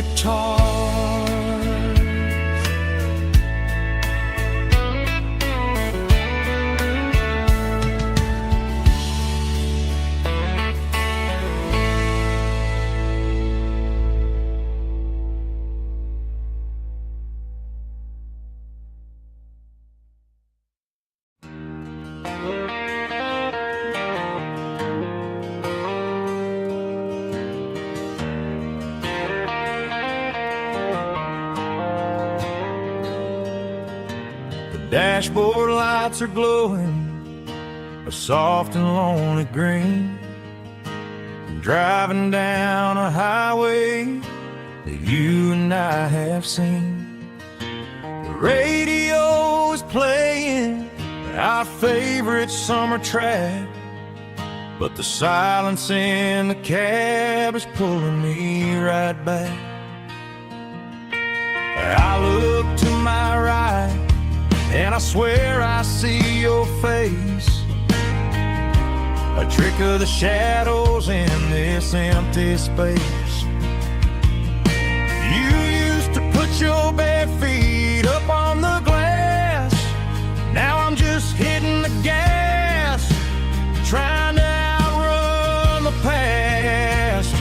guitars. Dashboard lights are glowing a soft and lonely green. I'm driving down a highway that you and I have seen. The radio is playing our favorite summer track, but the silence in the cab is pulling me right back. I look to my right and I swear I see your face, a trick of the shadows in this empty space. You used to put your bare feet up on the glass. Now I'm just hitting the gas, trying to outrun the past.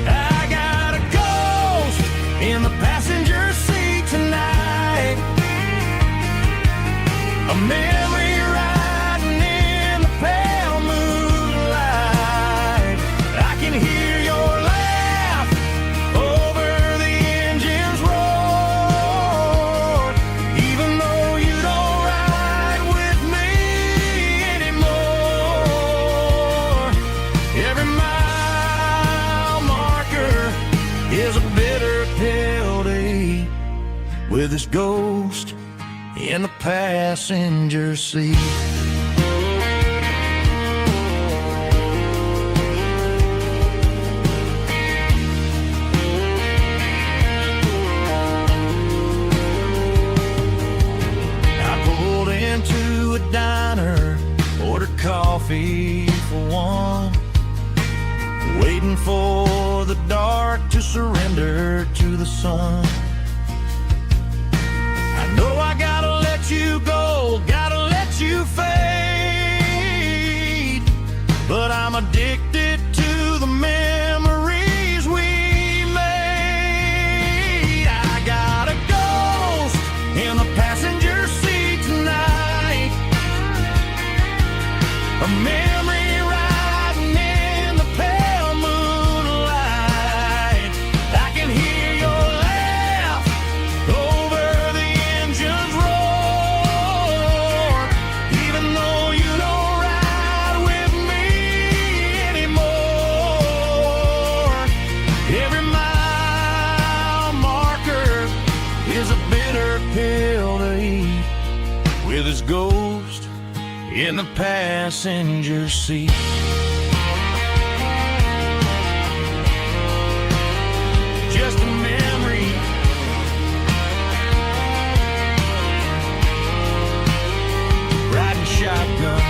I got a ghost in the passenger seat tonight, a memory riding in the pale moonlight. I can hear your laugh over the engine's roar, even though you don't ride with me anymore. Every mile marker is a bitter pill to eat with this ghost in the passenger seat. I pulled into a diner, ordered coffee for one, waiting for the dark to surrender to the sun. No, I gotta let you go, gotta let you fade, but I'm addicted to the memories we made. I got a ghost in the passenger seat tonight, a memory riding in the pale moonlight. I can hear your laugh over the engine's roar, even though you don't ride with me anymore. Every mile marker is a bitter pill to eat with his ghost in the passenger seat. Just a memory, riding shotgun.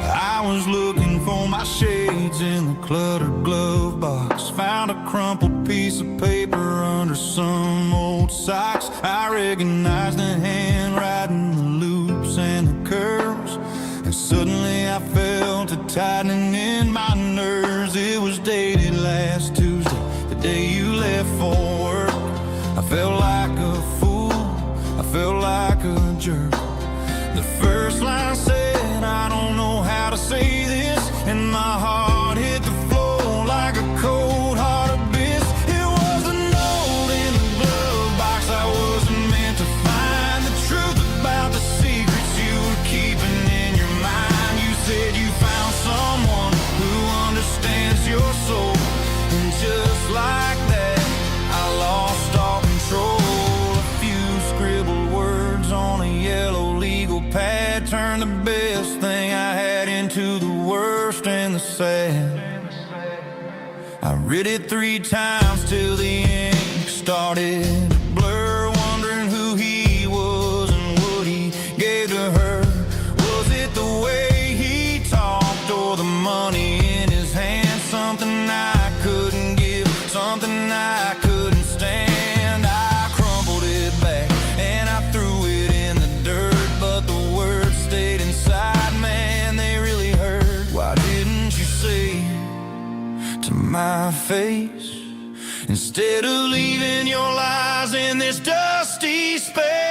I was looking for my shades in the cluttered glove box, found a crumpled piece of paper under some old socks. I recognized the handwriting, the loops and the curves, and suddenly I felt a tightening in my nerves. It was dated last Tuesday, the day you left for work. I felt like a fool, I felt like a jerk. The first line said, I don't know how to say this, and my heart hit the floor like a cold heart abyss. It was a note in the glove box I wasn't meant to find, the truth about the Read it 3 times till the ink started to blur, wondering who he was and what he gave to her. Was it the way he talked or the money in his hand? Something I couldn't give, something I couldn't stand. I crumpled it back and I threw it in the dirt, but the words stayed inside, man, they really hurt. Why didn't you say to my face, instead of leaving your lies in this dusty space?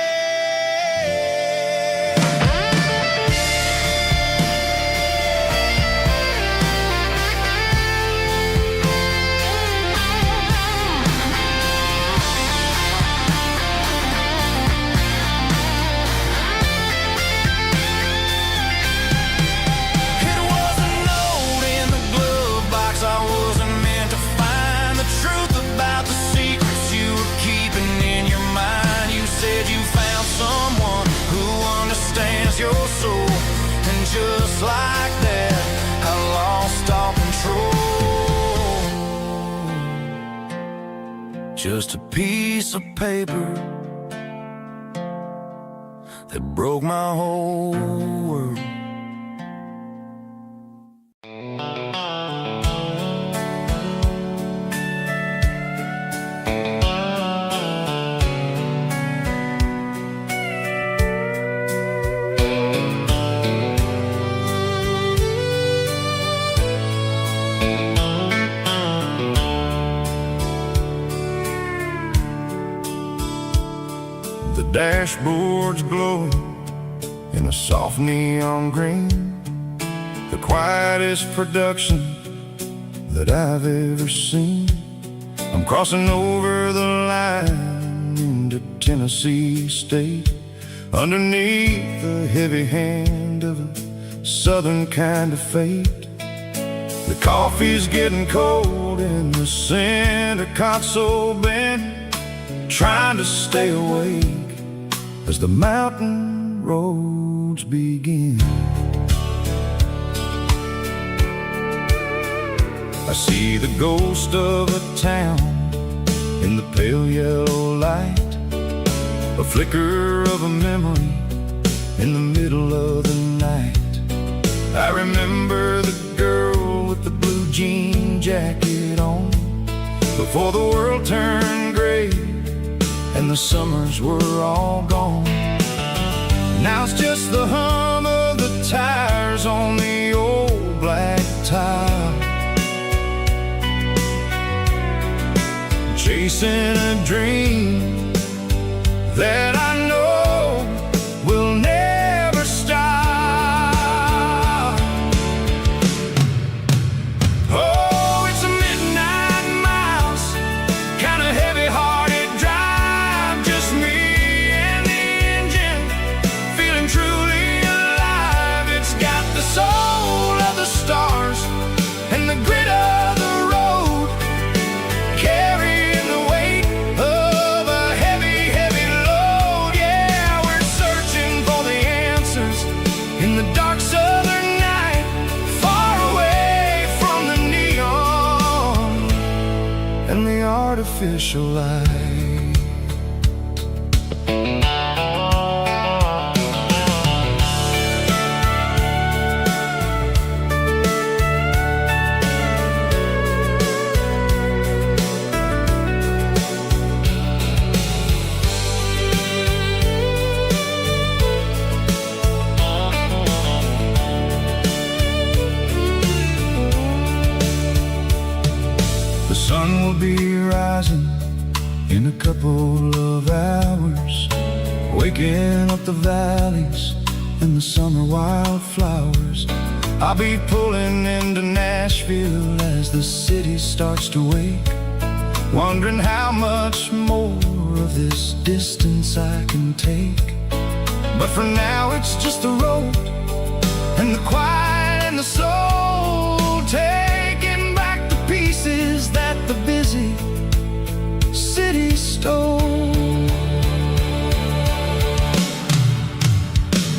Your soul, and just like that, I lost all control. Just a piece of paper that broke my whole world. The dashboard's glowing in a soft neon green, the quietest production that I've ever seen. I'm crossing over the line into Tennessee State, underneath the heavy hand of a southern kind of fate. The coffee's getting cold in the center console bin, trying to stay awake as the mountain roads begin. I see the ghost of a town in the pale yellow light, a flicker of a memory in the middle of the night. I remember the girl with the blue jean jacket on, before the world turned gray and the summers were all gone. Now it's just the hum of the tires on the old black tile, chasing a dream that I know will never stop. Oh, it's a midnight miles, kind of heavy-hearted drive, just me and the engine, feeling truly alive. It's got the soul of the stars and the grit of the road, carrying the weight of a heavy, heavy load. Yeah, we're searching for the answers in the dark southern night, far away from the neon and the artificial light. The sun will be rising in a couple of hours, waking up the valleys and the summer wildflowers. I'll be pulling into Nashville as the city starts to wake, wondering how much more of this distance I can take. But for now it's just the road and the quiet and the soul, taking back the pieces that the busy city stole.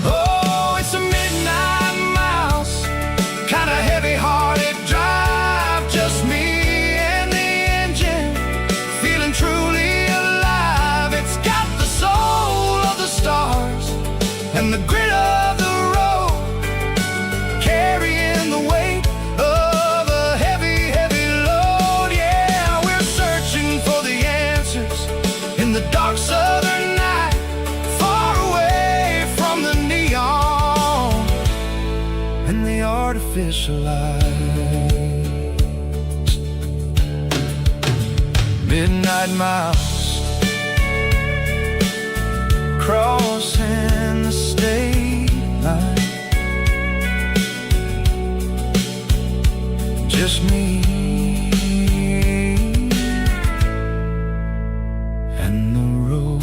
Oh, it's a midnight miles, kinda heavy-hearted drive, just me and artificial lights. Midnight miles crossing the state line. Just me and the road.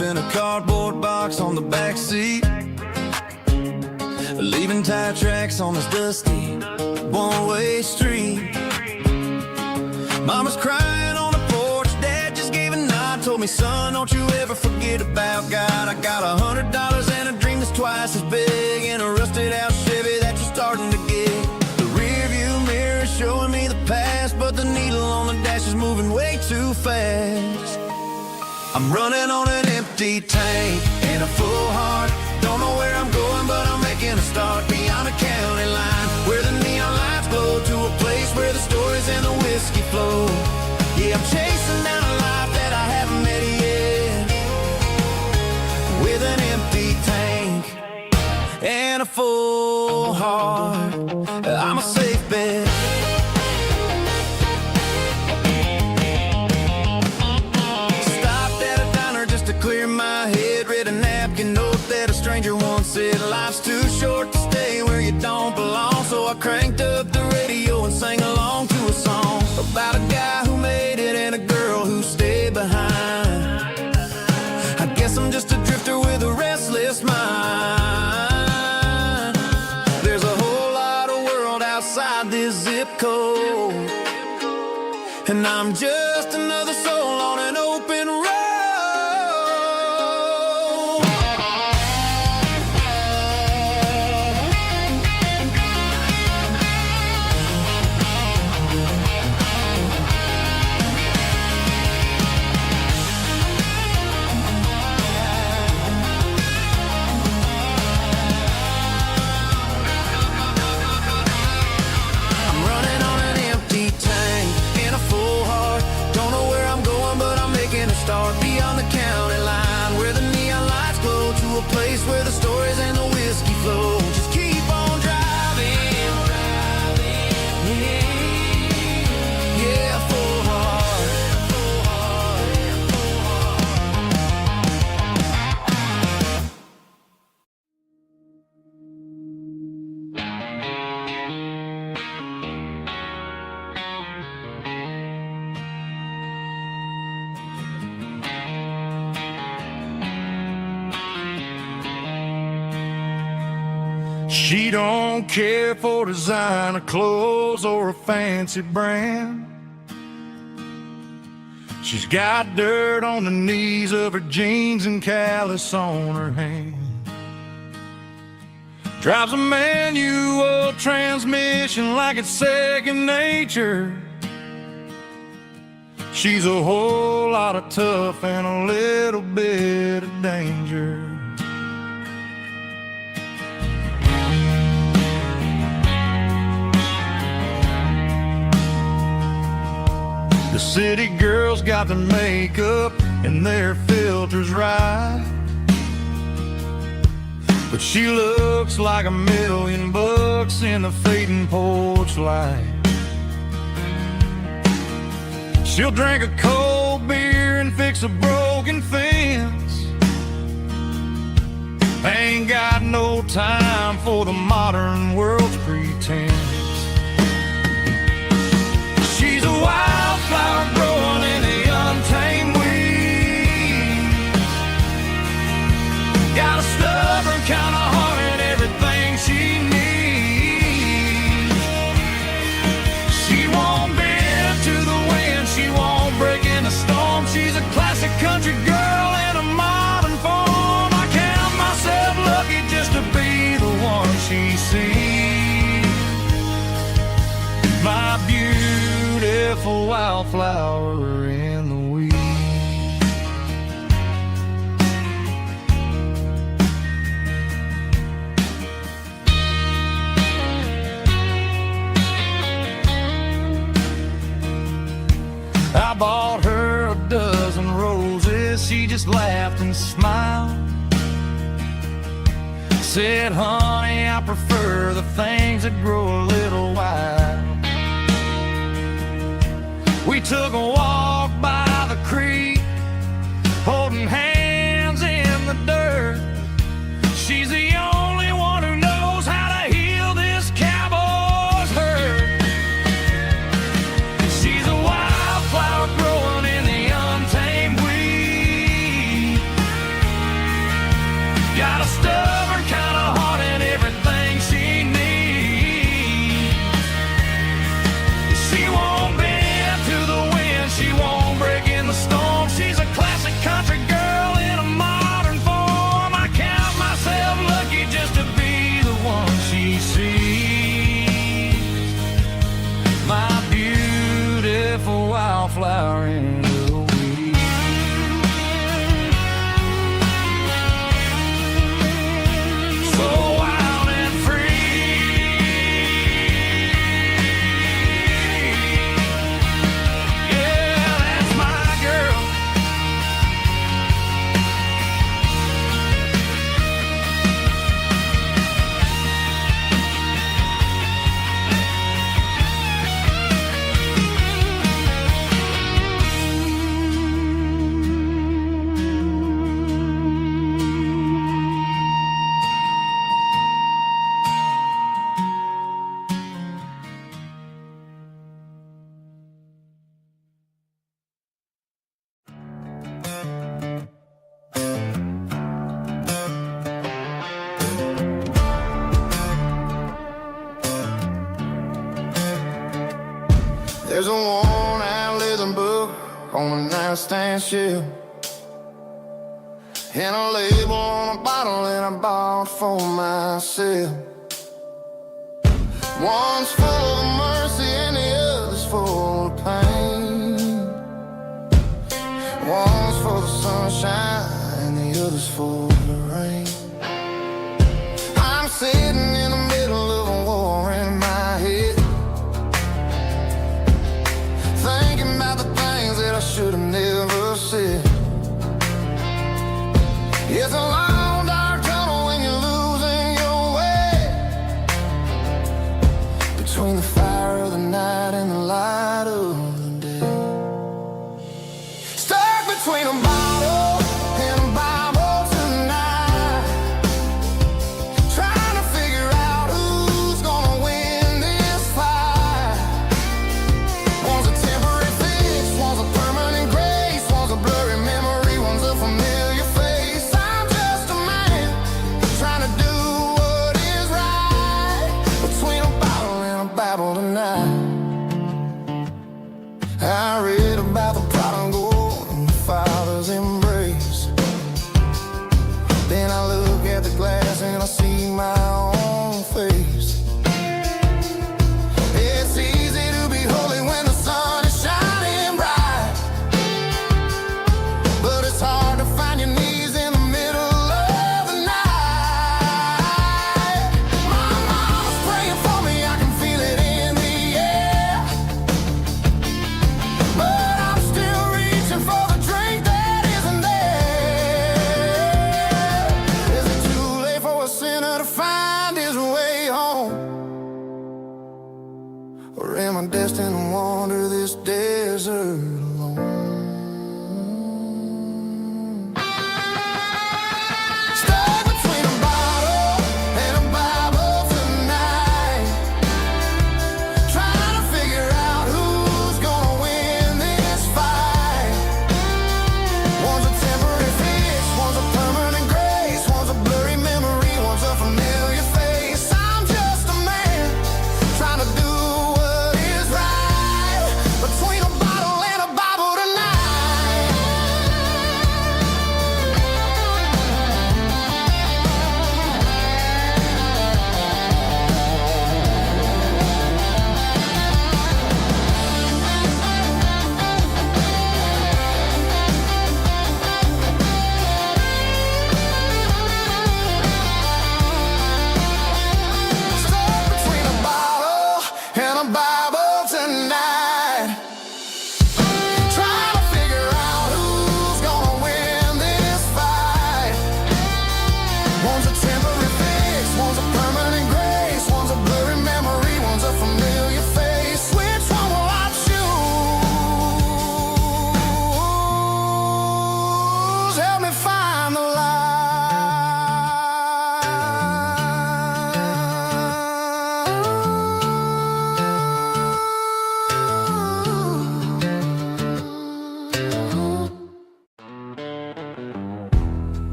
In a cardboard box on the back seat, leaving tire tracks on this dusty one-way street. Mama's crying on the porch, Dad just gave a nod, told me, son, don't you ever forget about God. I got $100 and a dream that's twice as big, in a rusted out Chevy that you're starting to get. The rear view mirror is showing me the past, but the needle on the dash is moving way too fast. I'm running on an empty tank and a full heart. Don't know where I'm going, but I'm making a start beyond the county line, where the neon lights glow, to a place where the stories and the whiskey flow. Yeah, I'm chasing down a life that I haven't met yet, with an empty tank and a full heart. I'm a safe bet. Clear my head, read a napkin note that a stranger once said, life's too short to stay where you don't belong. So I cranked up the radio and sang along to a song about a guy who made it and a girl who stayed behind. I guess I'm just a drifter with a restless mind. There's a whole lot of world outside this zip code, and I'm just another soul on an open road. Start beyond the county line, where the neon lights glow, to a place where the stories and the whiskey flow. Just keep on driving, yeah, full heart, full heart, full She don't care for designer clothes or a fancy brand. She's got dirt on the knees of her jeans and callus on her hand. Drives a manual transmission like it's second nature. She's a whole lot of tough and a little bit of danger. The city girls got their makeup and their filters right, but she looks like $1,000,000 in the fading porch light. She'll drink a cold beer and fix a broken fence. Ain't got no time for the modern world's pretense. She's a wildflower growing in sees. My beautiful wildflower in the weeds. I bought her a dozen roses, she just laughed and smiled. Said, honey, I prefer the things that grow a little wild. We took a walk by the creek, holding hands in the dirt. She's the only one who knows how to heal this cowboy's hurt. She's a wildflower growing in the untamed weed. Got a stubborn kind of heart and everything she needs. She won't bend to the wind, she won't break in the storm. She's a classic country girl in a modern form. I count myself lucky just to be the one she sees. My beautiful wildflower in the weeds. So wild and free. Yeah, that's my girl. There's a worn-out leather book on the nightstand shelf, and a label on a bottle that I bought for myself. One's full of mercy and the other's full of pain. One's full of sunshine and the other's full of rain. I'm sitting in the middle of a war in my head, thinking about the things that I should have never said. It's a long dark tunnel when you're losing your way, between the fire of the night and the light of the day. Stuck between a bottle and a Bible tonight, trying to figure out who's gonna win this fight. One's a temporary fix, one's a permanent grace, one's a blurry memory, one's a familiar face. I'm just a man trying to do what is right, between a bottle and a Bible tonight. I read about the prodigal and the father's embrace. Then I look at the glass and I see my own face. It's easy to be holy when the sun is shining bright, but it's hard to find your knees in the middle of the night. My mama's praying for me, I can feel it in the air, but I'm still reaching for the drink that isn't there. Is it too late for a sinner to find his way home? Or am I destined to wander this desert alone? Stuck between a bottle and a Bible tonight, trying to figure out who's gonna win this fight. One's a temporary fix, one's a permanent grace, one's a blurry memory, one's a familiar face. I'm just a man trying to do what is right, between a bottle and a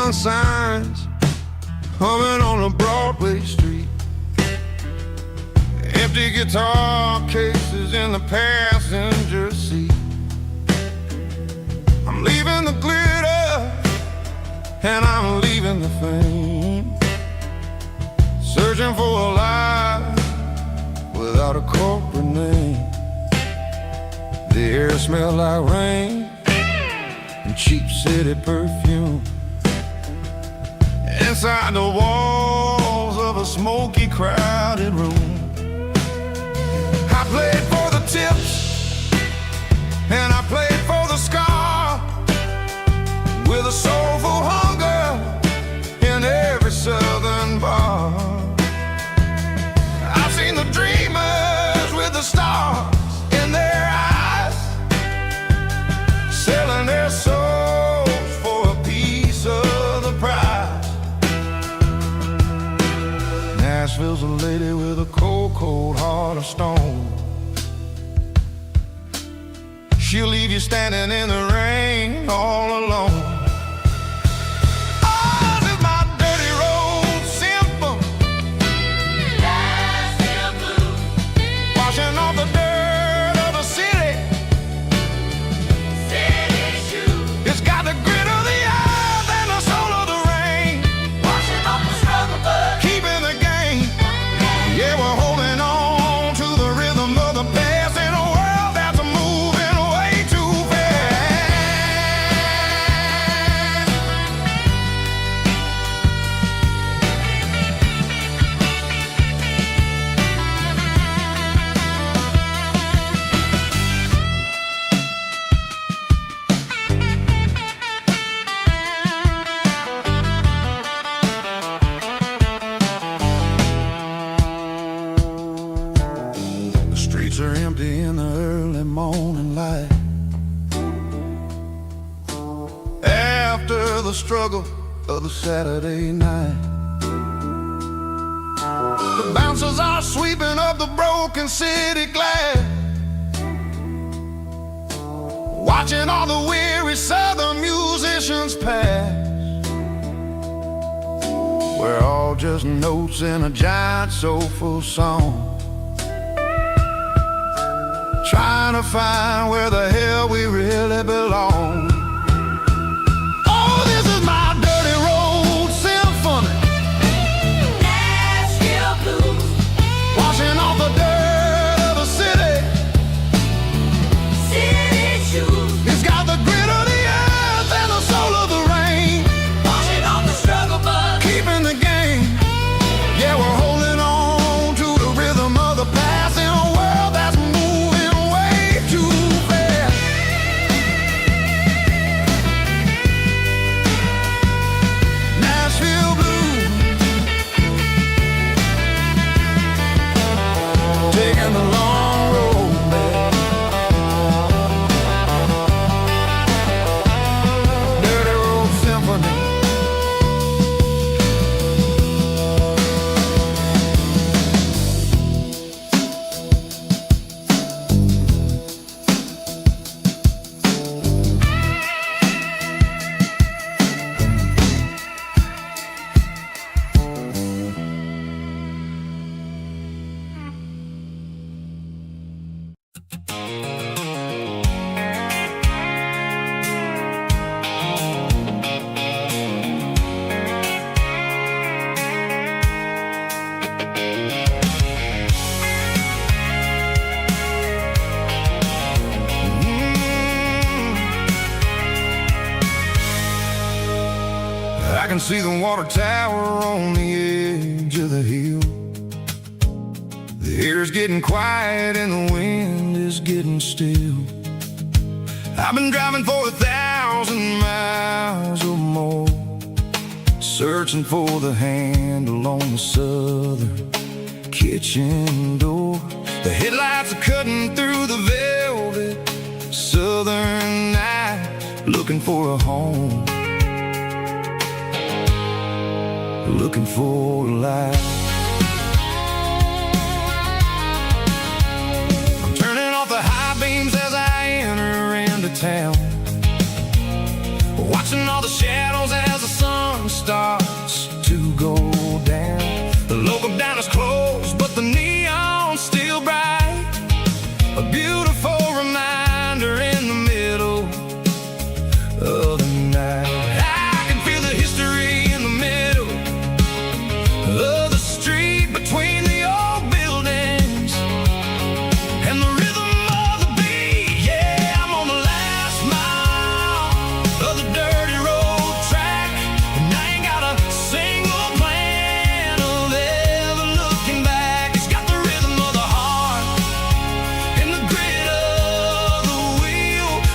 neon signs humming on a Broadway street. Empty guitar cases in the passenger seat. I'm leaving the glitter and I'm leaving the fame, searching for a life without a corporate name. The air smells like rain and cheap city perfume. Inside the walls of a smoky, crowded room, I played for the tips and I played for the scar, with a soulful hunger in every southern bar. I've seen the dreamers with the stars in their eyes, selling their souls for a piece of the prize. Nashville's a lady with a cold, cold heart of stone. She'll leave you standing in the rain all alone. Oh, this is my dirty road symphony, Nashville blues, washing off the dirt of the city, city shoes. It's got the grit of the earth and the soul of the rain, washing off the struggle but keeping the game. Yeah, we're holding on to the rhythm of the past in a world that's moving way too fast. The streets are empty in the early morning light, after the struggle of the Saturday night. The bouncers are sweeping up the broken city glass, watching all the weary southern musicians pass. We're all just notes in a giant soulful song, trying to find where the hell we really belong. Oh, this is my dirty road symphony, Nashville blues, washing off the dirt of the city, city shoes. It's got the grit of the earth and the soul of the rain, washing off the struggle but keeping the game. Yeah, we're holding on to the rhythm of the past in a world that's moving way too fast. Nashville blues, taking the long road back. Dirty road symphony. I can see the water tower on the edge of the hill. The air's getting quiet and the wind is getting still. I've been driving for 1,000 miles or more, searching for the handle on the southern kitchen door. The headlights are cutting through the velvet southern night, looking for a home, looking for a life. I'm turning off the high beams as I enter into town, watching all the shadows as the sun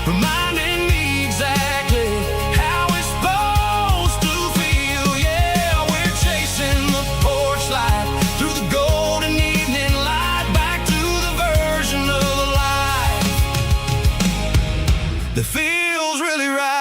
reminding me exactly how it's supposed to feel. Yeah, we're chasing the porch light through the golden evening light, back to the version of life that feels really right.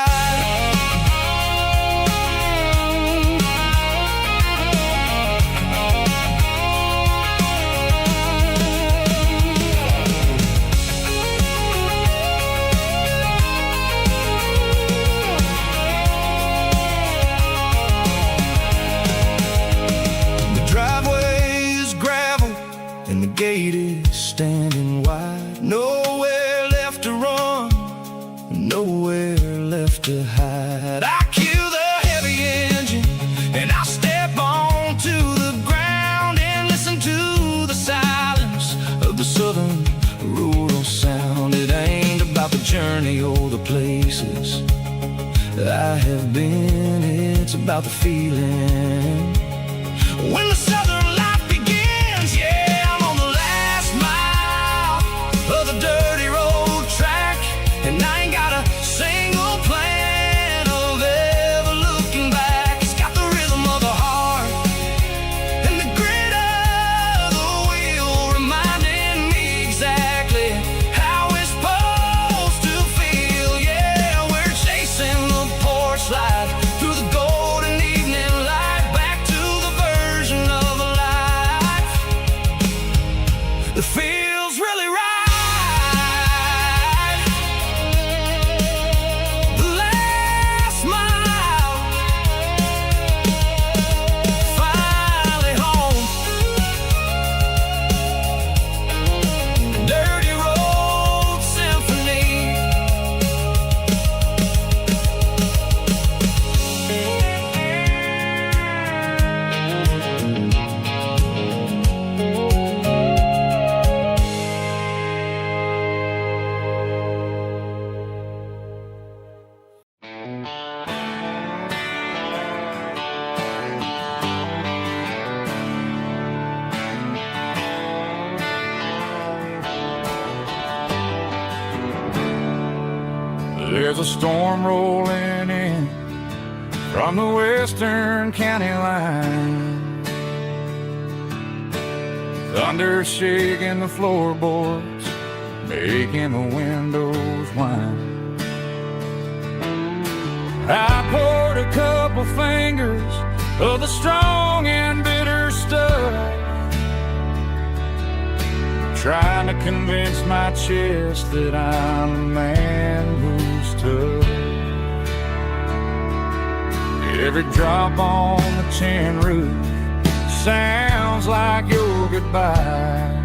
And the gate is standing wide. Nowhere left to run, nowhere left to hide. I kill the heavy engine and I step onto the ground and listen to the silence of the southern rural sound. It ain't about the journey or the places I have been, it's about the feeling when the southern life begins. Yeah, dirty road track, and I ain't got a single plan of ever looking back. It's got the rhythm of the heart and the grit of the wheel, reminding me exactly how it's supposed to feel. Yeah, we're chasing the porch light through the golden evening light, back to the version of life that feels really right. There's a storm rolling in from the western county line, thunder shaking the floorboards, making the windows whine. I poured a couple fingers of the strong and bitter stuff, trying to convince my chest that I'm a man who's tough. Every drop on the tin roof sounds like your goodbye,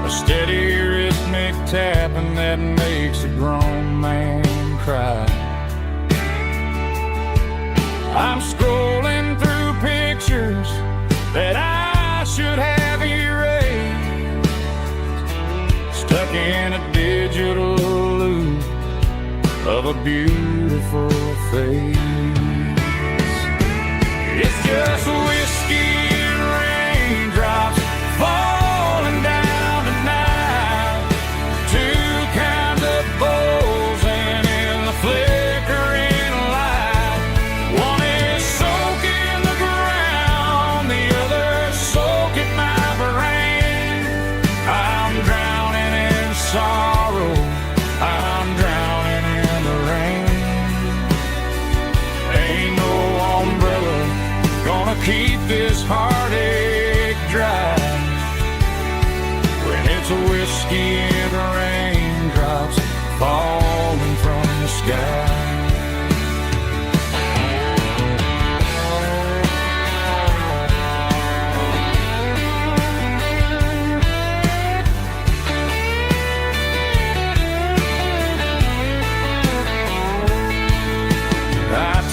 a steady rhythmic tapping that makes a grown man cry. I'm scrolling through pictures that I should have erased, stuck in a digital loop of a beautiful face. It's just whiskey and raindrops falling down tonight, two kinds of bowls and in the flickering light. One is soaking the ground, the other soaking my brain. I'm drowning in sorrow, I'm drowning in the rain. Ain't no umbrella gonna keep this heartache dry when it's a whiskey and raindrops falling from the sky.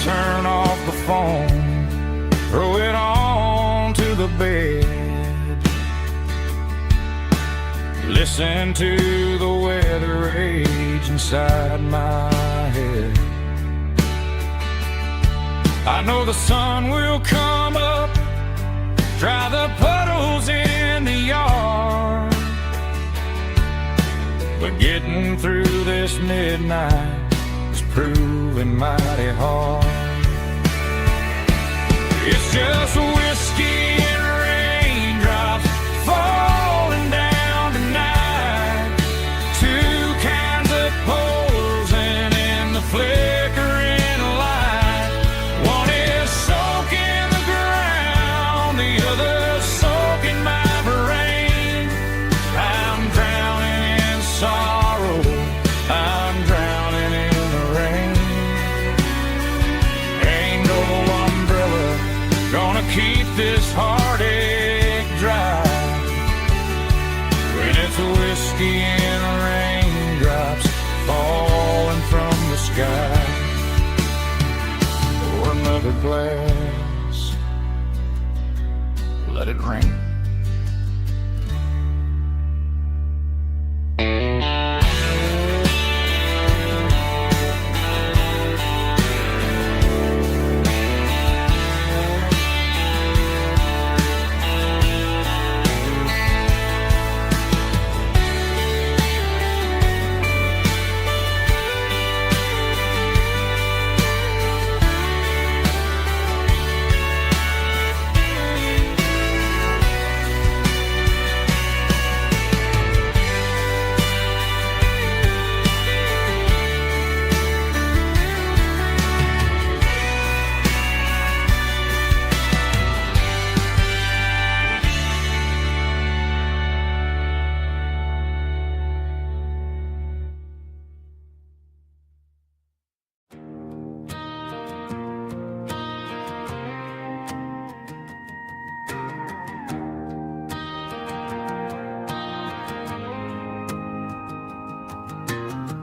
Turn off the phone, throw it on to the bed, listen to the weather rage inside my head. I know the sun will come up, dry the puddles in the yard, But getting through this midnight is proving mighty hard. It's just whiskey and raindrops falling down tonight. Two kinds of posing in the flickering light. One is soaking the ground, the other soaking my brain. I'm drowning in sorrow, I'm drowning in the rain. Ain't no umbrella gonna keep this heartache dry when it's whiskey and raindrops falling from the sky. Pour another glass, let it rain.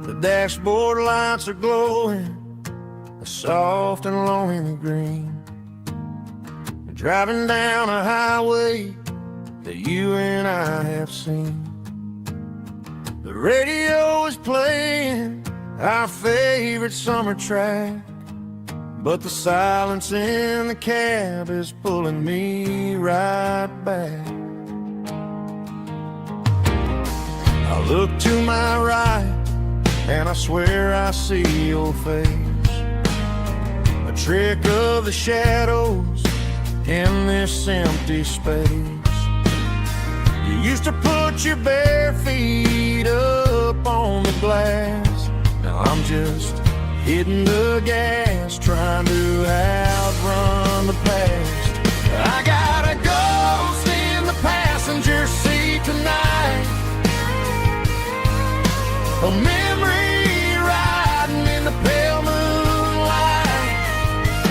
The dashboard lights are glowing, a soft and lonely green. You're driving down a highway that you and I have seen. The radio is playing our favorite summer track, but the silence in the cab is pulling me right back. I look to my right and I swear I see your face, a trick of the shadows in this empty space. You used to put your bare feet up on the glass. Now I'm just hitting the gas, trying to outrun the past. I got a ghost in the passenger seat tonight, a memory riding in the pale moonlight.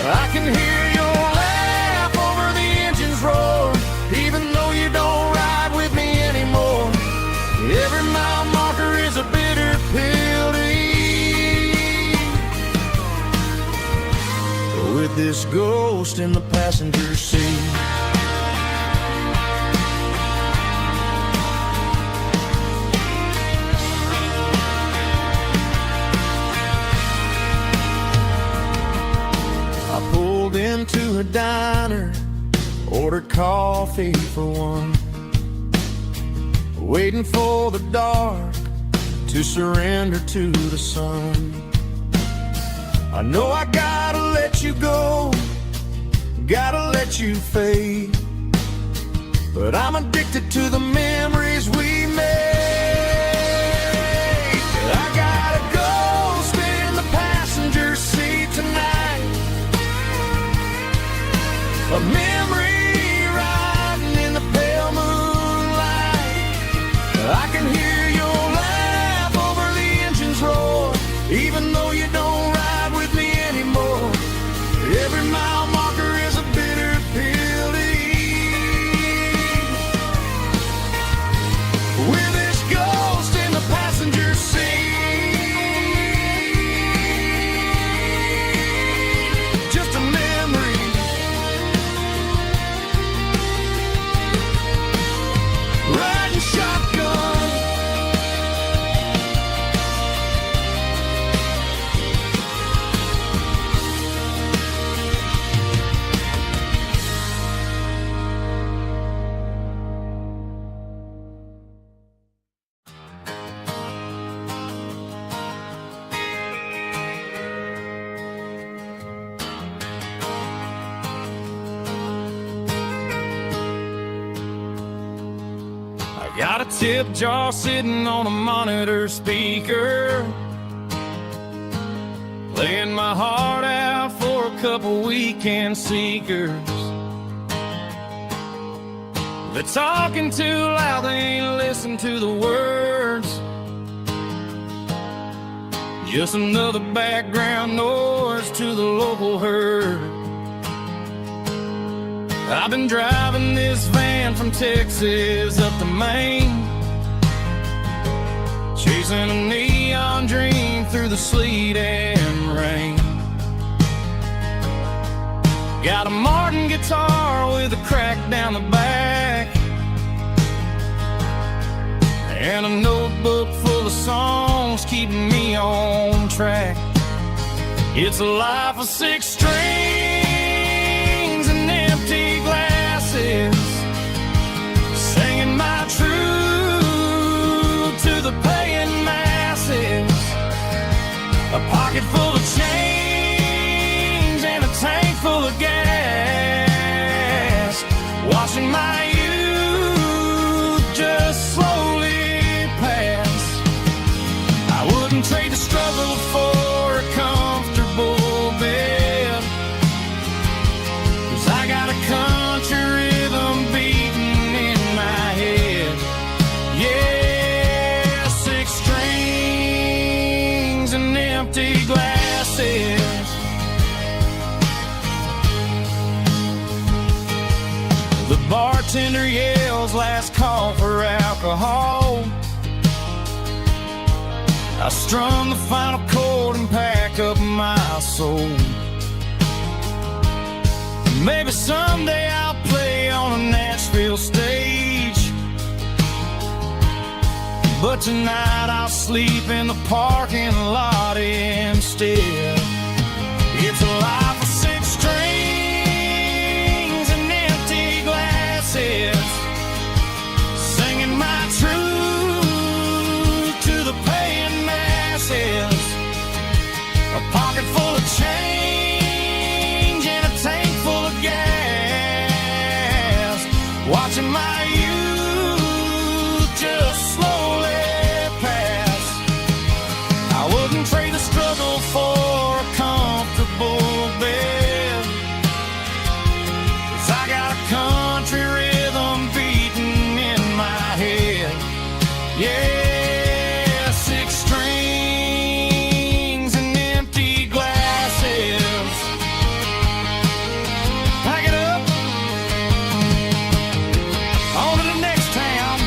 I can hear your laugh over the engine's roar, even though you don't ride with me anymore. Every mile marker is a bitter pill to eat, with this ghost in the passenger seat. Into a diner, ordered coffee for one, waiting for the dark to surrender to the sun. I know I gotta let you go, gotta let you fade, but I'm addicted to the memories we made. I got a ghost in the passenger seat tonight, a memory riding in the pale moonlight. I can hear your laugh over the engine's roar, even though you don't ride with me anymore. Every mile marker is a bitter pill to eat, with this ghost in the passenger seat. Just a memory, riding shotgun Got a tip jar sitting on a monitor speaker, playing my heart out for a couple weekend seekers. They're talking too loud, they ain't listen to the words. Just another background noise to the local herd. I've been driving this van from Texas up to Maine, chasing a neon dream through the sleet and rain. Got a Martin guitar with a crack down the back, and a notebook full of songs keeping me on track. It's a life of 6 strings and empty glasses, singing my truth to the paying masses. A pocket full of change and a tank full of gas, watching my youth just slowly pass. I wouldn't trade the struggle for a comfortable bed, 'cause I got a country rhythm beating in my head. Yeah, 6 strings and empty glasses. The bartender yells last call for alcohol. I strum the final chord and pack up my soul. Maybe someday I'll play on a Nashville stage, but tonight I'll sleep in the parking lot instead. It's a life of 6 strings and empty glasses, singing my truth to the paying masses. A pocket full of change and a tank full of gas, watching my youth just slowly pass. I wouldn't trade the struggle for a comfortable bed, 'cause I got a country rhythm beating in my head. Yeah, 6 strings and empty glasses. Pack it up, on to the next town.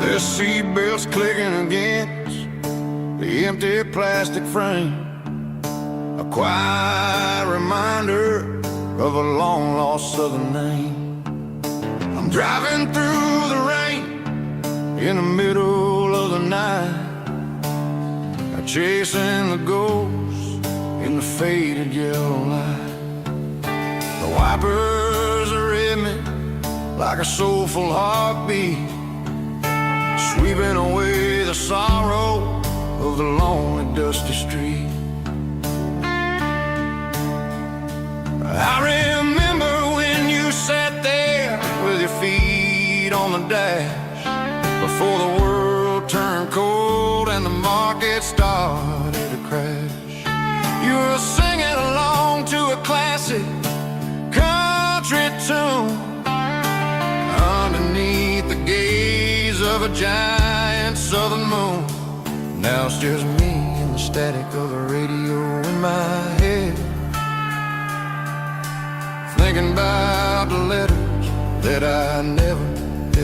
The seatbelts clicking against the empty plastic frame, a quiet reminder of a long-lost southern name. I'm driving through the rain in the middle of the night, chasing the ghosts in the faded yellow light. The wipers are in me like a soulful heartbeat, sweeping away the sorrow of the lonely, dusty street. I remember when you sat there with your feet on the dash, before the world turned cold and the market started to crash. You were singing along to a classic country tune underneath the gaze of a giant southern moon. Now it's just me and the static of the radio in my head, thinking about the letters that I never,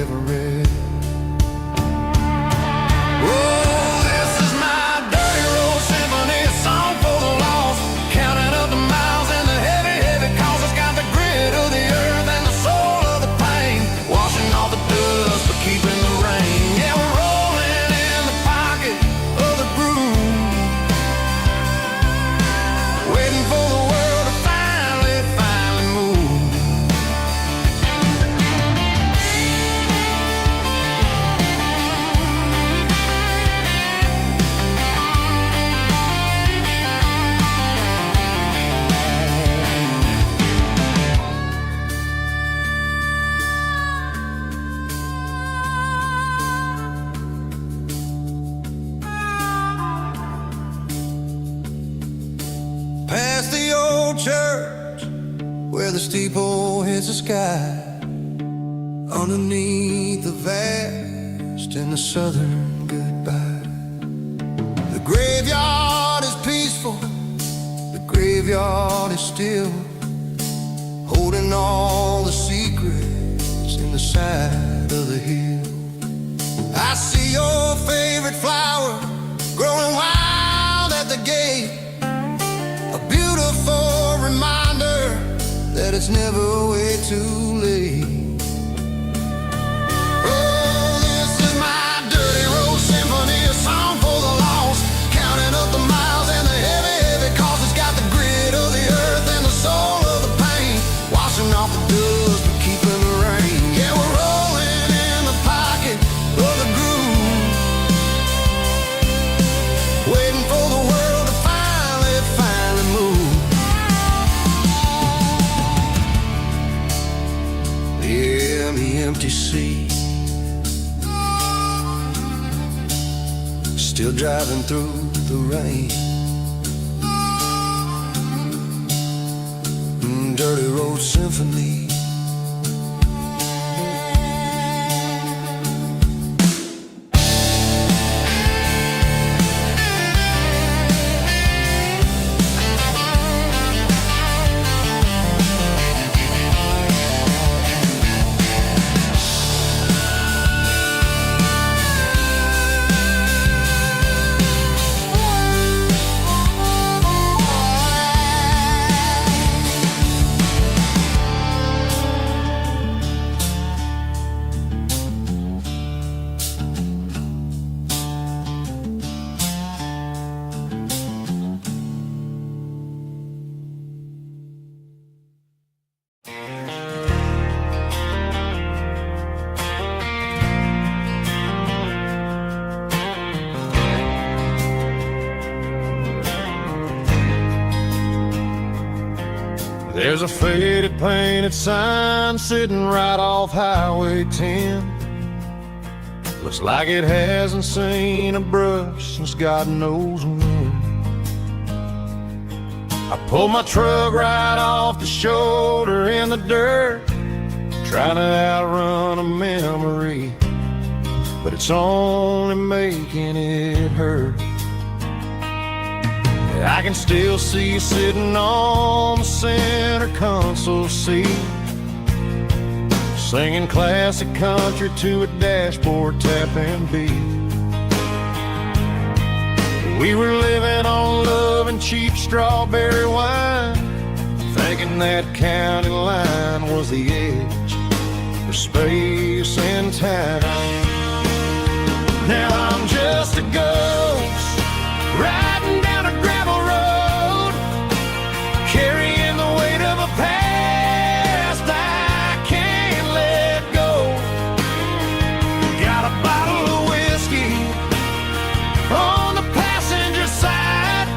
ever read. old church where the steeple hits the sky, underneath the vast and the southern goodbye. The graveyard is peaceful, the graveyard is still, holding all the secrets in the side of the hill. I see your favorite flower growing wild at the gate, a beautiful reminder that it's never way too late. Oh, this is my dirty road symphony, a song for the lost, counting up the miles and the heavy, heavy cost. It's got the grit of the earth and the soul of the pain, washing off the dust but keeping the rain. Yeah, we're rolling in the pocket of the groove, waiting for the world to finally move. Yeah, the empty sea, still driving through the rain. Dirty road symphony. There's a faded painted sign sitting right off Highway 10. Looks like it hasn't seen a brush since God knows when. I pulled my truck right off the shoulder in the dirt, trying to outrun a memory, but it's only making it hurt. I can still see you sitting on the center console seat, singing classic country to a dashboard tapping beat. We were living on love and cheap strawberry wine, thinking that county line was the edge for space and time. Now I'm just a ghost riding down a gravel road, carrying the weight of a past I can't let go. Got a bottle of whiskey on the passenger side,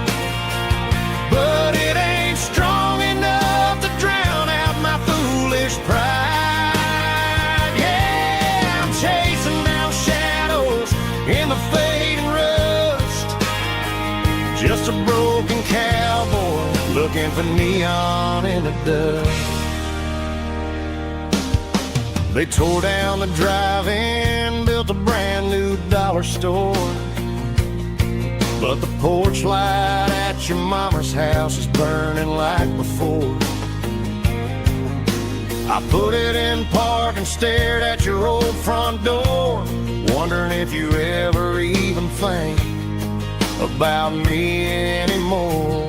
but it ain't strong enough to drown out my foolish pride. Yeah, I'm chasing down shadows in the fading rust, just a broken cowboy looking for neon in the dust. They tore down the drive-in, built a brand new dollar store, but the porch light at your mama's house is burning like before. I put it in park and stared at your old front door, wondering if you ever even think about me anymore.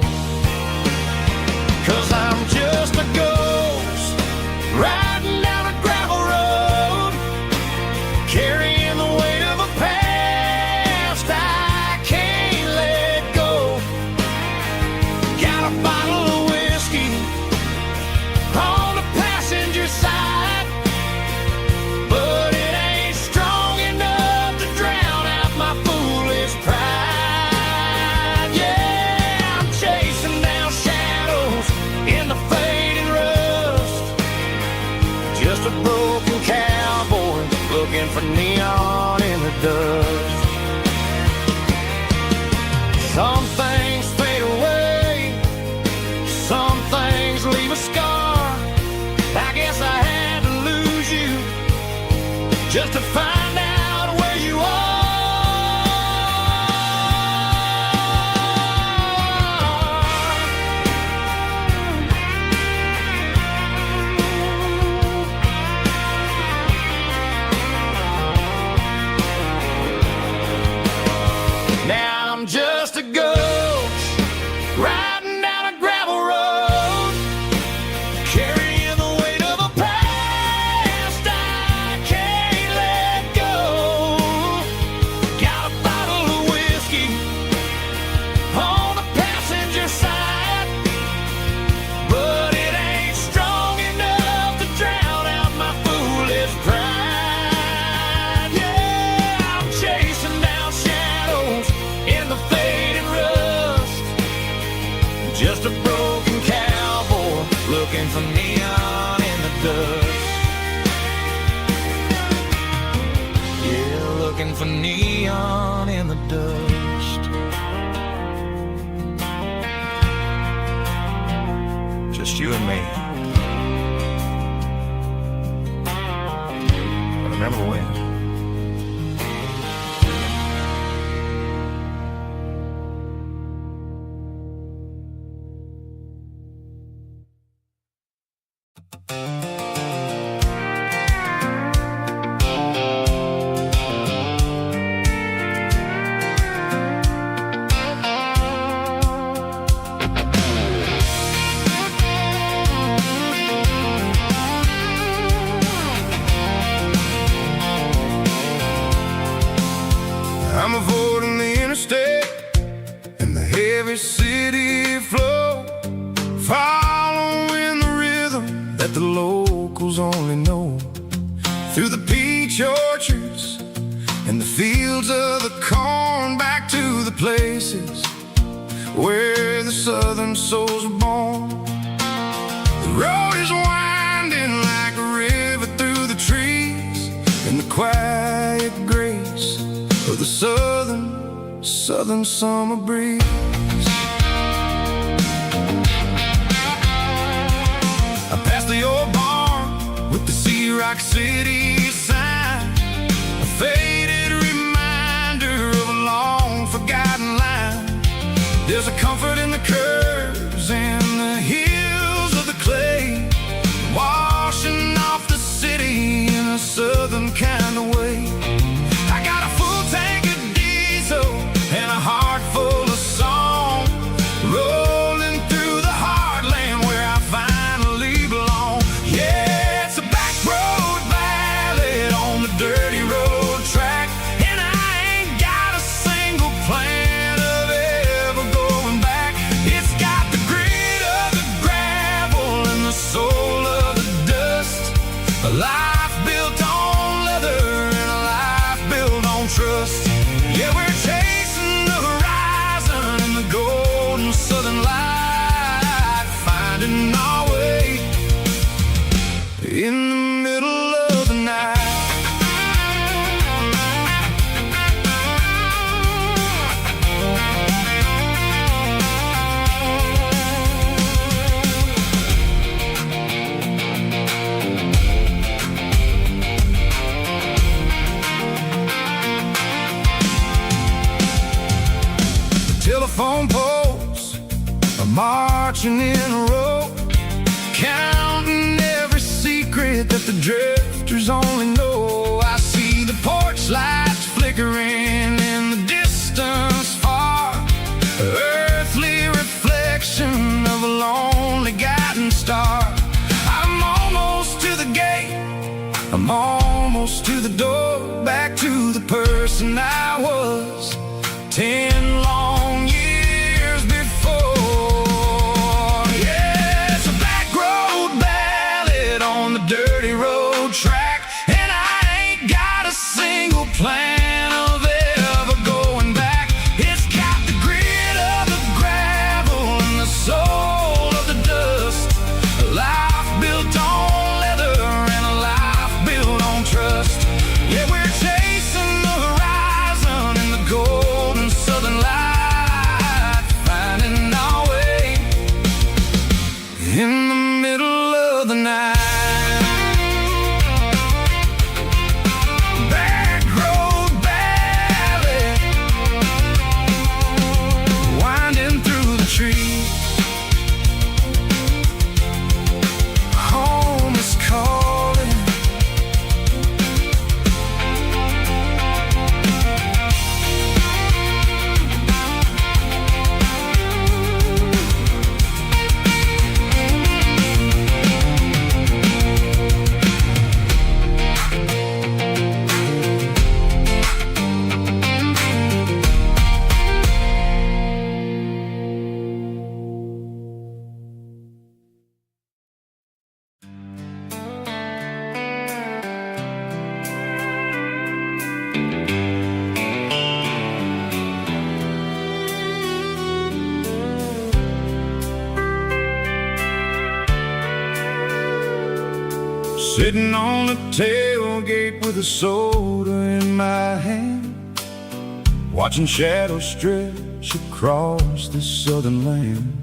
'Cause I'm just a ghost riding down a gravel road, carrying the weight of a past I can't let go. Got a bottle of whiskey on the passenger side, but it ain't strong enough to drown out my foolish pride. Yeah, I'm just to find out where you are. Now I'm just a ghost riding down a gravel road, carrying the weight of a past I can't let go. Got a bottle of whiskey on the passenger side, but it ain't strong enough to drown out my foolish pride. Yeah, I'm chasing down shadows in the fading rust, just a broken cowboy looking for neon in the dust. Yeah, looking for neon in the dust. Just you and me. But remember when? I'm avoiding the interstate and the heavy city flow, following the rhythm that the locals only know. Through the peach orchards and the fields of the corn, back to the places where the southern souls were born. The road is winding like a river through the trees, in the quiet grace of the southern summer breeze. I passed the old barn with the Sea Rock City sign, a faded reminder of a long forgotten line. There's a comfort in the curves and the hills of the clay, washing off the city in a southern kind of way. I got a full tank of diesel and a heart full of song, rolling through the heartland where I finally belong. Yeah, it's a back road ballad on the dirty road track, and I ain't got a single plan of ever going back. It's got the grit of the gravel and the soul of the dust, a life built on leather and a life built on trust. Yeah, we're chasing the horizon in the golden southern light, finding our way in the middle of the night. Telephone poles are marching in a row, counting every secret that the drifters only know. I see the porch lights flickering in the distance far, earthly reflection of a lonely guiding star. I'm almost to the gate, I'm almost to the door, back to the person I was 10 long years before. Yeah, it's a back road ballad on the dirty road track, and I ain't got a single plan of Sitting on the tailgate with a soda in my hand, watching shadows stretch across this southern land.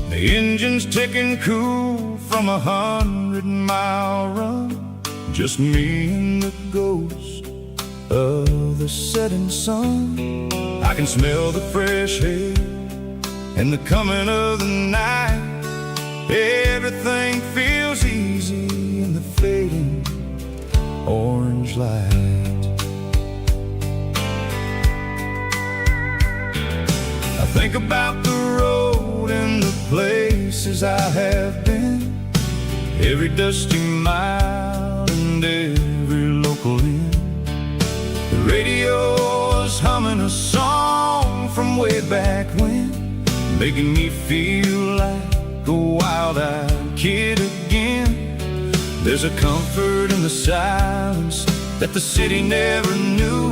The engine's ticking cool from 100-mile run, just me and the ghost of the setting sun. I can smell the fresh air and the coming of the night. Everything feels easy in the fading orange light. I think about the road and the places I have been, every dusty mile and every local inn. The radio is humming a song from way back when, making me feel like a wild-eyed kid again. There's a comfort in the silence that the city never knew,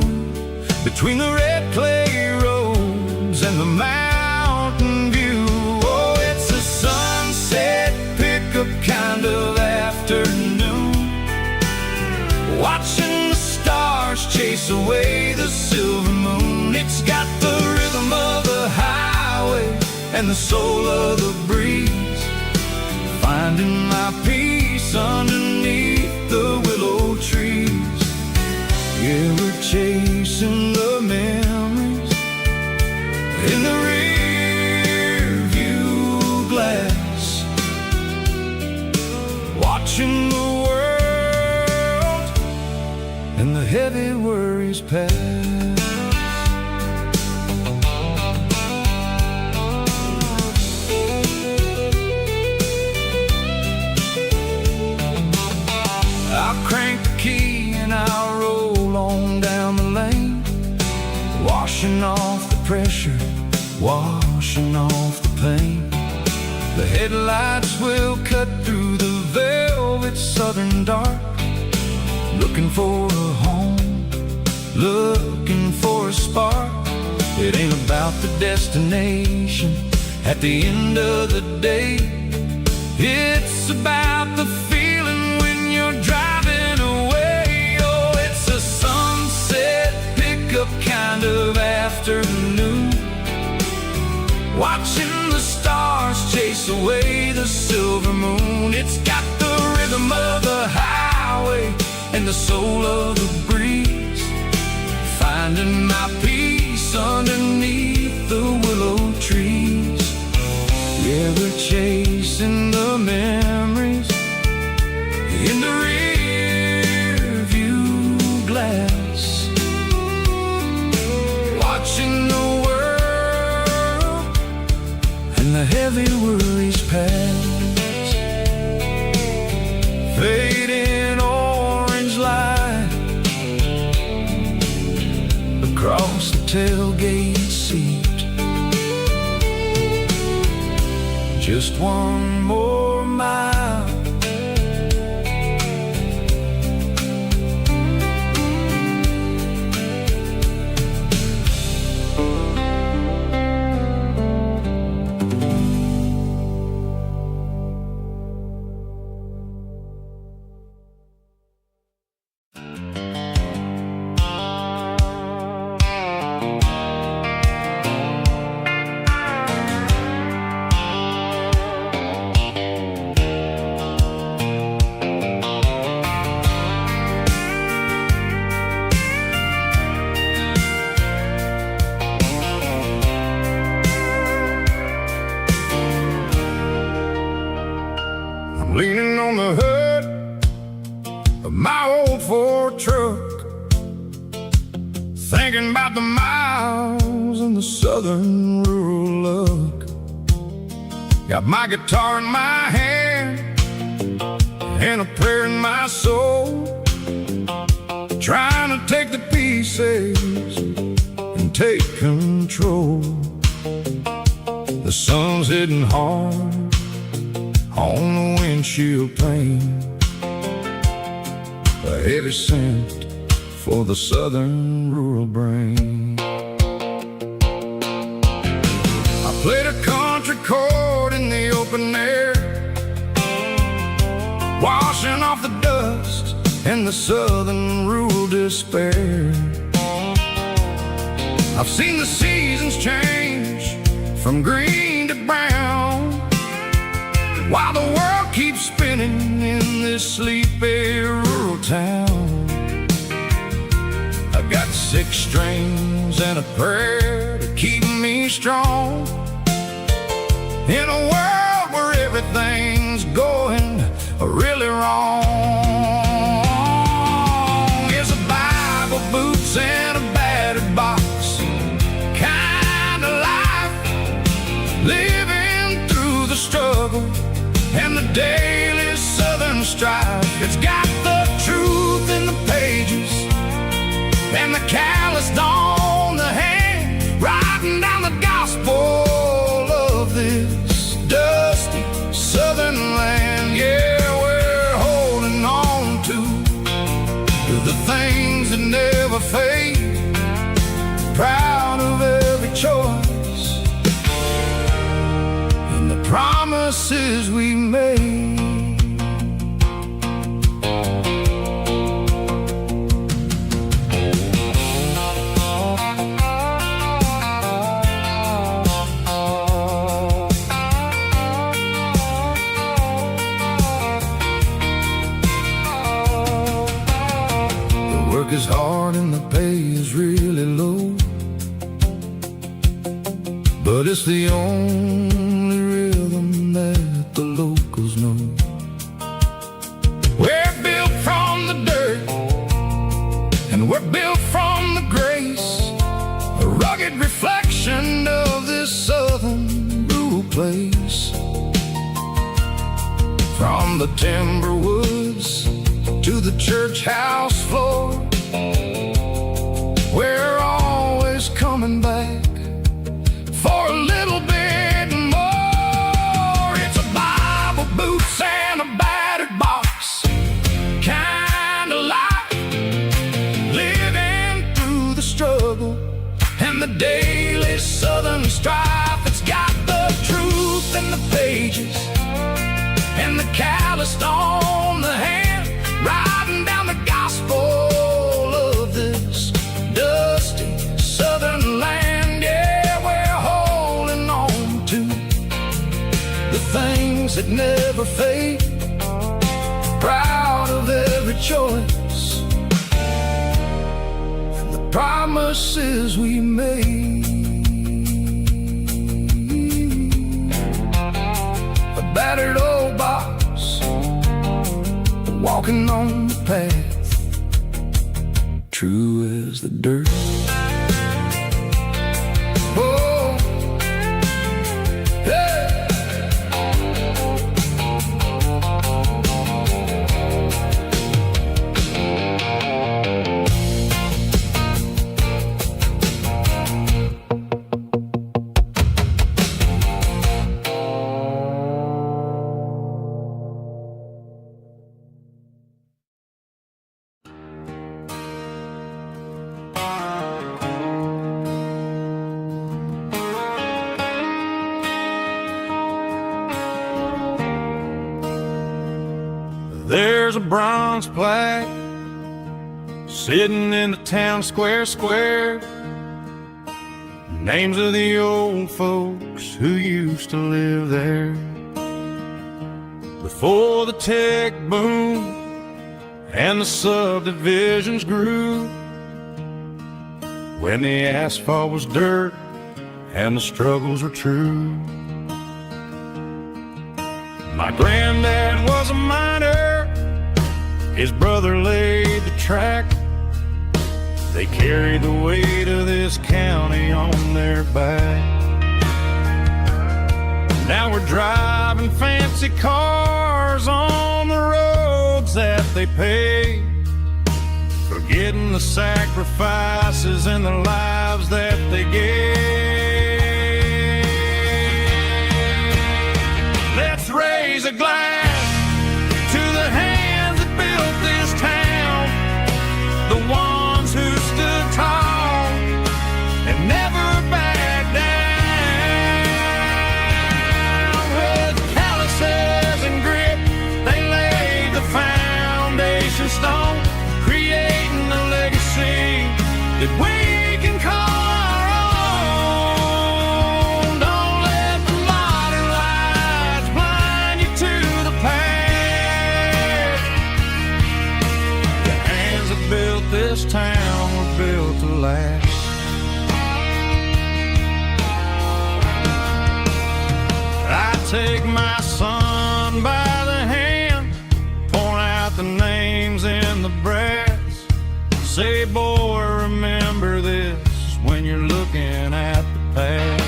between the red clay roads and the mountain view. Oh, it's a sunset pickup kind of afternoon, watching the stars chase away the silver moon. It's got the rhythm of the highway and the soul of the breeze, finding my peace underneath the willow trees. Yeah, we're chasing the memories in the rear view glass, watching the world and the heavy worries pass. I'll crank the key and I'll roll on down the lane, washing off the pressure, washing off the pain. The headlights will cut through the velvet southern dark, looking for a home, looking for a spark. It ain't about the destination at the end of the day, it's about the feeling when you're driving away. Oh, it's a sunset pickup kind of afternoon, watching the stars chase away the silver moon. It's got the rhythm of the highway and the soul of the breeze, finding my peace underneath the willow trees. Yeah, we're chasing the memories in the rear view glass, watching the world and the heavy worries pass. Fading orange light across the tailgate seat, just one more mile. Leaning on the hood of my old Ford truck, thinking about the miles and the southern rural look. Got my guitar in my hand and a prayer in my soul, trying to take the pieces and take control. The sun's hitting hard on the windshield pane, a heavy scent for the southern rural brain. I played a country chord in the open air, washing off off the dust and the southern rural despair. I've seen the seasons change from green to brown, while the world keeps spinning in this sleepy rural town. I've got 6 strings and a prayer to keep me strong in a world where everything's going really wrong. It's a Bible, boots, and a battered box kind of life, living through the struggle and the daily southern strife. It's got the truth in the pages and the calloused on the hand, writing down the gospel of this dusty southern land. Yeah, we're holding on to the things that never fade, proud of every choice and the promises we made. Work is hard and the pay is really low, but it's the only rhythm that the locals know. We're built from the dirt and we're built from the grace, a rugged reflection of this southern rural place. From the timber woods to the church house floor, we're always coming back for a little bit more. It's a Bible, boots, and a battered box kind of life, living through the struggle and the daily southern strife. It's got the truth in the pages and the calloused on the hand, writing down the gospel of this dusty southern land. Yeah, we're holding on to the things that never fade, proud of every choice and the promises we made. A battered old box, walking on the path, true as the dirt. Oh, hey. There's a bronze plaque sitting in the town square. Names of the old folks who used to live there before the tech boom and the subdivisions grew, when the asphalt was dirt and the struggles were true. My granddad was a miner, his brother laid the track. They carried the weight of this county on their back. Now we're driving fancy cars on the roads that they paved, forgetting the sacrifices and the lives that they gave. Let's raise a glass to the hands that built this town, the ones who stood tall and never backed down. With calluses and grit, they laid the foundation. take my son by the hand, point out the names in the brass, say, boy, remember this when you're looking at the past.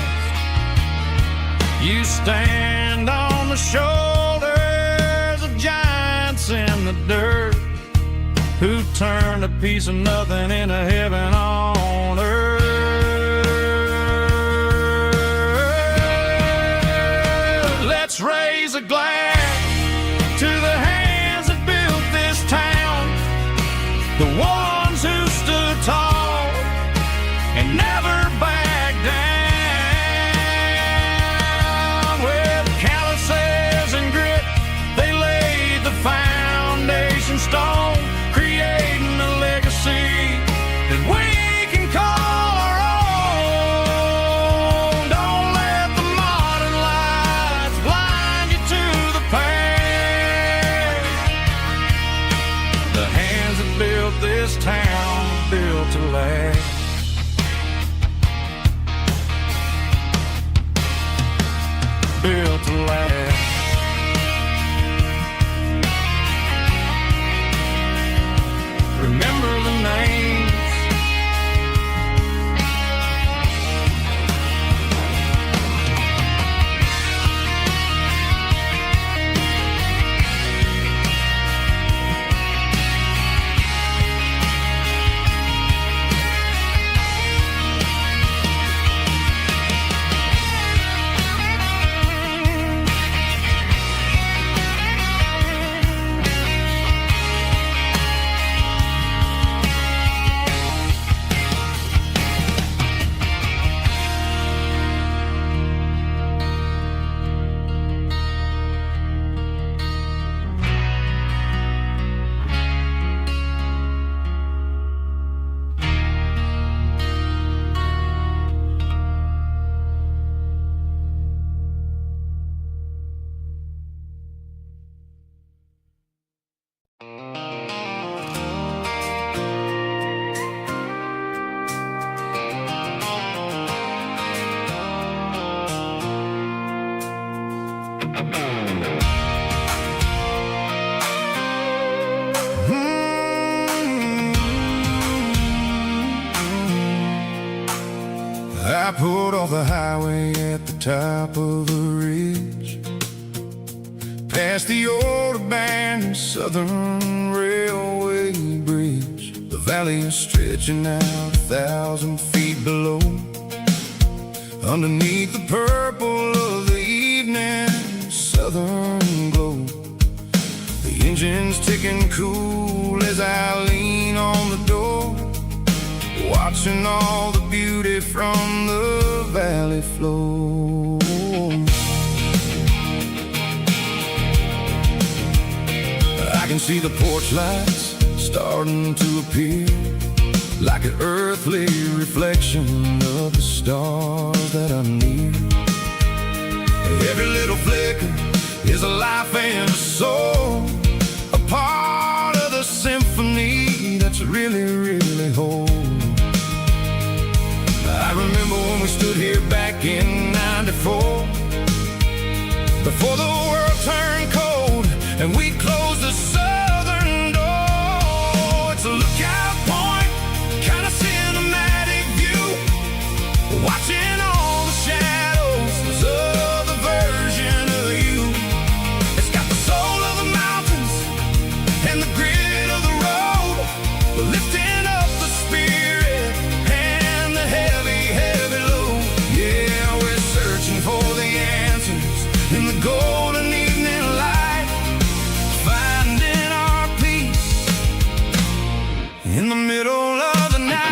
You stand on the shoulders of giants in the dirt, who turned a piece of nothing into heaven on earth. Let's raise a glass to the hands that built this town, the ones who stood tall and never backed down. With calluses and grit, they laid the foundation stone, creating a legacy that we can call our own. Don't let the modern lights blind you to the past. The hands that built this town built to last. Built to last. Remember the names. I pulled off the highway at the top of a ridge, past the old abandoned Southern Railway bridge. The valley is stretching out 1,000 feet below, underneath the purple of the evening southern glow. The engine's ticking cool as I lean on the door, watching all the beauty from the valley flow. I can see the porch lights starting to appear, like an earthly reflection of the stars that are near. Every little flicker is a life and a soul, a part of the symphony that's really, really whole. I remember when we stood here back in '94, before the world turned cold and we closed the southern door. It's a lookout point, kind of cinematic view, watching all the shadows of the version of you. It's got the soul of the mountains and the grit of the road, lifting up the spirit and the heavy, heavy load. Yeah, we're searching for the answers in the golden evening light, finding our peace in the middle of the night.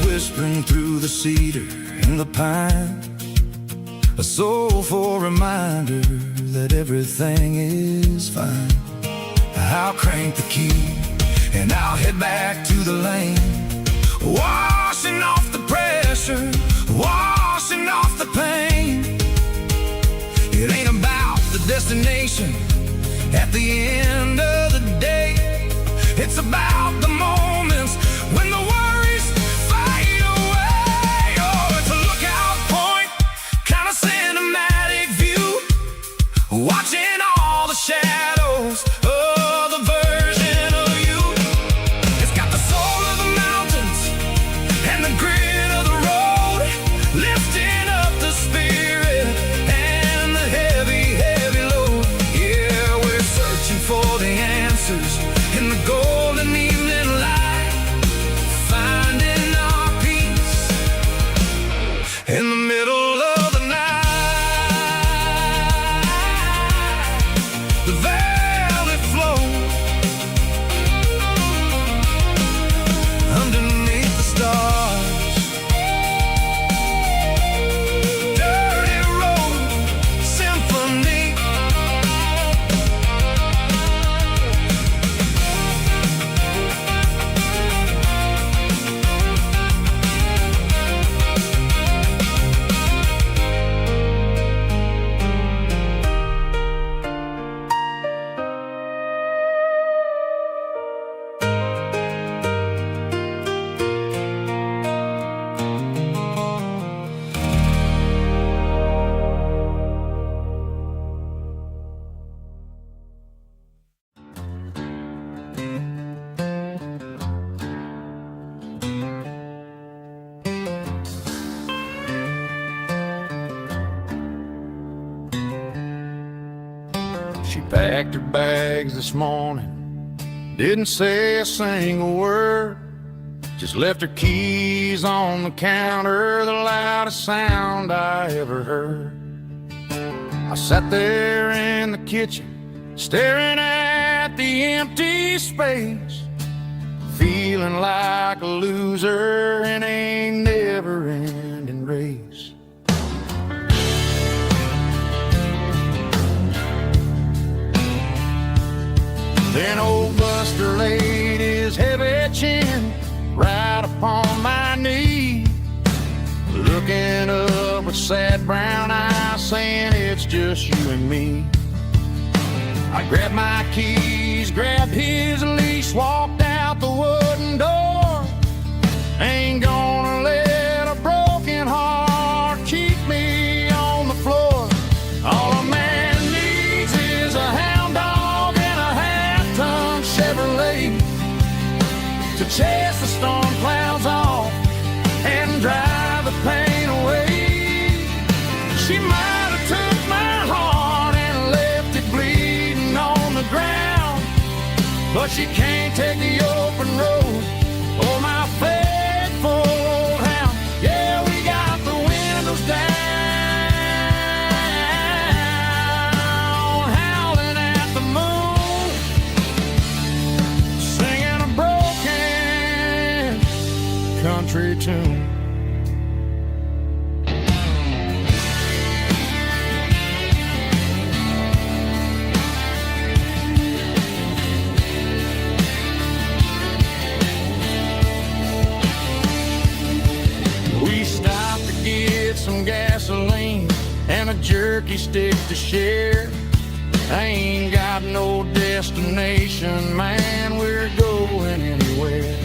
Whispering through the cedar and the pine, a soulful reminder that everything is fine. I'll crank the key and I'll head back to the lane, wash washing off the pressure, washing off the pain. It ain't about the destination at the end of the day. It's about the moments when the worries fade away. Oh, it's a lookout point, kind of cinematic view, watching all the shadows of the version of you. It's got the soul of the mountains and the grit of the road, lifting up the spirit and the heavy, heavy load. Yeah, we're searching for the answers in the golden evening light, finding our peace in the middle of the night. The valley flows underneath the stars. Dirty road symphony. She packed her bags this morning, didn't say a single word, just left her keys on the counter, the loudest sound I ever heard. I sat there in the kitchen, staring at the empty space, feeling like a loser in a never-ending race. Then old Buster laid his heavy chin right upon my knee, looking up with sad brown eyes, saying it's just you and me. I grabbed my keys, grabbed his leash, walked out the wooden door. Ain't gonna let a broken heart keep me on the floor. All a man needs is a hound dog and a half-ton Chevrolet to chase the storm clouds off and drive the pain away. She might have took my heart and left it bleeding on the ground, but she can't take the open road. Oh, my faithful old hound. Yeah, we got the windows down, howling at the moon, singing a broken country tune. We stopped to get some gasoline and a jerky stick to share. I ain't got no destination, man, we're going anywhere.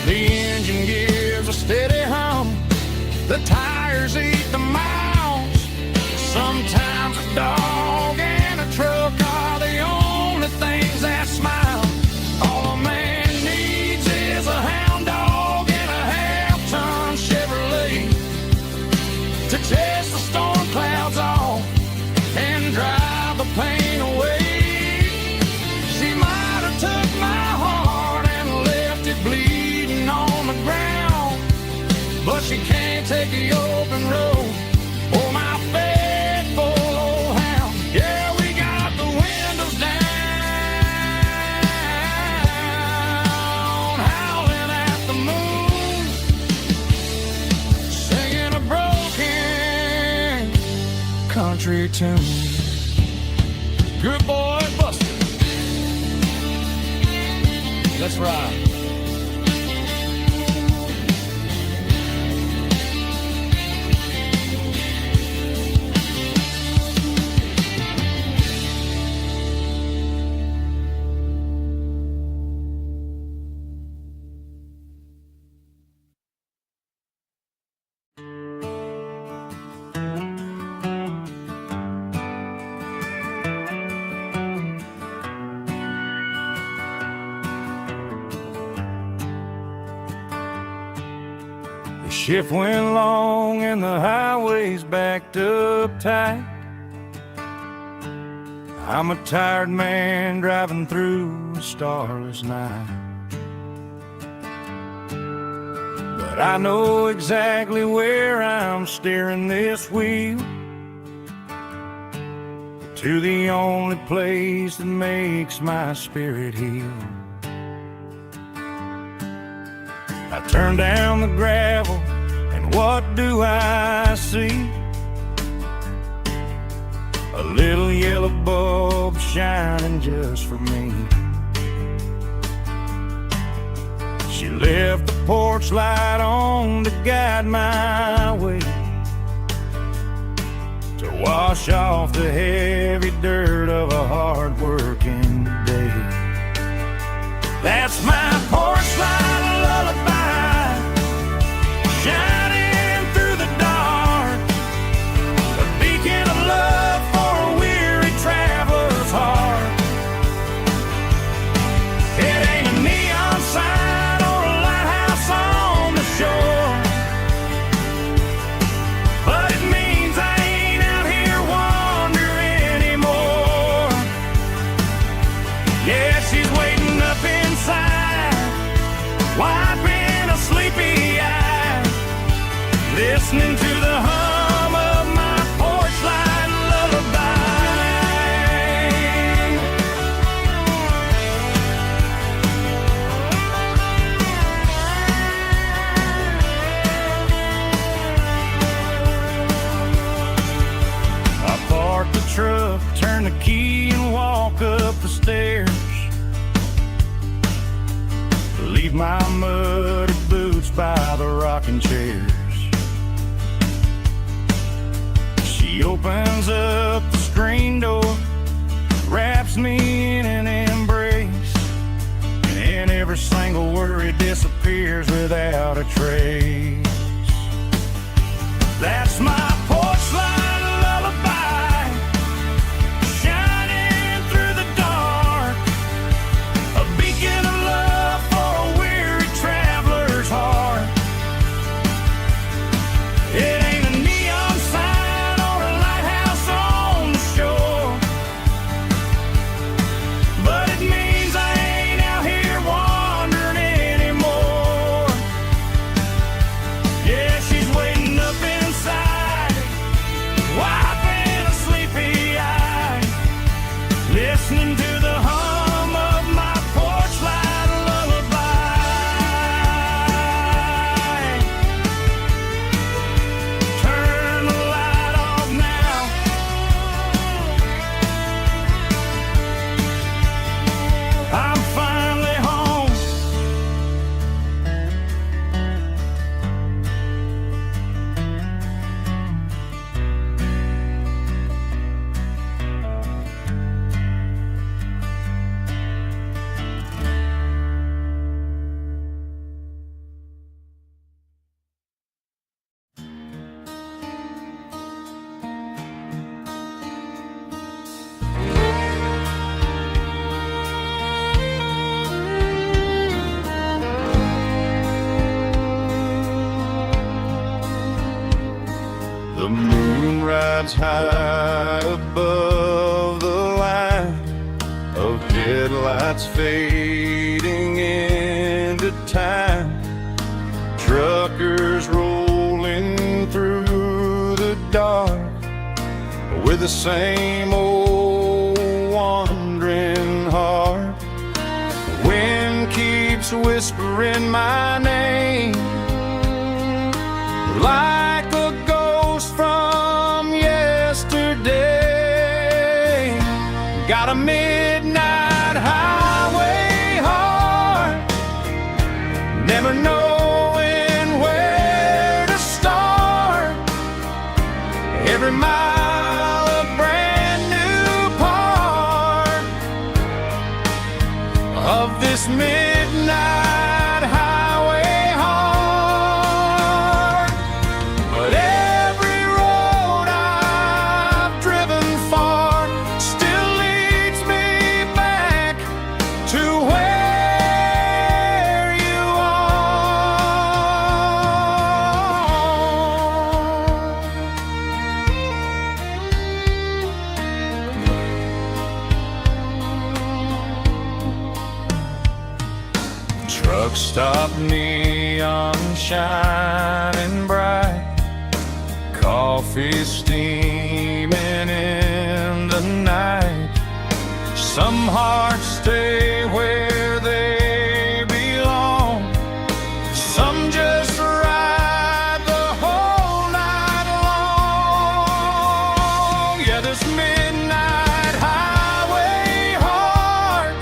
The engine gives a steady hum, the tires eat the miles. Sometimes a dog and a truck are the only things that smile. All a man needs is a hound dog and a half-ton Chevrolet to chase the storm clouds off and drive the pain away. She might have took my heart and left it bleeding on the ground, but she can't take the open road. Oh, my faithful old hound. Yeah, we got the windows down, howling at the moon, singing a broken country tune. Good boy, Buster. Let's ride. Shift went long and the highway's backed up tight. I'm a tired man driving through a starless night. But I know exactly where I'm steering this wheel, to the only place that makes my spirit heal. I turn down the gravel, and what do I see? A little yellow bulb shining just for me. She left the porch light on to guide my way, to wash off the heavy dirt of a hard-working day. That's my porch light lullaby, shining through the dark, a beacon of love for a weary traveler's heart. It ain't a neon sign or a lighthouse on the shore, but it means I ain't out here wandering anymore. Yeah, she's waiting up inside, wiping a sleepy eye, listening to the hum of my porch light lullaby. I park the truck, turn the key and walk up the stairs, leave my muddy boots by the rocking chairs. She opens up the screen door, wraps me in an embrace, and every single worry disappears without a trace. That's my porch light lullaby, shining through the dark, a beacon of love for a weary traveler's heart. It ain't a neon sign or a lighthouse on the shore, but it means I ain't out here wandering anymore. Yeah, she's waiting up inside, wiping a sleepy eye, listening to the hum of my porch light lullaby. Turn the light off now, I'm finally home. The moon rides high above the line of headlights fading into time. Truckers rolling through the dark with the same old wandering heart. The wind keeps whispering my name like a ghost from yesterday. Got a midnight highway heart, never knowing where to start. Every mile a brand new part of this midnight highway heart. But every road I've driven far still leads me Stop neon shining bright, coffee steaming in the night. Some hearts stay where they belong, some just ride the whole night long. Yeah, this midnight highway heart,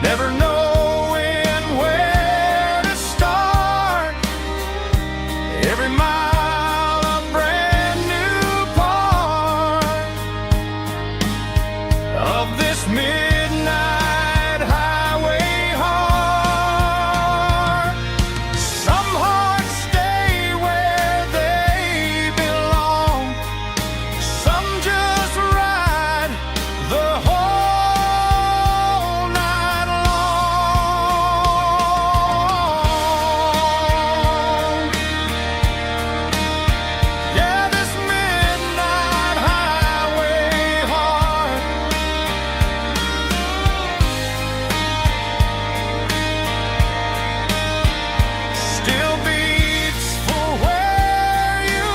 never knowing where to start. Every mile a brand new part of this midnight highway heart. Some hearts stay where they belong, some just ride the whole night long. Yeah, this midnight highway heart still beats for where you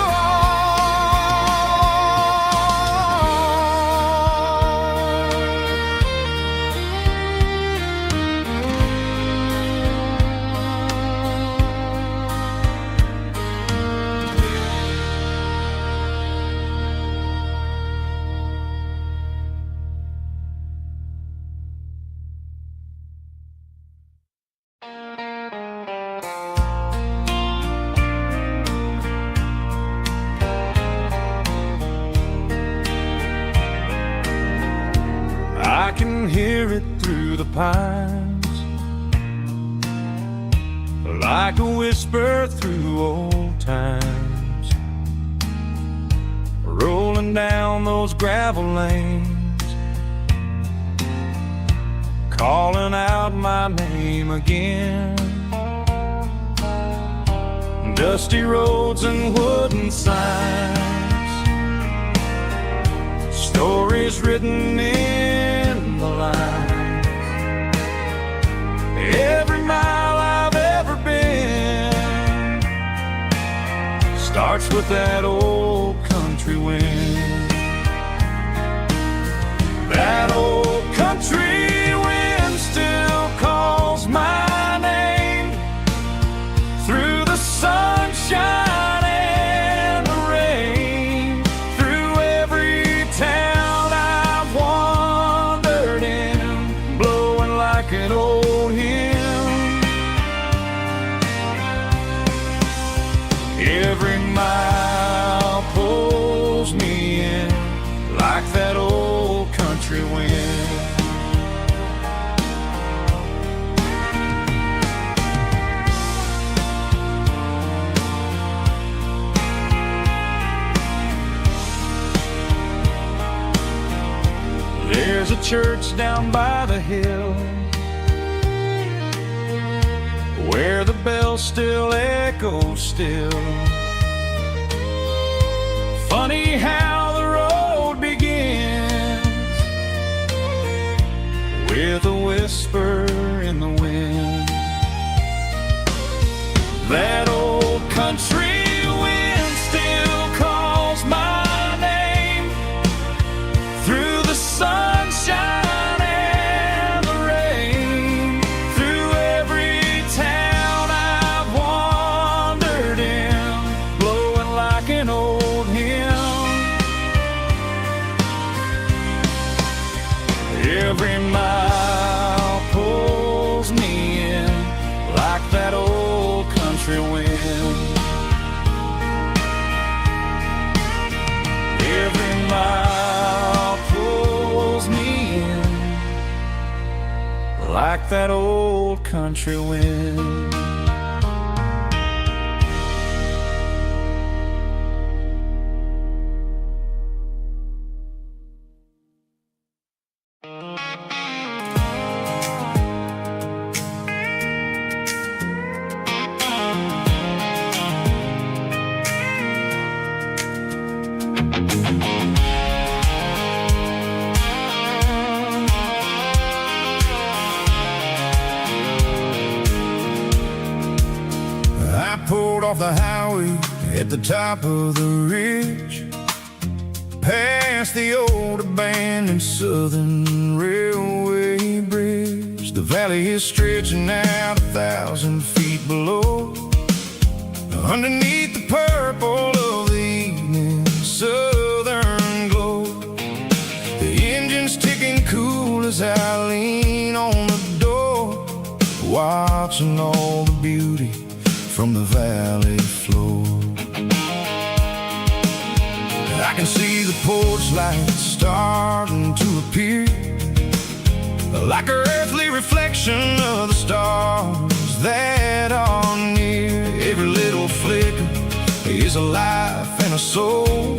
I can hear it through the pines, like a whisper through old times, rolling down those gravel lanes, calling out my name again. Dusty roads and wooden signs, stories written in the line. Every mile I've ever been starts with that old country wind. That old country wind still calls my name through the sunshine and the rain, through every town I've wandered in, blowing like an old hymn. Every mile pulls me in like that old country wind. There's a church down by the hill where the bell still echoes still. Funny how the road begins with a whisper in the wind. That old country wind still calls my name through the sunshine and the rain, through every town I've wandered in, blowing like an old hymn. Every mile pulls me in like that old country wind. Every mile pulls me in like that old country wind. pulled off the highway at the top of the ridge, past the old abandoned Southern Railway bridge. The valley is stretching out 1,000 feet below, underneath the purple of the evening southern glow. The engine's ticking cool as I lean on the door, watching all the beauty from the valley floor. I can see the porch lights starting to appear, like an earthly reflection of the stars that are near. Every little flicker is a life and a soul,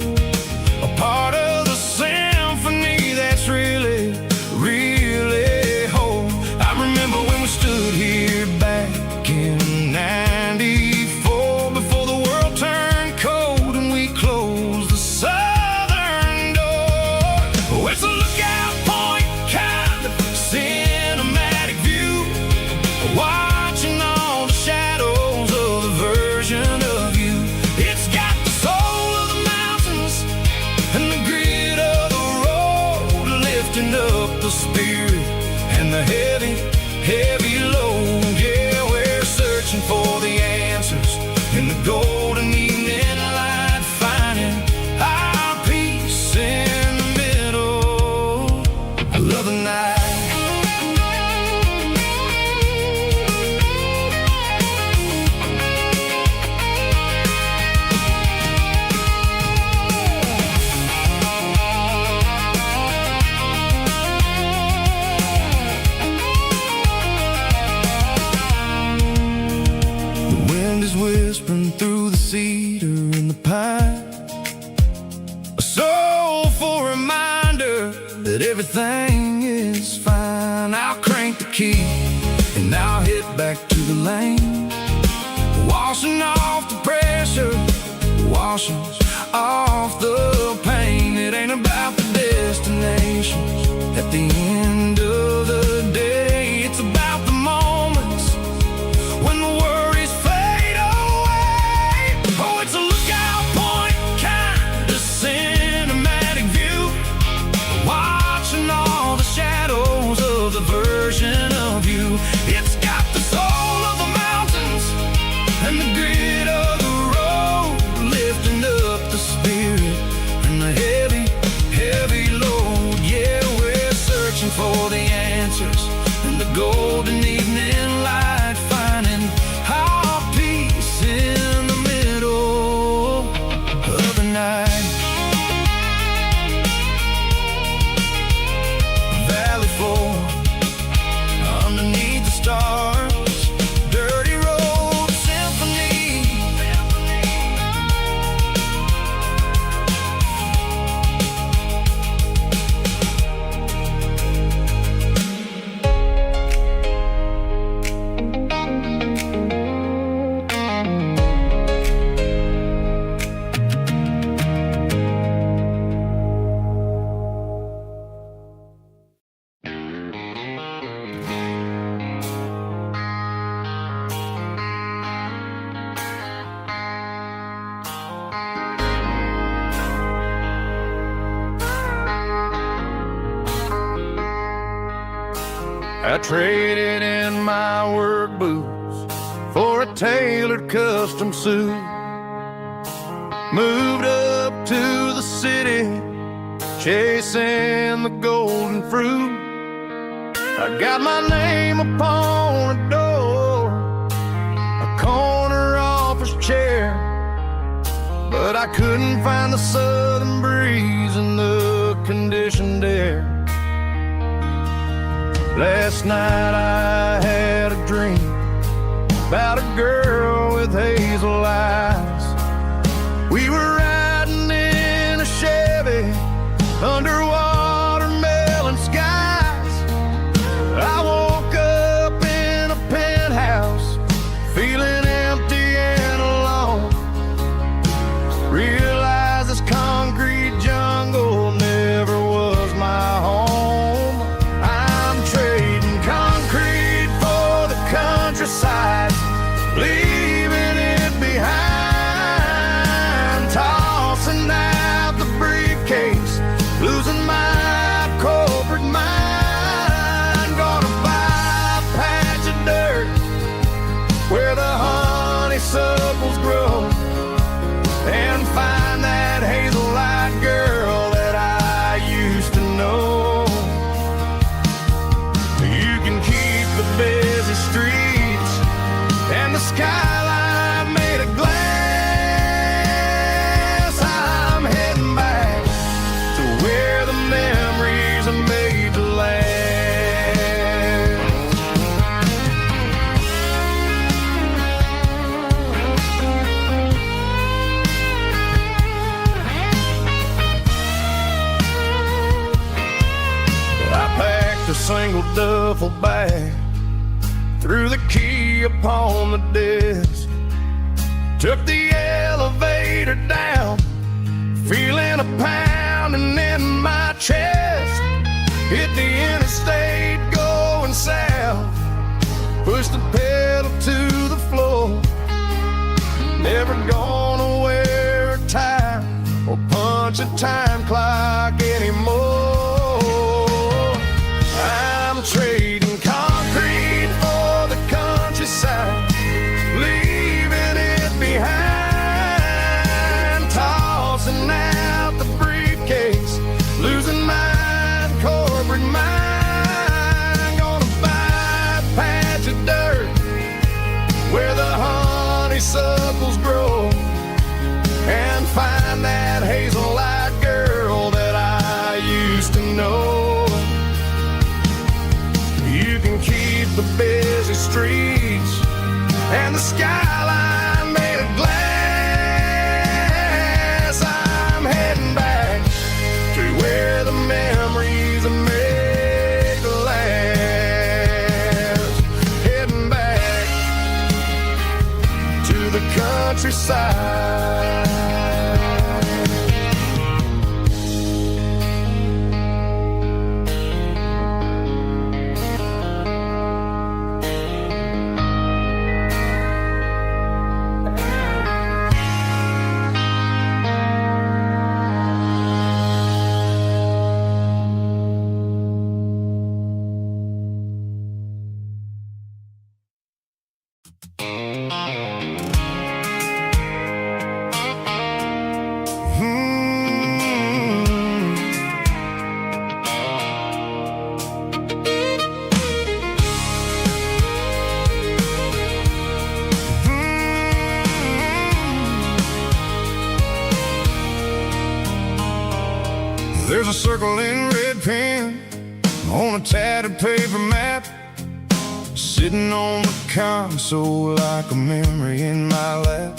a part of the symphony that's really, really whole. I remember when we stood here back in '94, before the world turned cold and we closed the southern door. Oh, it's a lookout point, kind of cinematic view, watching all the shadows of the version of you. It's got the soul of the mountains and the grit of the road, lifting up the spirit and the heavy, heavy load. Yeah, we're searching for the answers in the golden evening light, finding our peace in the middle of the night. The wind is whispering through the cedar and the pine, a soulful reminder that everything is fine. I'll crank the key and I'll head back to the lane, washing off the pressure, washing off the pain. It ain't about the destinations at the end of the day, it's about the moments when the worries fade away. Oh, it's a lookout point, kind of cinematic view, watching all the shadows of the version of you. It's got the soul of the mountains and the grit of the road, lifting up the spirit and the heavy, heavy load. Yeah, we're searching for the answers in the golden evening light, finding our peace in the middle of the night. Valley floor, underneath the stars, dirty road symphony. I traded in my work boots for a tailored custom suit, moved up to the city, chasing the golden fruit. I got my name upon a door, a corner office chair, but I couldn't find the southern breeze in the conditioned air. Last night I had a dream about a girl with hazel eyes. We were riding in a Chevy under watermelon skies. I woke up in a penthouse, feeling empty and alone. Realized this concrete jungle never was my home. I'm trading concrete for the countryside, leaving it behind. duffel bag, threw the key upon the desk, took the elevator down, feeling a pounding in my chest. Hit the interstate going south, pushed the pedal to the floor. Never gonna wear a tie or punch a time clock anymore. I'm trading concrete for the countryside, leaving it behind, tossing out the briefcase, losing my corporate mind. Gonna buy a patch of dirt where the honeysuckles grow, and find that hazel-eyed girl that I used to know. You can keep the busy streets and the skyline made of glass. I'm heading back to where the memories are made to last. Heading back to the countryside. There's a circle in red pen on a tattered paper map, sitting on the console like a memory in my lap.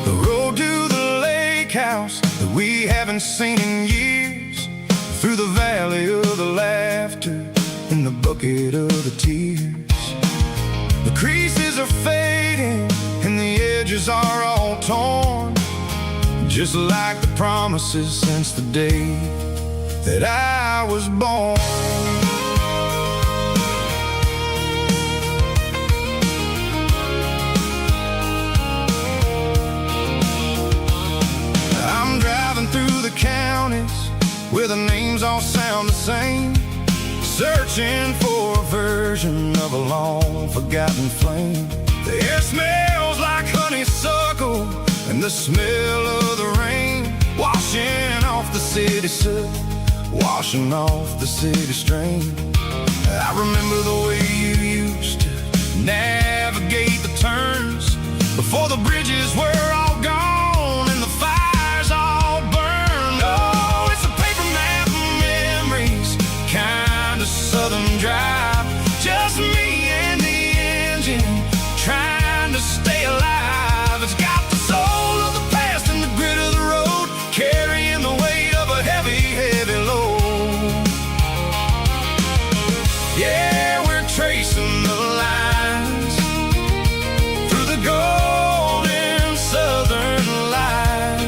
The road to the lake house that we haven't seen in years, through the valley of the laughter and the bucket of the tears. The creases are fading and the edges are all torn, just like the promises since the day that I was born. I'm driving through the counties where the names all sound the same, searching for a version of a long forgotten flame. The air smells like honeysuckle and the smell of the rain, washing off the city soot, washing off the city strain. I remember the way you used to navigate the turns before the bridges were all gone and the fires all burned. Oh, it's a paper map of memories, kind of southern drive, just me and the engine trying to stay alive. It's got the soul of the past and the grit of the road, carrying the weight of a heavy, heavy load. Yeah, we're tracing the lines through the golden southern light,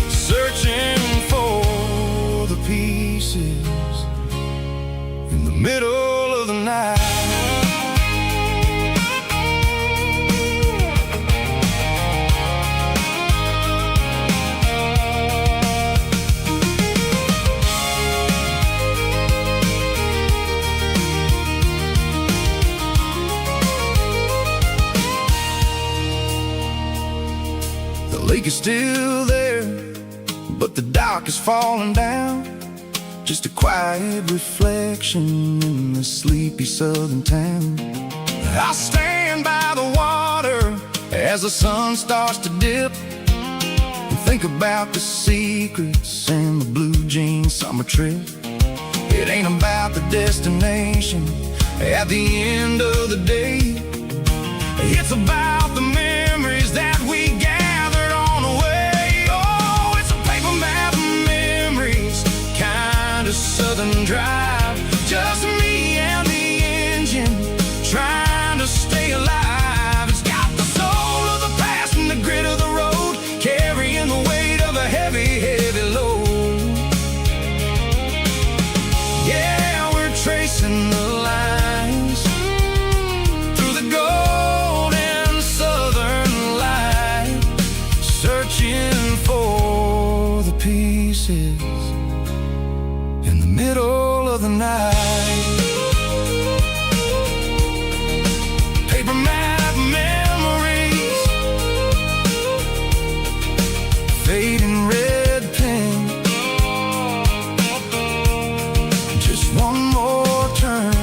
searching for the pieces in the middle of the night. The lake is still there, but the dock is falling down, just a quiet reflection in the sleepy southern town. I stand by the water as the sun starts to dip, and think about the secrets and the blue jean summer trip. It ain't about the destination at the end of the day, it's about the memories that we gathered on the way. Oh, it's a paper map of memories, kind of southern drive, just me and pieces in the middle of the night. Paper map memories, fading red pen, just one more turn.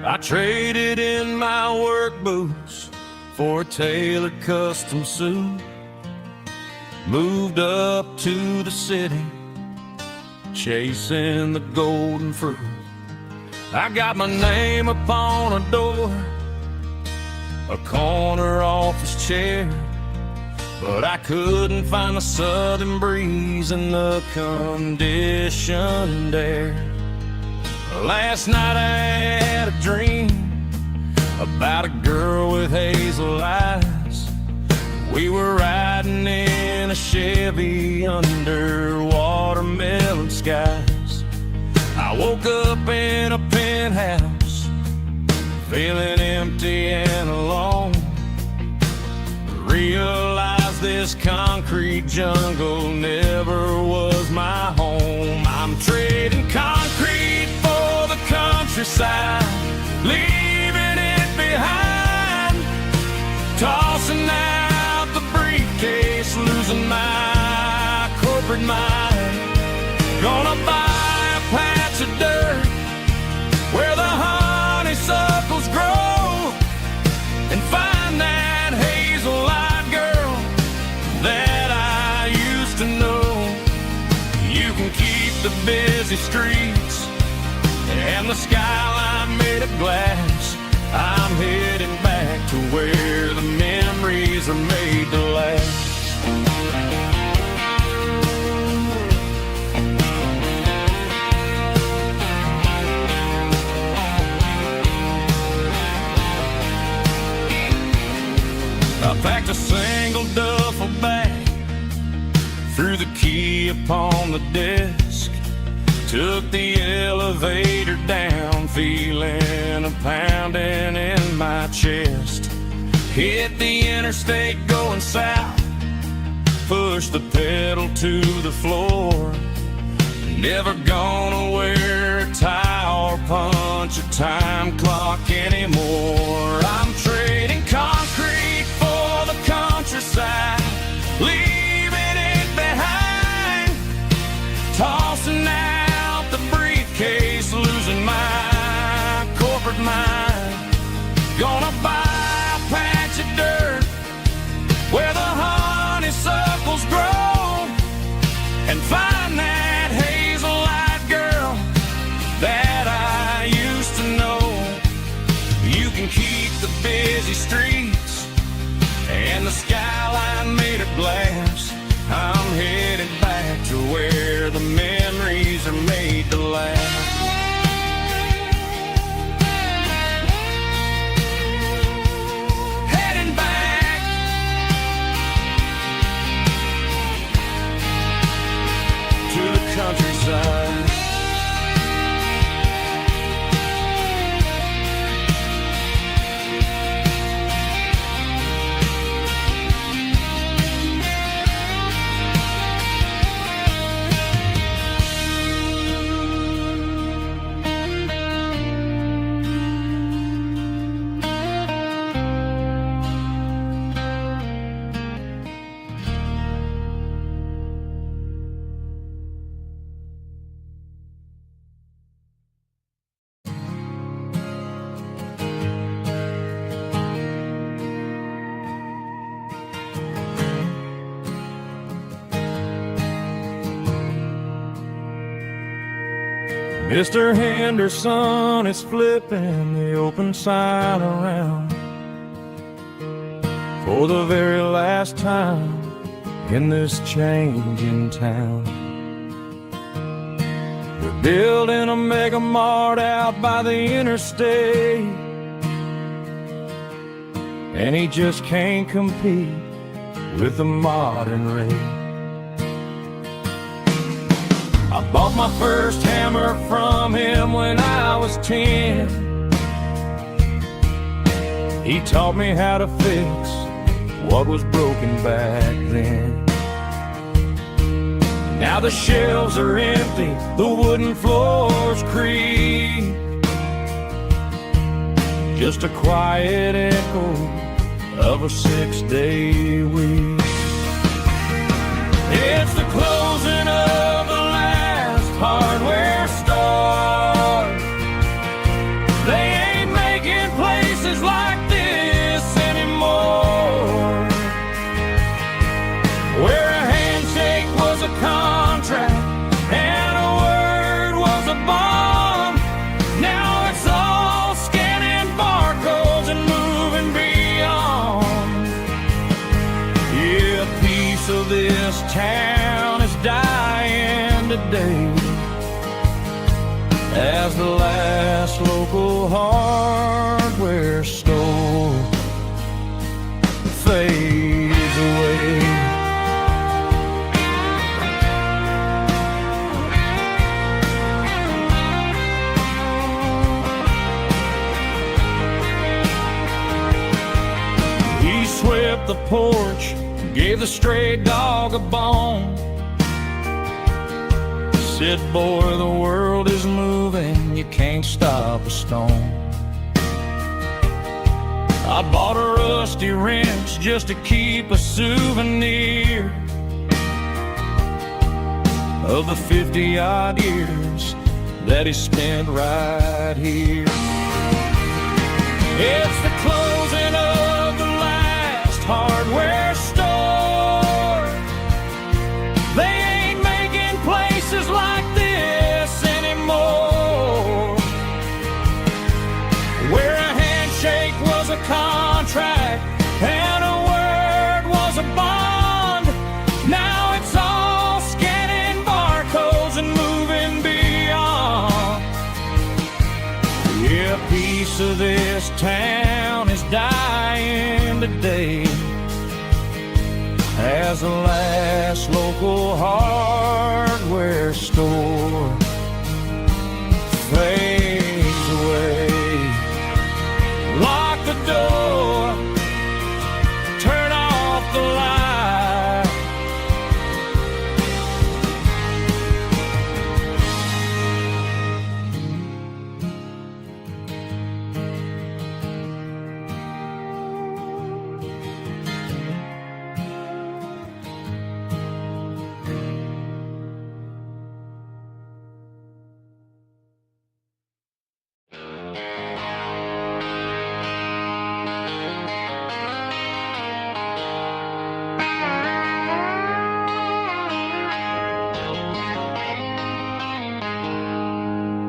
I traded in my work boots for a tailored custom suit. Moved up to the city, chasing the golden fruit. I got my name upon a door, a corner office chair, but I couldn't find the southern breeze in the conditioned air. Last night I had a dream about a girl with hazel eyes. We were riding in a Chevy under watermelon skies. I woke up in a penthouse, feeling empty and alone. Realized this concrete jungle never was my home. I'm trading concrete for the countryside, leaving it behind. Tossing out the briefcase, losing my corporate mind. Gonna buy a patch of dirt where the honeysuckles grow, and find that hazel-eyed girl that I used to know. You can keep the busy streets and the skyline made of glass. I'm heading back to where the memories are made to last. I packed a single duffel bag, threw the key upon the desk, took the elevator down, feeling a pounding in my chest. Hit the interstate going south, pushed the pedal to the floor. Never gonna wear a tie or punch a time clock anymore. I'm trading concrete for the countryside, leaving it behind. Tossing out the briefcase, losing my corporate mind. Gonna buy a patch of dirt where the honeysuckles grow, and find that hazel-eyed girl that I used to know. You can keep the busy streets and the skyline made of glass. I'm headed back to where the memories are made to last. Heading back to the countryside. Mr. Henderson is flipping the open sign around for the very last time in this changing town. They're building a mega mart out by the interstate, and he just can't compete with the modern rate. I bought my first hammer from him when I was 10. He taught me how to fix what was broken back then. Now the shelves are empty, the wooden floors creak, just a quiet echo of a 6-day week. It's the closing of the last hardware store. They ain't making places like this anymore, where a handshake was a contract and a word was a bond. Now it's all scanning barcodes and moving beyond. Yeah, a piece of this town is dying today as the last local hardware store fades away. He swept the porch, gave the stray dog a bone, said, boy, the world is moving, you can't stop a stone. I bought a rusty wrench just to keep a souvenir of the 50-odd years that he spent right here. It's the closing of the last hardware store. They ain't making places like this anymore, where a handshake was a contract and a word was a bond. Now it's all scanning barcodes and moving beyond. Yeah, a piece of this town is dying today as the last local hardware store fades away. Lock the door, turn off the light.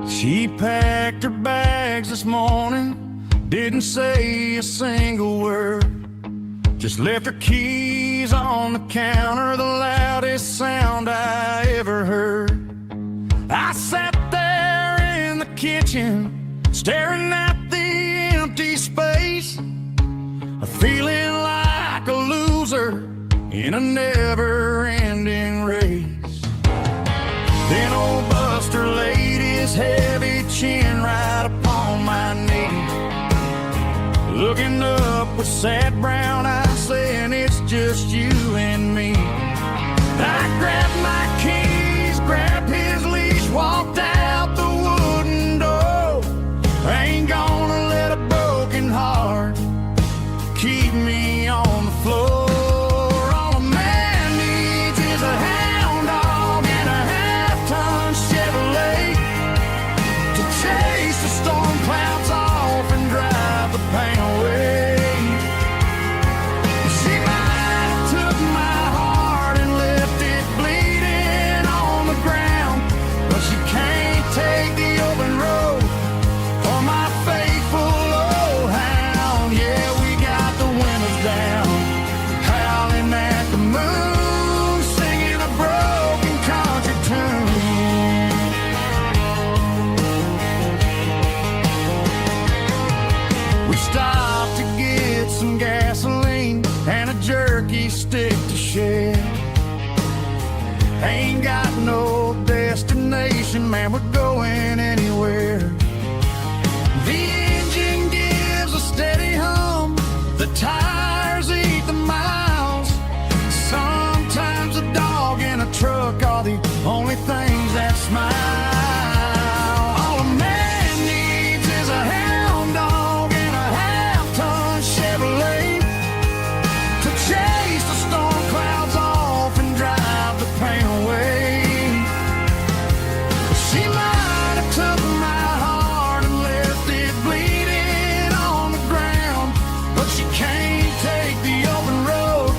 She packed her bags this morning, didn't say a single word, just left her keys on the counter, the loudest sound I ever heard. I sat there in the kitchen, staring at the empty space, feeling like a loser in a never-ending race. Then old Buster laid his heavy chin right upon my knee, looking up with sad brown eyes, saying it's just you and me. I grabbed my keys, grabbed his leash, walked out the wooden door. I ain't gonna let a broken heart keep me on the floor. All a man needs is a hound dog and a half-ton Chevrolet to chase the storm clouds off and drive the pain away. She might have took truck are the only things that smile. All a man needs is a hound dog and a half-ton Chevrolet to chase the storm clouds off and drive the pain away. She might have took my heart and left it bleeding on the ground, but she can't take the open road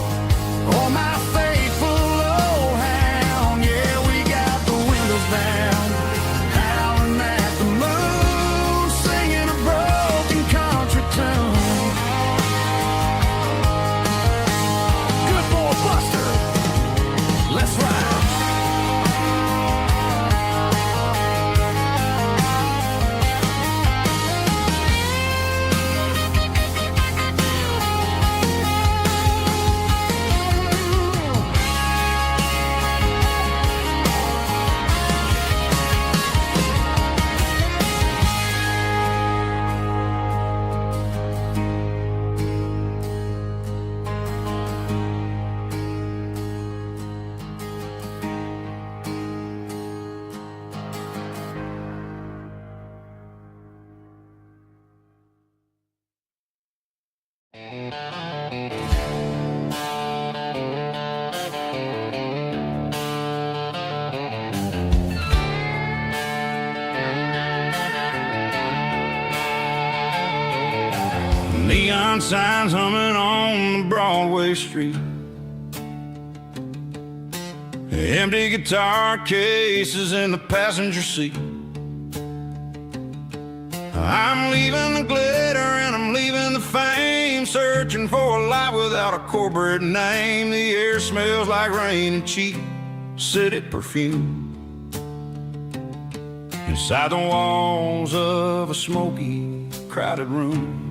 or my faithful old hound. Yeah, we got the windows down, howling at the moon, singing a broken country tune. Good boy Buster, let's ride. Neon signs humming on the Broadway street. Empty guitar cases in the passenger seat. I'm leaving the glitter and I'm leaving the fame, searching for a life without a corporate name. The air smells like rain and cheap city perfume. Inside the walls of a smoky, crowded room.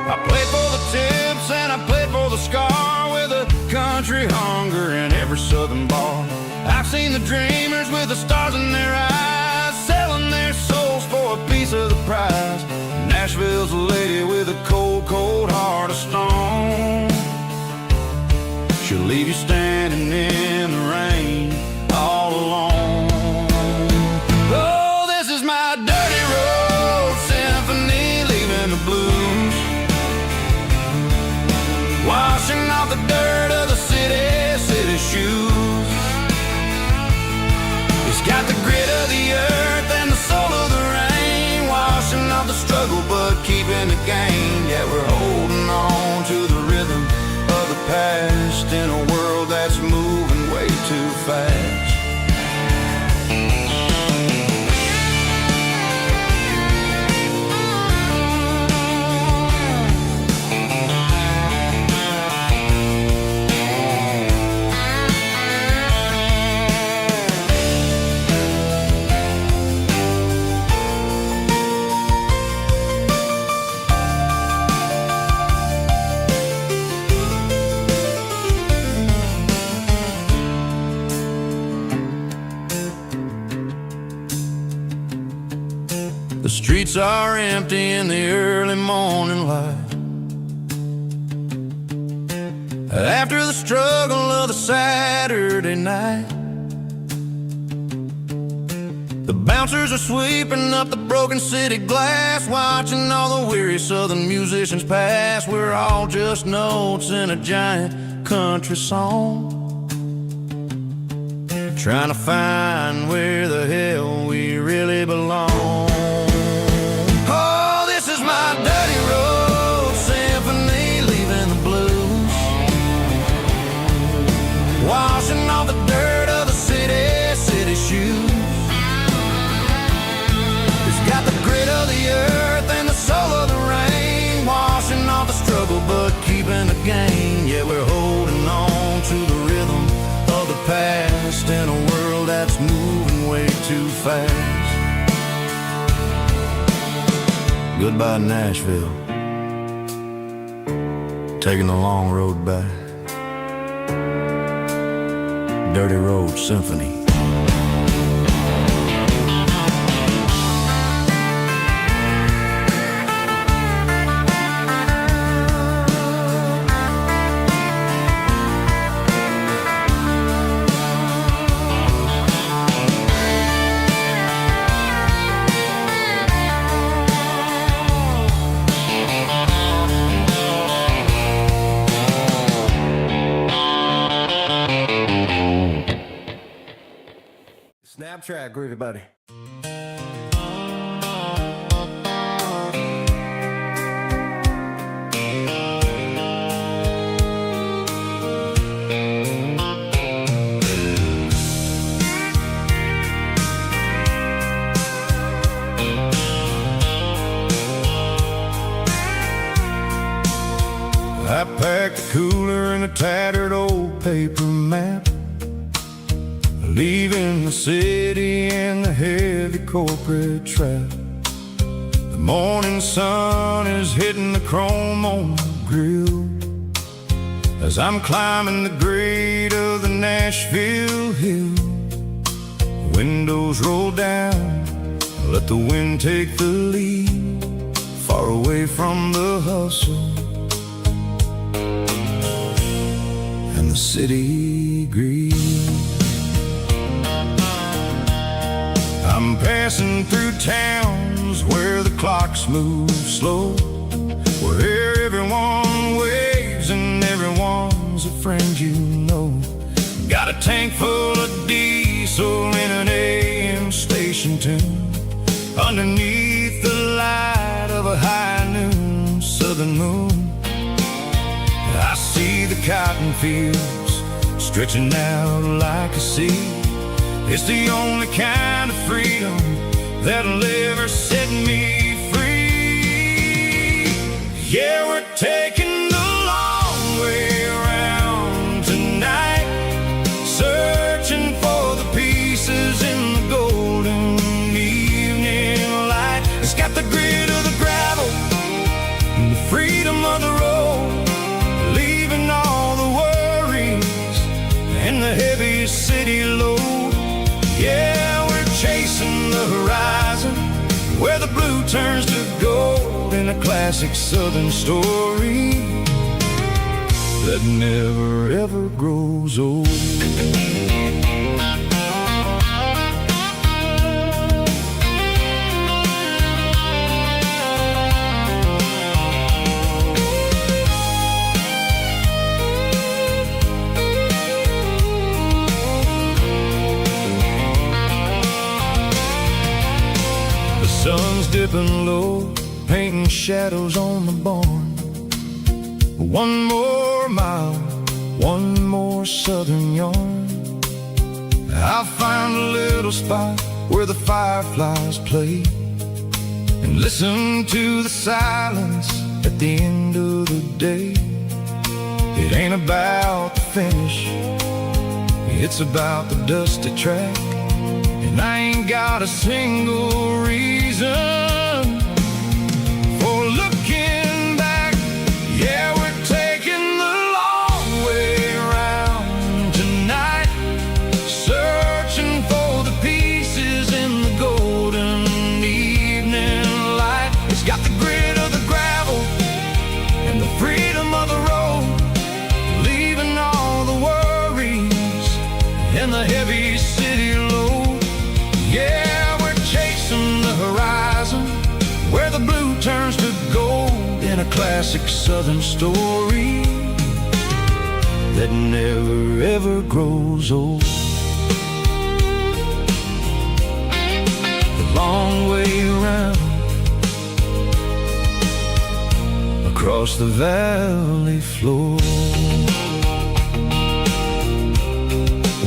I played for the tips and I played for the scar, with a country hunger in every southern bar. I've seen the dreamers with the stars in their eyes, selling their souls for a piece of the prize. Nashville's a lady with a cold, cold heart of stone. She'll leave you standing in the rain all alone. Oh, this is my dirty road symphony, leaving the blues, washing off the dirt of the city shoes. It's got the grit of the earth and the soul of the rain, washing off the struggle but keeping the gain. Yeah, we're holding on to the rhythm of the past in a world that's moving way too fast. The streets are empty in the early morning light, after the struggle of the Saturday night. The bouncers are sweeping up the broken city glass, watching all the weary southern musicians pass. We're all just notes in a giant country song, trying to find where the hell we really belong. Oh, this is my dirty road symphony, leaving the blues, washing off the dirt of the city shoes. It's got the grit of the earth and the soul of the rain, washing off the struggle but keeping the gain. Yeah, we're holding on to the rhythm of the past in a world that's moving way too fast. Goodbye Nashville, taking the long road back. Dirty Road Symphony. Snap track, everybody. I packed a cooler and a tattered old paper map, leaving the city and the heavy corporate trap. The morning sun is hitting the chrome on the grill as I'm climbing the grade of the Nashville hill. Windows roll down, let the wind take the lead, far away from the hustle and the city greed. I'm passing through towns where the clocks move slow, where everyone waves and everyone's a friend you know. Got a tank full of diesel in an AM station tune, underneath the light of a high noon southern moon. I see the cotton fields stretching out like a sea. It's the only kind of freedom that'll ever set me free. Yeah, we're taking the long way around tonight, searching for the pieces in the golden evening light. It's got the grit of the gravel and the freedom of the road, leaving all the worries and the heavy city load. Yeah, we're chasing the horizon where the blue turns to gold, in a classic southern story that never ever grows old. Sun's dipping low, painting shadows on the barn. One more mile, one more southern yarn. I'll find a little spot where the fireflies play and listen to the silence at the end of the day. It ain't about the finish, it's about the dusty track. And I ain't got a single reason for looking back. Yeah, we're taking the long way around tonight, searching for the pieces in the golden evening light. It's got the grit of the gravel and the freedom of the road, leaving all the worries and the heavy city load. Yeah, we're chasing the horizon where the blue turns to gold, in a classic southern story that never ever grows old. The long way around across the valley floor,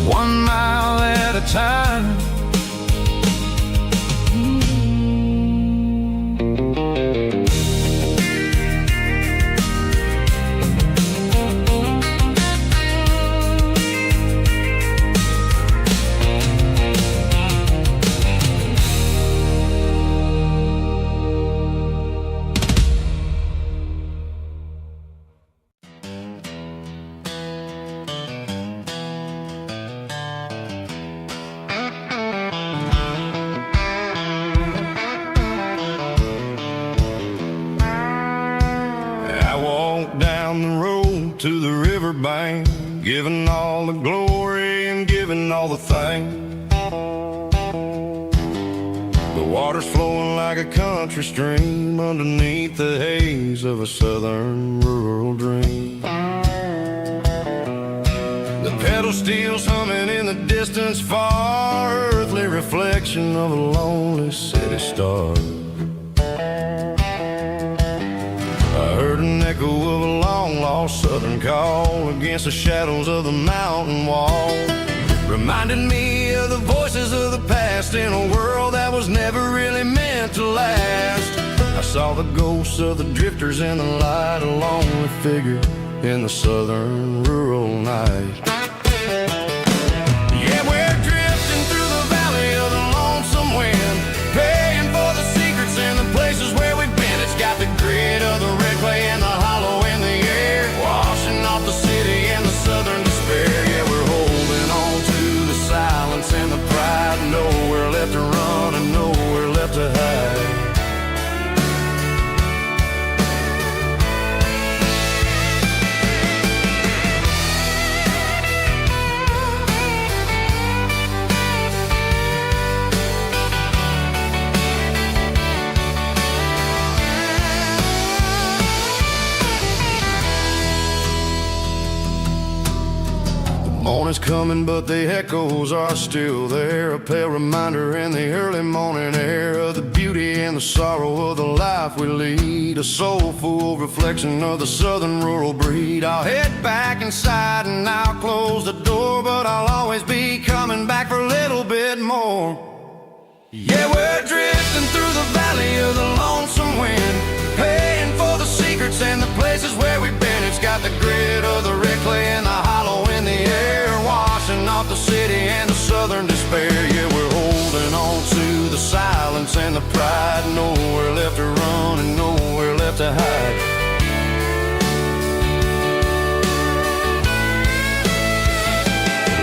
1 mile at a time. To the riverbank, giving all the glory and giving all the thanks. The water's flowing like a country stream underneath the haze of a southern rural dream. The pedal steel's humming in the distance far, earthly reflection of a lonely city star. I heard an echo of a long-lost southern call against the shadows of the mountain wall. Reminded me of the voices of the past in a world that was never really meant to last. I saw the ghosts of the drifters in the light, a lonely figure in the southern rural night. Yeah, we're drifting through the valley of the lonesome wind, paying for the secrets and the places where we've been. It's got the grit of the red clay and the hollow in the air, washing off the city and the southern despair. Yeah, we're holding on to the silence and the pride, nowhere left to run and nowhere left to hide. Morning's coming, but the echoes are still there. A pale reminder in the early morning air of the beauty and the sorrow of the life we lead. A soulful reflection of the southern rural breed. I'll head back inside and I'll close the door, but I'll always be coming back for a little bit more. Yeah, we're drifting through the valley of the lonesome wind, paying for the secrets and the places where we've been. It's got the grit of the red clay and the hollow in the air, washing off the city and the southern despair. Yeah, we're holding on to the silence and the pride, nowhere left to run and nowhere left to hide.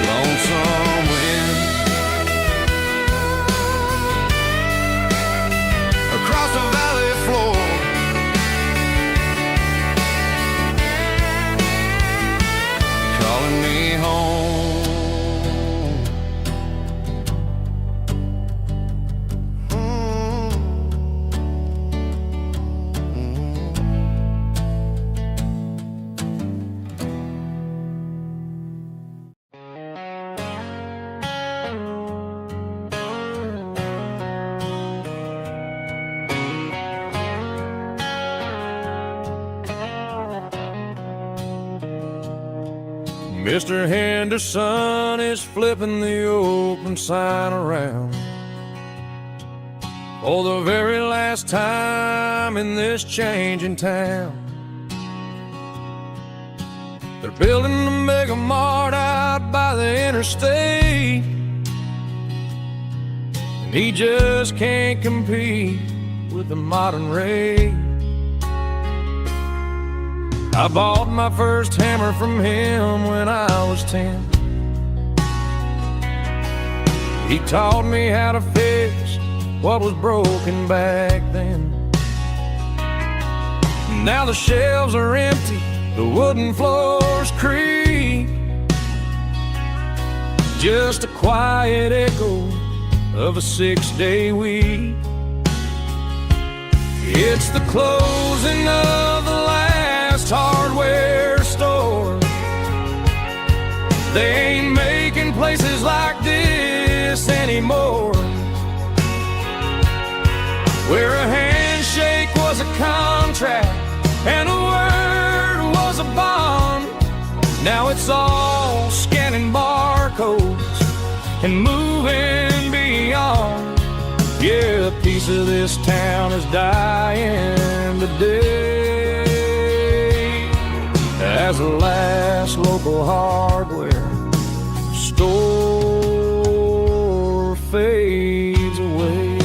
Lonesome wind across the valley floor, calling me home. Mr. Henderson is flipping the open sign around for the very last time in this changing town. They're building a mega mart out by the interstate, and he just can't compete with the modern rate. I bought my first hammer from him when I was 10. He taught me how to fix what was broken back then. Now the shelves are empty, the wooden floors creak, just a quiet echo of a 6-day week. It's the closing of the last hardware store. They ain't making places like this anymore, where a handshake was a contract and a word was a bond. Now it's all scanning barcodes and moving beyond. Yeah, a piece of this town is dying today as the last local hardware store fades away.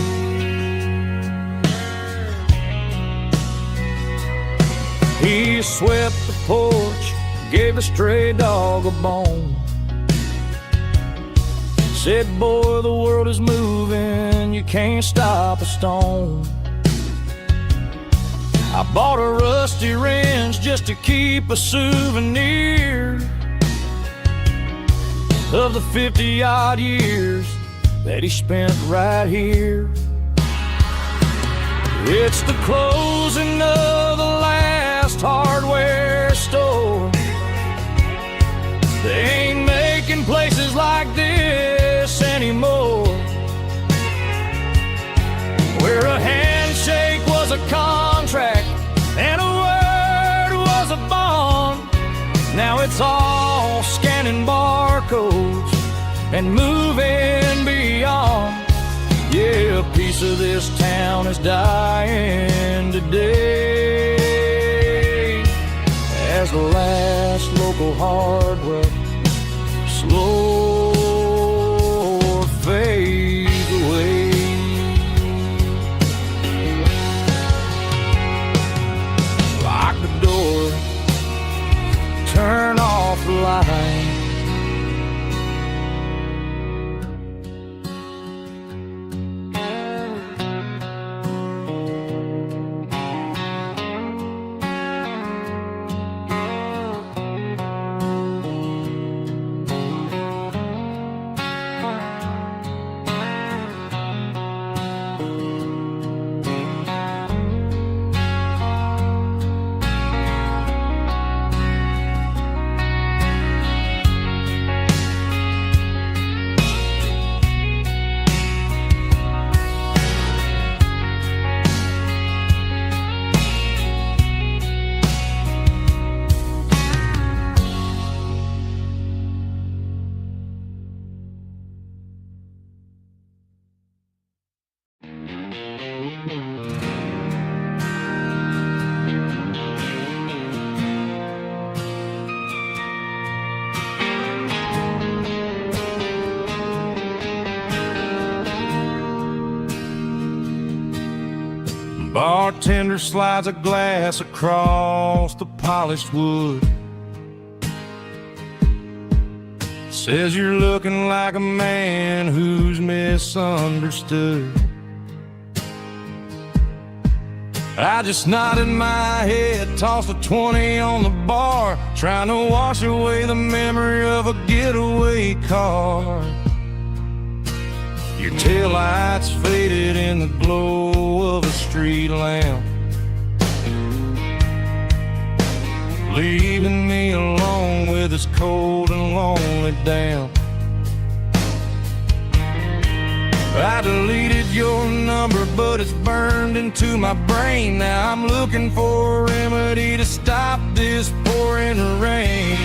He swept the porch, gave the stray dog a bone, said, boy, the world is moving, you can't stop a stone. I bought a rusty wrench just to keep a souvenir of the 50-odd years that he spent right here. It's the closing of the last hardware store. They ain't making and moving beyond. Yeah, a piece of this town is dying today as the last local hardware slow fades away. Lock the door, turn off the light. Bartender slides a glass across the polished wood. Says you're looking like a man who's misunderstood. I just nodded my head, tossed a 20 on the bar, trying to wash away the memory of a getaway car. Your taillights faded in the glow of a street lamp, leaving me alone with this cold and lonely damp. I deleted your number, but it's burned into my brain. Now I'm looking for a remedy to stop this pouring rain.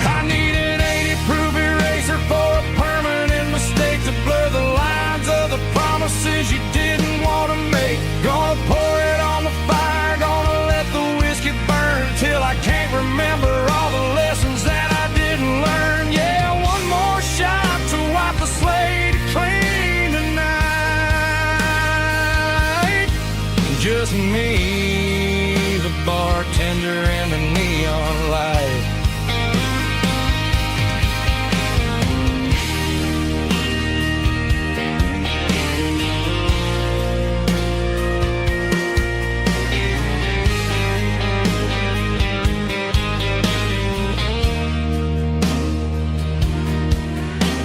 I need an 80-proof eraser for a permanent mistake to blur the lines of the promises you didn't want to make. Gonna pour it on the fire, gonna let the whiskey burn till I can't remember all the lessons that I didn't learn. Yeah, one more shot to wipe the slate clean tonight. Just me, the bartender, and the neon light.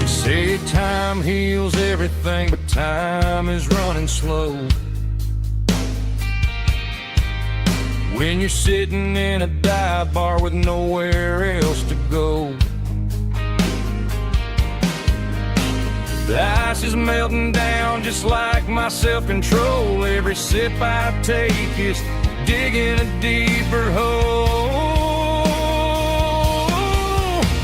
Say time heals everything, but time is running slow. When you're sitting in a dive bar with nowhere else to go, the ice is melting down just like my self-control. Every sip I take is digging a deeper hole.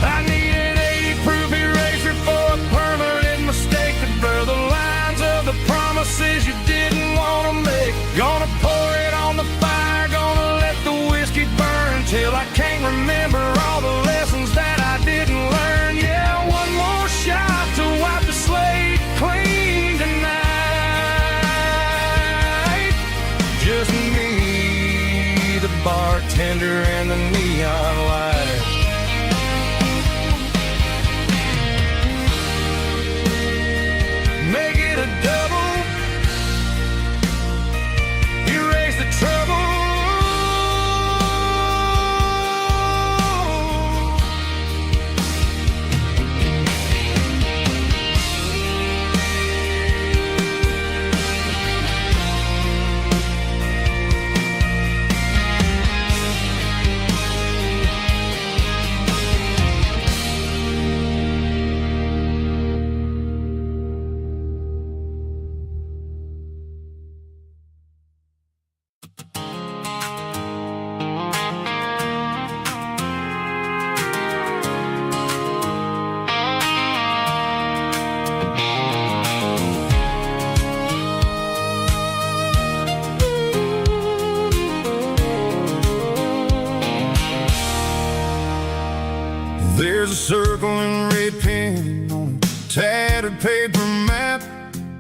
I need an 80-proof eraser for a permanent mistake to blur the lines of the promises you didn't want to make. Gonna pour it on the fire, gonna let the whiskey burn till I can't remember all the lessons that I didn't learn. Yeah, one more shot to wipe the slate clean tonight. Just me, the bartender, There's a circle and red pen on a tattered paper map,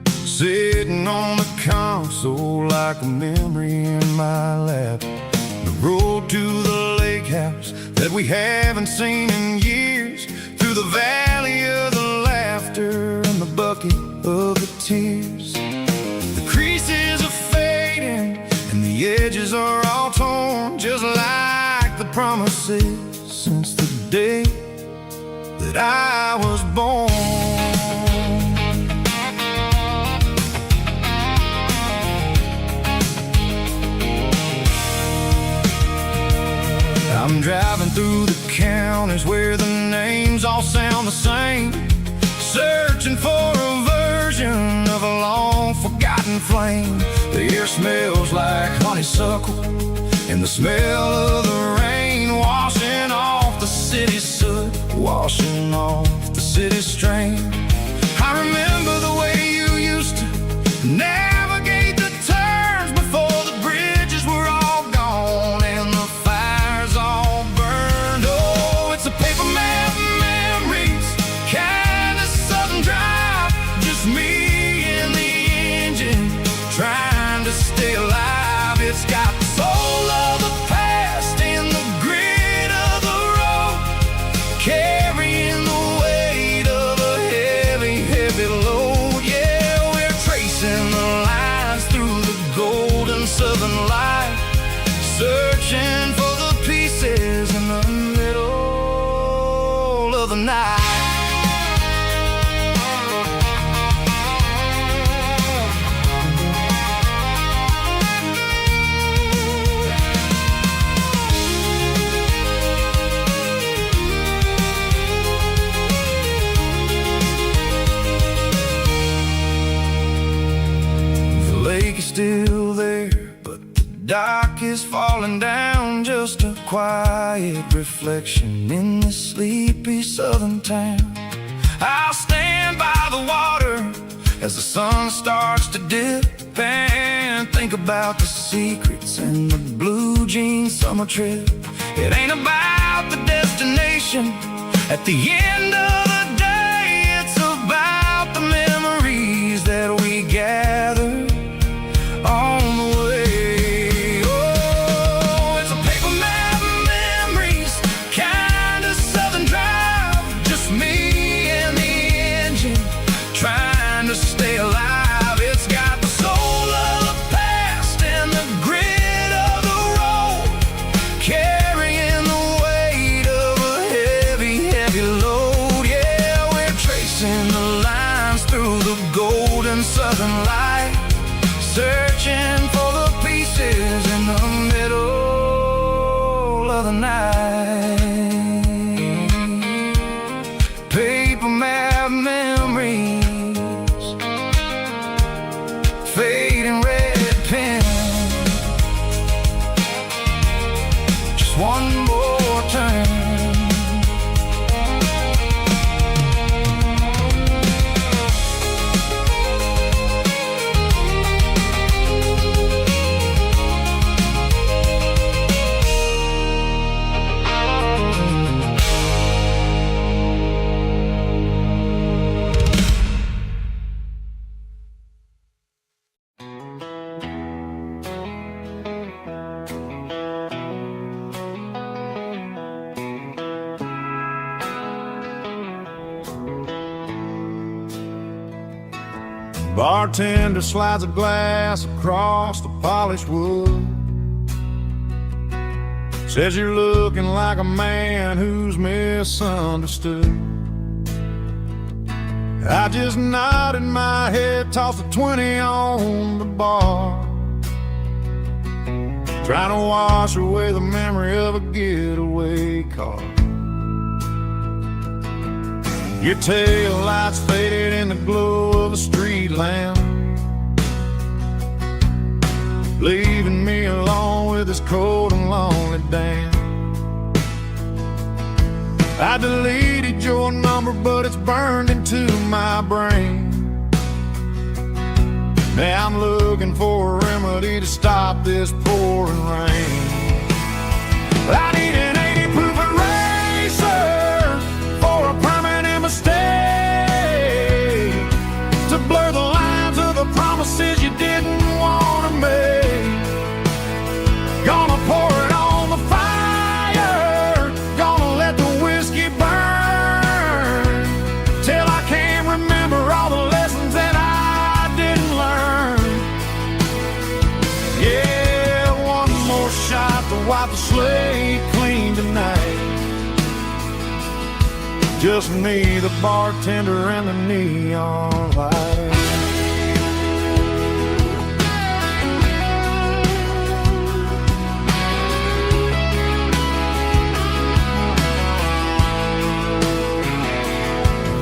sitting on the console like a memory in my lap. The road to the lake house that we haven't seen in years, through the valley of the laughter and the bucket of the tears. The creases are fading and the edges are all torn, just like the promises since the day that I was born. I'm driving through the counties where the names all sound the same, searching for a version of a long forgotten flame. The air smells like honeysuckle and the smell of the rain washing off the city's soot, washing off the city's strain. I remember the way you used to navigate the turns before the bridges were all gone and the fires all burned. Oh, it's a paper map memories, kind of southern drive, just me and the engine trying to stay alive. It's got the soul of the past and the grit of the road, carrying the weight of a heavy, heavy load. Yeah, we're tracing the lines through the golden southern light, searching for the pieces in the middle of the night. The lake is still there, but the dock is falling down, just a quiet reflection in this sleepy southern town. I'll stand by the water as the sun starts to dip and think about the secrets and the blue jean summer trip. It ain't about the destination at the end of the day, it's about the memories that we gather on the way. Oh, it's a paper map memories, kind of southern drive, just me and the engine trying to stay alive. It's got the soul of the past and the grit of the road, carrying the weight of a heavy, heavy load. Yeah, we're tracing the lines through the golden southern light, searching for the pieces in the middle of the night. Paper map memories, fading red pen, just one more turn. Bartender slides a glass across the polished wood, says you're looking like a man who's misunderstood. I just nodded my head, tossed a 20 on the bar, trying to wash away the memory of a getaway car. Your tail lights faded in the glow of a street lamp, leaving me alone with this cold and lonely damn. I deleted your number, but it's burned into my brain. Now I'm looking for a remedy to stop this pouring rain. I need an 80 proof eraser Just me, the bartender, and the neon light.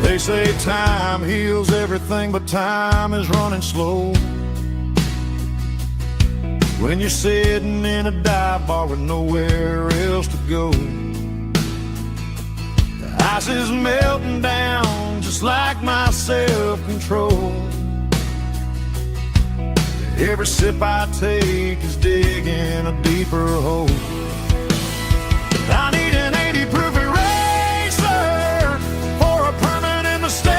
They say time heals everything, but time is running slow. When you're sitting in a dive bar with nowhere else to go, the ice is melting down just like my self-control. Every sip I take is digging a deeper hole. I need an 80 proof eraser for a permanent mistake,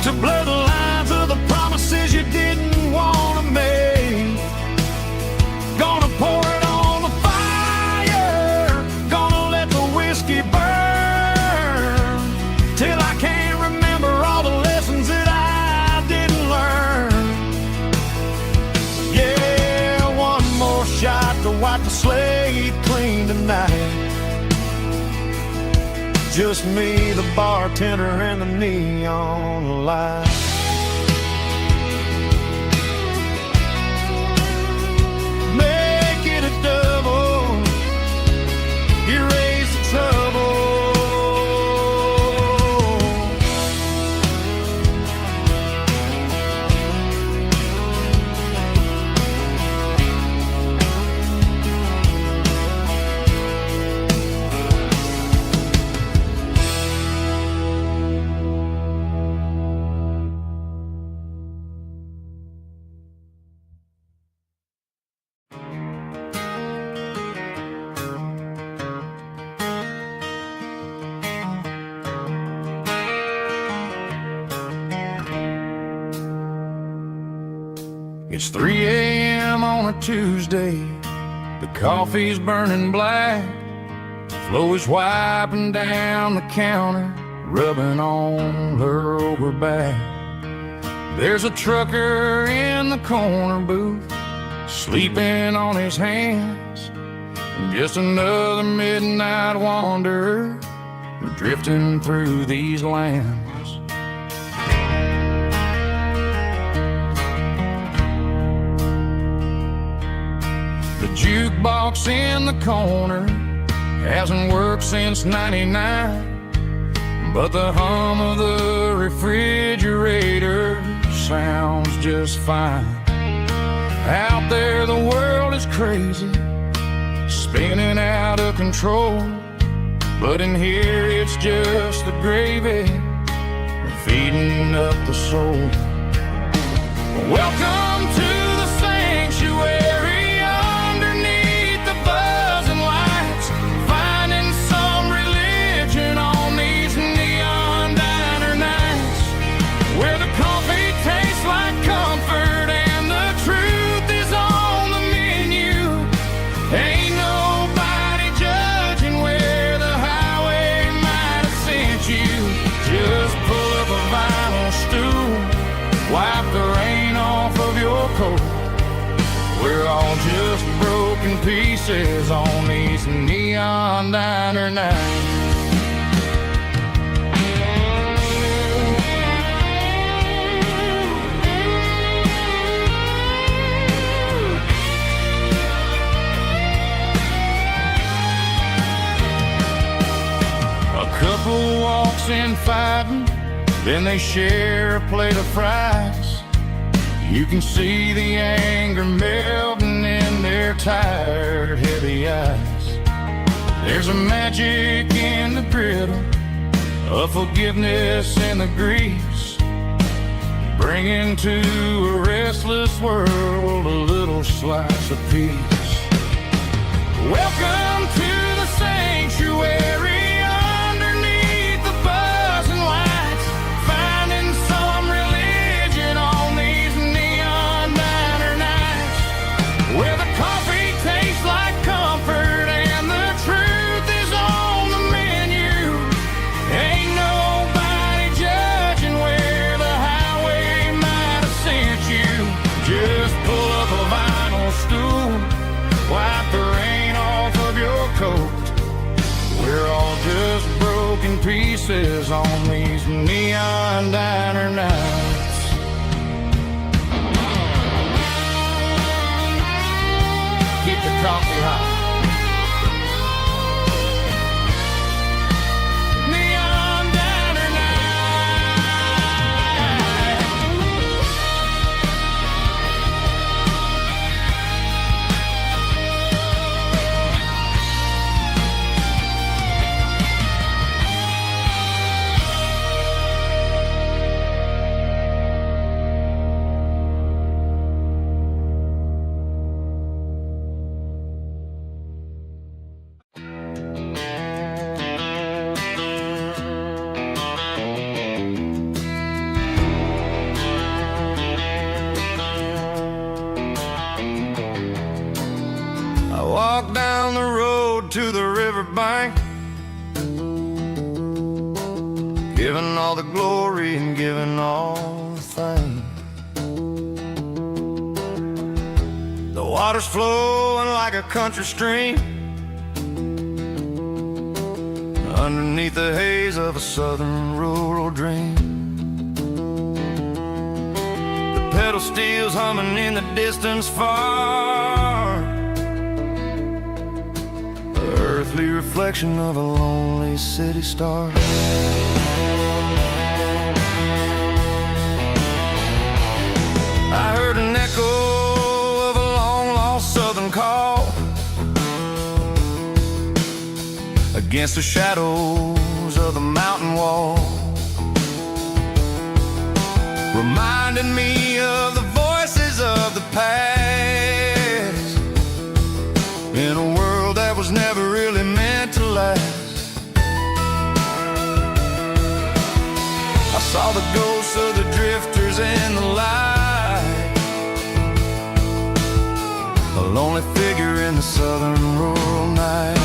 to blur the lines of the promises you didn't want to make. Gonna pour it on the fire, gonna let the whiskey burn, till I can't remember all the lessons that I didn't learn. Yeah, one more shot to wipe the slate clean tonight. Just me, the bartender, and the neon light. Make it a double, erase the trouble. It's 3 a.m. on a Tuesday. The coffee's burning black. Flo is wiping down the counter, rubbing on her over back. There's a trucker in the corner booth, sleeping on his hands. Just another midnight wanderer, drifting through these lands. The jukebox in the corner hasn't worked since '99, but the hum of the refrigerator sounds just fine. Out there the world is crazy, spinning out of control, but in here it's just the gravy feeding up the soul. Welcome to the sanctuary, underneath the buzzing lights, finding some religion on these neon diner nights, where the coffee tastes like comfort and the truth is on the menu. Ain't nobody judging where the highway might have sent you. Just pull up a vinyl stool, wipe the rain off of your coat. We're all just broken pieces on these neon diner nights. A couple walks in fighting, then they share a plate of fries. You can see the anger melting in their tired, heavy eyes. There's a magic in the griddle, a forgiveness in the grease, bringing to a restless world a little slice of peace. Welcome to the sanctuary, underneath the buzzing lights, finding some religion on these neon diner nights, where the coffee tastes like comfort and the truth is on the menu. Ain't nobody judging where the highway might have sent you. Just pull up a vinyl stool, wipe the rain off of your coat. broken pieces on these neon diner nights. Keep the coffee hot. Neon diner night. I walk down the road to the riverbank, giving all the glory and giving all the thanks. The water's flowing like a country stream underneath the haze of a southern rural dream. The pedal steel's humming in the distance far, earthly reflection of a lonely city star. I heard an echo of a long-lost southern call against the shadows of the mountain wall, reminding me of the voices of the past in a world that was never really meant to last. I saw the ghosts of the drifters in the light, a lonely figure in the southern rural night.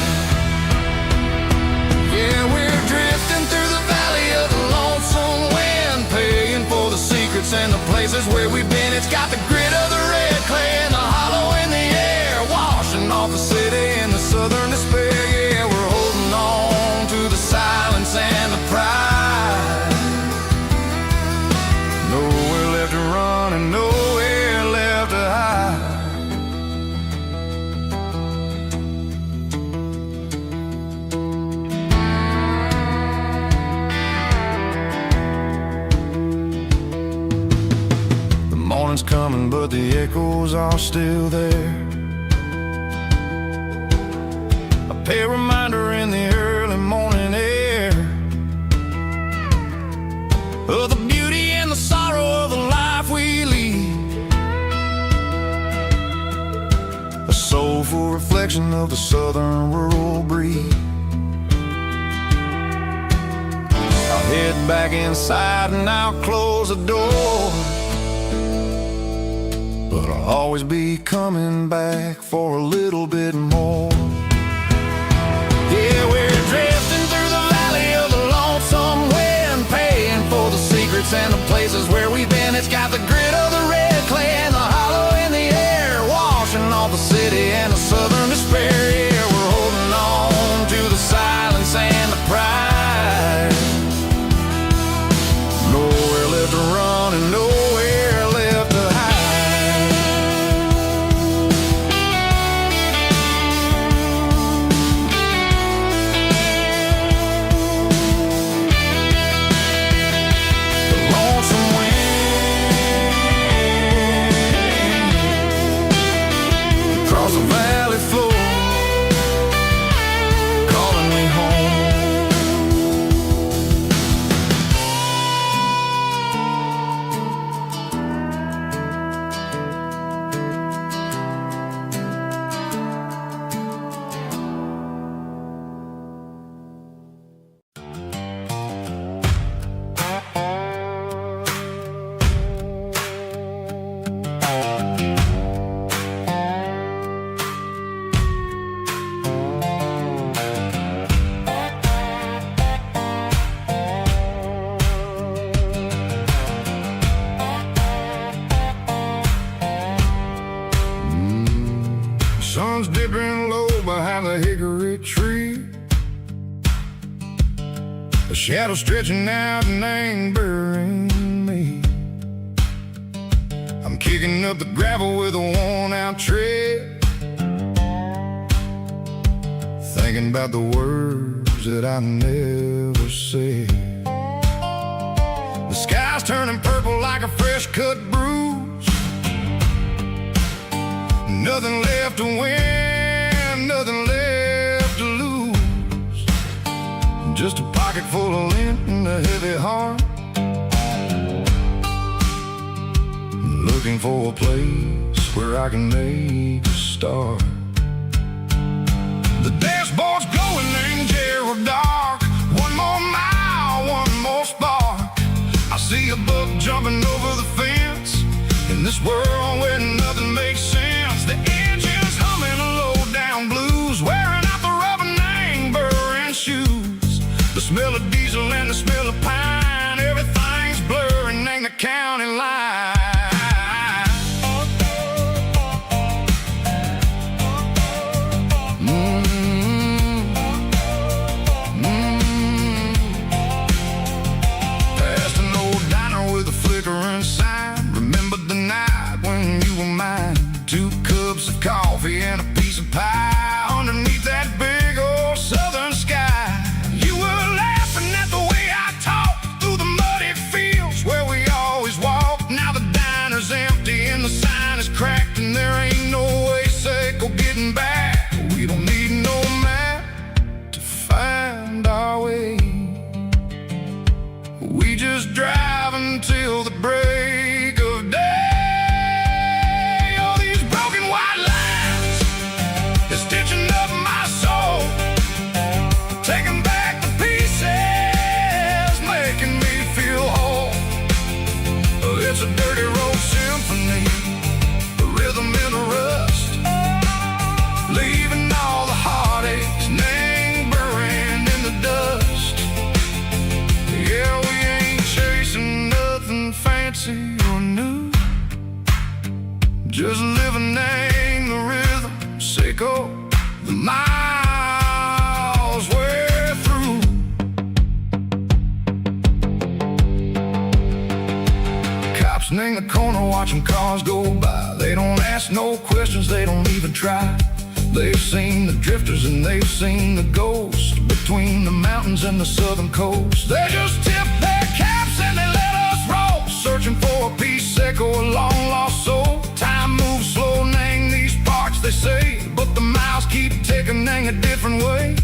Yeah, we're drifting through the valley of the lonesome wind, paying for the secrets and the places where we've been. It's got the grit of the red clay and the hollow in the air, washing off the city and the southern despair. Yeah, we're holding on to the silence and the pride. Nowhere left to run and nowhere left to hide. The morning's coming, but the echoes are still there. A pale reminder in the early morning air of the beauty and the sorrow of the life we lead, a soulful reflection of the southern rural breed. I'll head back inside and I'll close the door, but I'll always be coming back for a little bit more. Yeah, we're drifting through the valley of the lonesome wind, paying for the secrets and the places where we've been. It's got the grit of the red clay and the hollow in the air, washing off the city and the southern despair. Yeah, we're holding on to the silence and the pride. Nowhere left to run and nowhere left to hide. A shadow stretching out and angering me. I'm kicking up the gravel with a worn-out tread, thinking about the words that I never said. The sky's turning purple like a fresh-cut bruise. Nothing left to win, nothing left to lose. Just a pocket full of lint and a heavy heart, looking for a place where I can make a start. The dashboard's glowing in Gerald dark. One more mile, one more spark. I see a buck jumping over the fence in this world where nothing makes sense. The engine's humming a low-down blues, wearing out the rubbernang burring shoes. The smell of diesel and the smell of pine, everything's blurring in the county line. Coffee and a piece of pie underneath that big old southern sky. You were laughing at the way I talked through the muddy fields where we always walked. Now the diner's empty and the sign is cracked, and there ain't no way safe or getting back. We don't need no map to find our way. We just drive until the break of day. Stitching up my soul, taking back the pieces, making me feel whole. It's a dirty road symphony, the rhythm in the rust, leaving all the heartaches lingering in the dust. Yeah, we ain't chasing nothing fancy or new, just living in the rhythm, sicko. The miles we're through. Cops in the corner watching cars go by. They don't ask no questions, they don't even try. They've seen the drifters and they've seen the ghosts between the mountains and the southern coast. They just tip their caps and they let us roll, searching for a piece seco, a long lost soul. Time moves slow, nang these parts they say, but the miles keep ticking a different way.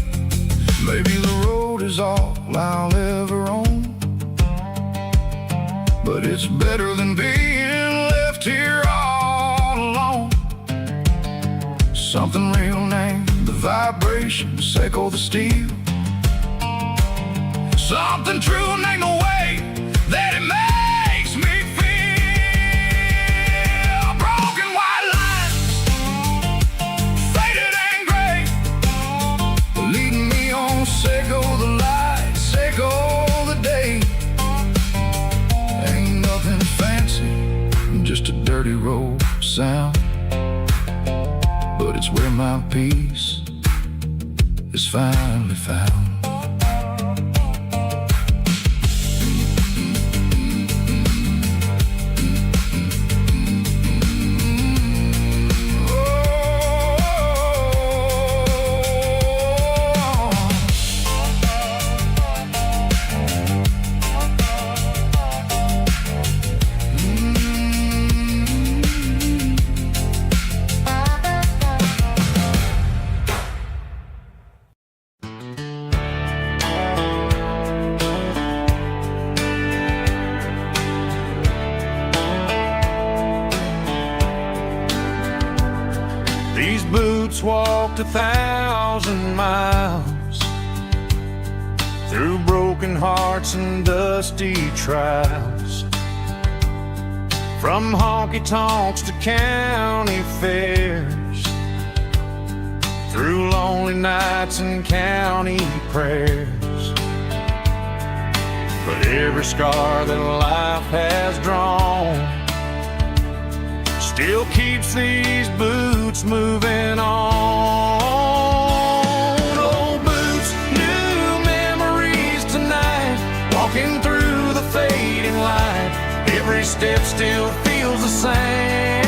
Maybe the road is all I'll ever own, but it's better than being left here all alone. Something real named the vibration, seco the steel. Something true named the way that it makes me feel. Broken white lines, faded and gray, leading me on, seco the light, seco the day. Ain't nothing fancy, just a dirty road sound, but it's where my peace is finally found. These boots walked 1,000 miles through broken hearts and dusty trials, from honky-tonks to county fairs, through lonely nights and county prayers. But every scar that life has drawn still keeps these boots moving on. Old boots, new memories tonight. walking through the fading light. Every step still feels the same.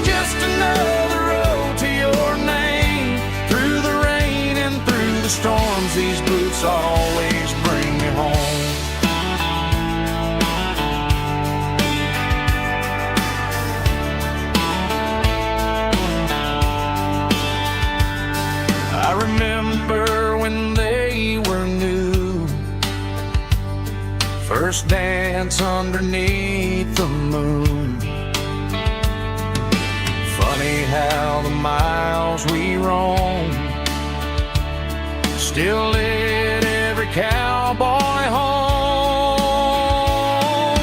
Just another road to your name. Through the rain and through the storms, these boots always bring me home. I remember when they were new, first dance underneath the moon. Funny how the miles we roam still lit every cowboy home.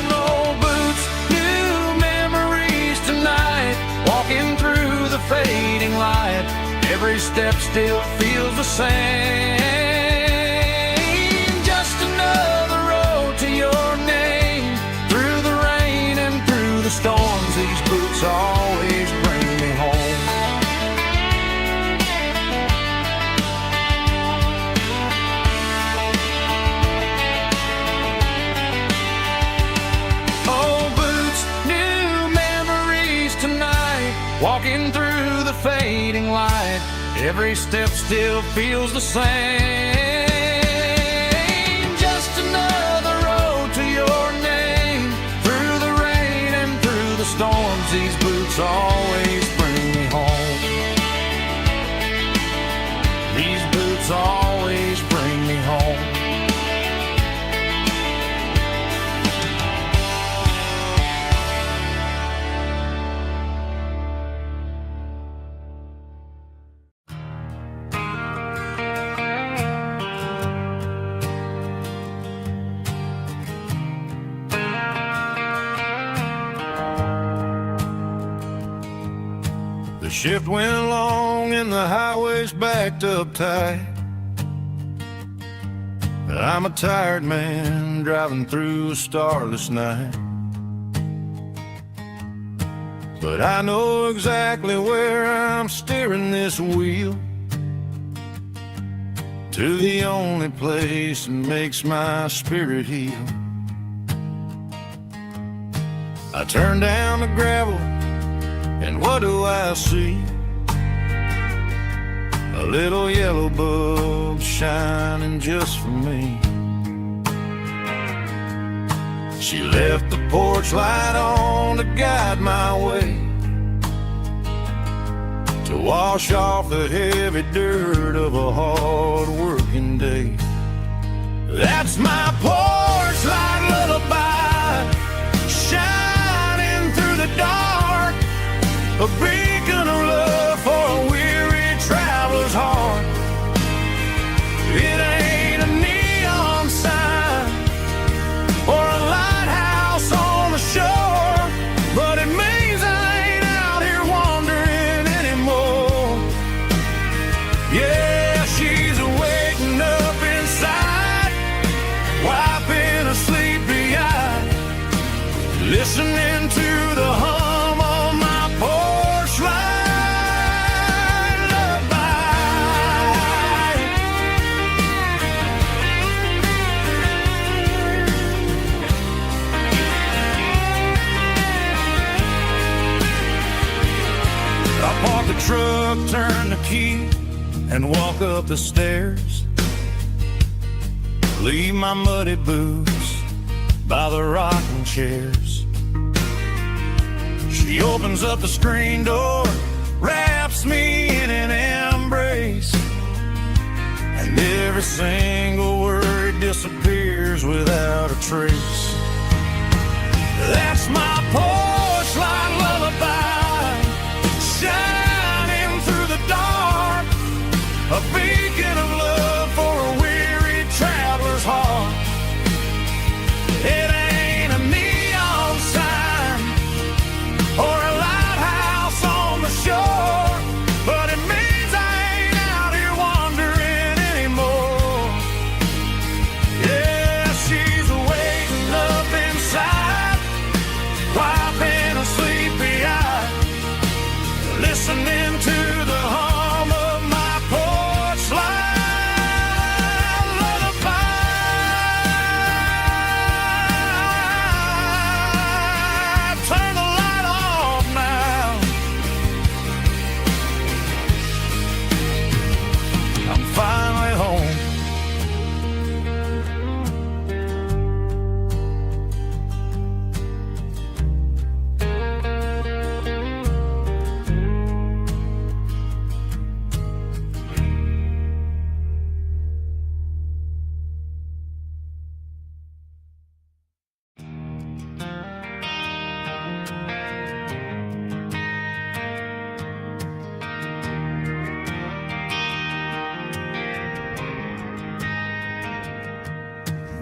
No boots, new memories tonight, walking through the fading light. Every step still feels the same. Just another road to your name. Through the rain and through the storms, these boots always bring me home. Oh, boots, new memories tonight, walking through the fading light. Every step still feels the same. Just another road to your name. Through the rain and through the storms, these boots always bring me home. These boots always bring me home. The shift went long and the highway's backed up tight. I'm a tired man driving through a starless night. But I know exactly where I'm steering this wheel, to the only place that makes my spirit heal. I turn down the gravel, and what do I see? A little yellow bulb shining just for me. She left the porch light on to guide my way, to wash off the heavy dirt of a hard-working day. That's my porch light lullaby, shining through the dark, a beacon of love for a weary traveler's heart. It ain't a neon sign or a lighthouse on the shore, but it means I ain't out here wandering anymore. Yeah, she's waking up inside, wiping a sleepy eye, listening to the hum of my porch light lullaby. I park the truck, turn the key, and walk up the stairs. Leave my muddy boots by the rocking chairs. She opens up the screen door, wraps me in an embrace, and every single word disappears without a trace. That's my porch light lullaby, shining through the dark, a beacon of love for a weary traveler's heart. It ain't a neon sign or a lighthouse on the shore, but it means I ain't out here wandering anymore. Yeah, she's waiting up inside, while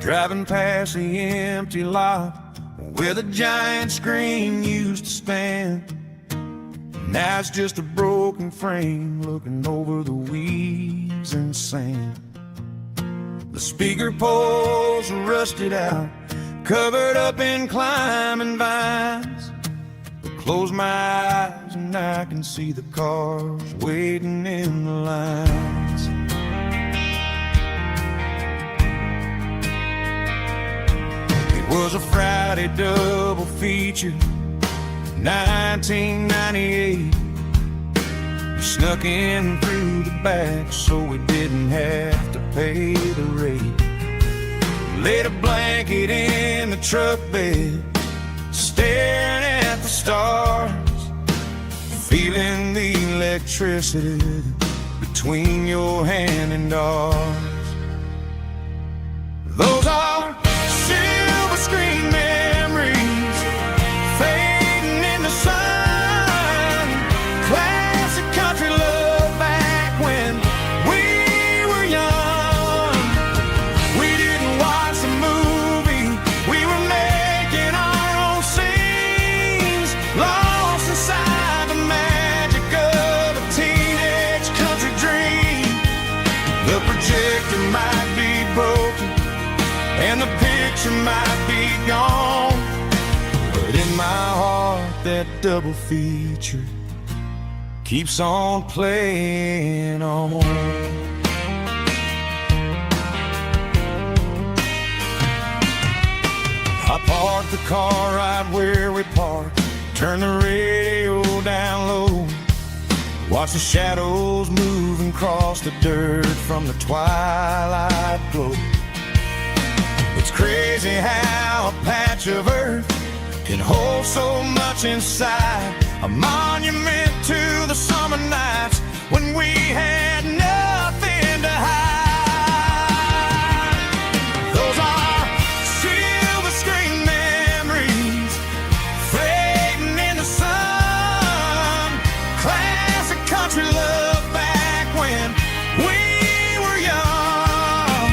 Driving past the empty lot where the giant screen used to stand. Now it's just a broken frame looking over the weeds and sand. The speaker poles are rusted out, covered up in climbing vines. Close my eyes and I can see the cars waiting in the lines. It was a Friday double feature, 1998. We snuck in through the back so we didn't have to pay the rate. Laid a blanket in the truck bed, staring at the stars, feeling the electricity between your hand and ours. Those are silver screen memories fading in the sun. Classic country love back when we were young. We didn't watch the movie, we were making our own scenes, lost inside the magic of a teenage country dream. The projector might be broken and the picture might be gone, but in my heart that double feature keeps on playing on. I parked the car right where we parked, turned the radio down low, watched the shadows moving across the dirt from the twilight glow. It's crazy how a patch of earth can hold so much inside, a monument to the summer nights when we had nothing to hide. Those are silver screen memories fading in the sun. Classic country love back when we were young.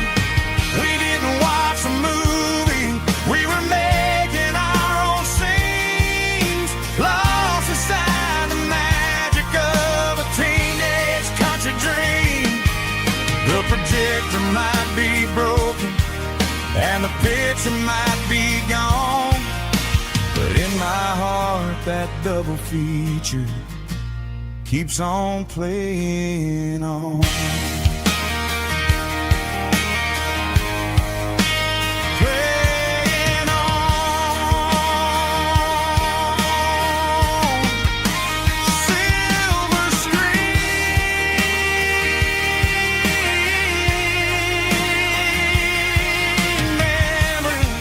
We didn't watch the movie, we were making our own scenes, lost inside the magic of a teenage country dream. The projector might be broken and the picture might be gone, but in my heart that double feature keeps on playing on. Playing on. Silver screen memories.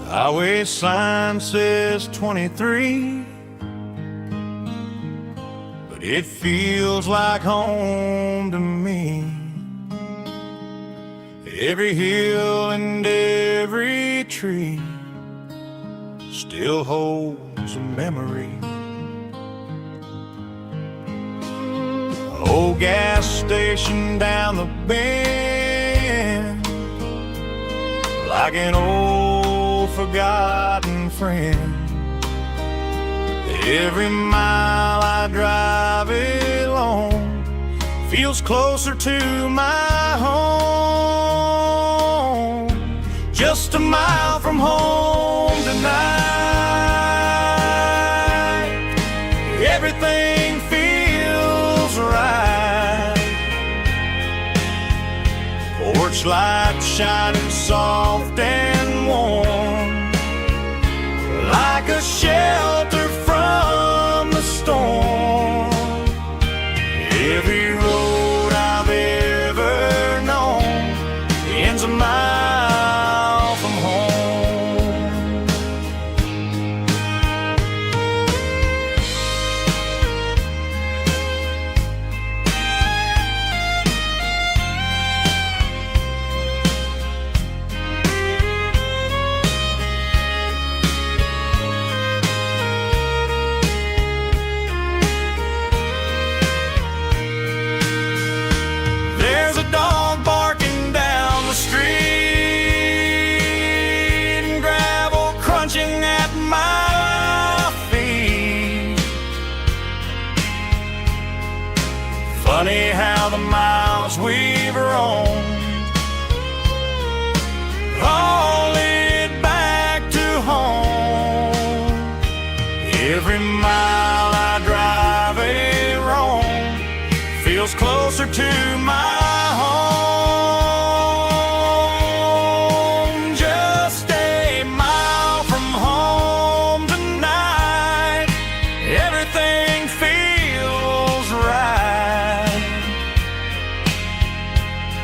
Highway sign says 23, but it feels like home to me. Every hill and every tree still holds a memory. Old gas station down the bend, like an old forgotten friend. Every mile I drive alone feels closer to my home. Just a mile from home tonight, everything feels right. Porch light shining soft and warm, like a shelter from the storm. Every road I've ever known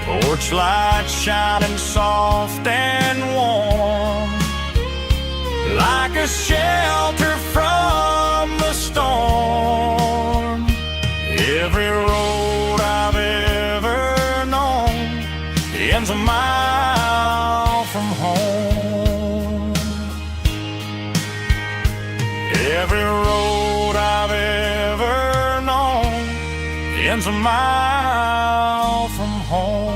Porch light shining soft and warm, like a shelter from the storm. Every road I've ever known ends a mile from home. Every road I've ever known ends a mile from home.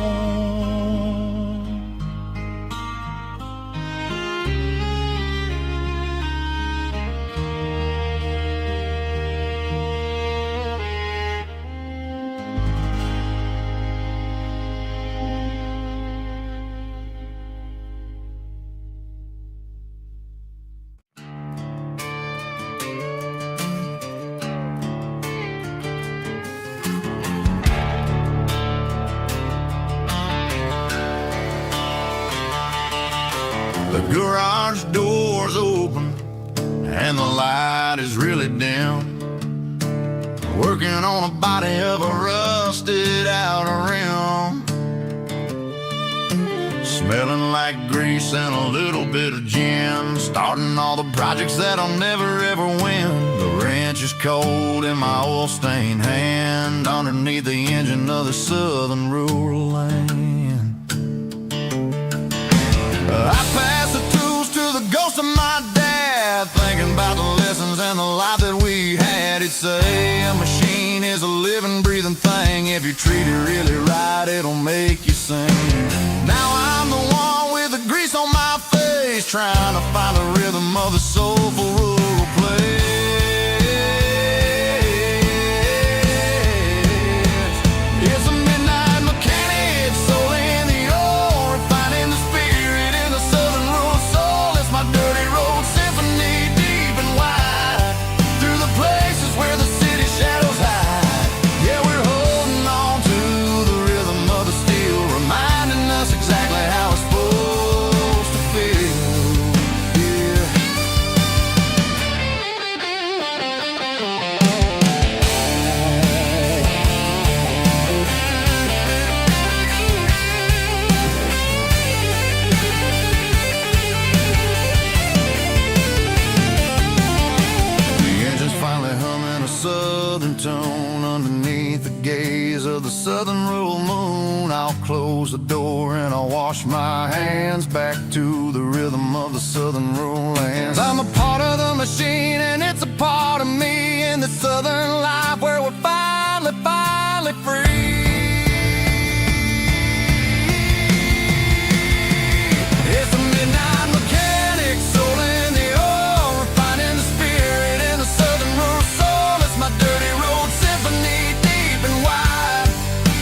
The garage door's open and the light is really dim. Working on a body of a rusted out rim, smelling like grease and a little bit of gin. Starting all the projects that I'll never ever win. The wrench is cold in my oil-stained hand, underneath the engine of the southern rural land. I pass the tools to the ghost of my dad, thinking about the lessons and the life that we had. He'd say a machine is a living, breathing thing. If you treat it really right, it'll make you sing. Now I'm the one with the grease on my face, trying to find the rhythm of the soulful rural place. It's a midnight mechanic, soul in the ore, refining the spirit in the southern rural soul. It's my dirty road symphony, deep and wide, through the places where the city shadows hide. Yeah, we're holding on to the rhythm of the steel, reminding us exactly how it's supposed to feel. Yeah. The engine's finally humming a southern tone underneath the gaze of the southern rural moon. I'll close the door and I'll wash my hands, back to the rhythm of the southern rural lands. I'm a part of the machine and it's a part of me, in the southern life where we're finally free. It's a midnight mechanic, soul in the ore, refining the spirit in the southern rural soul. It's my dirty road symphony, deep and wide,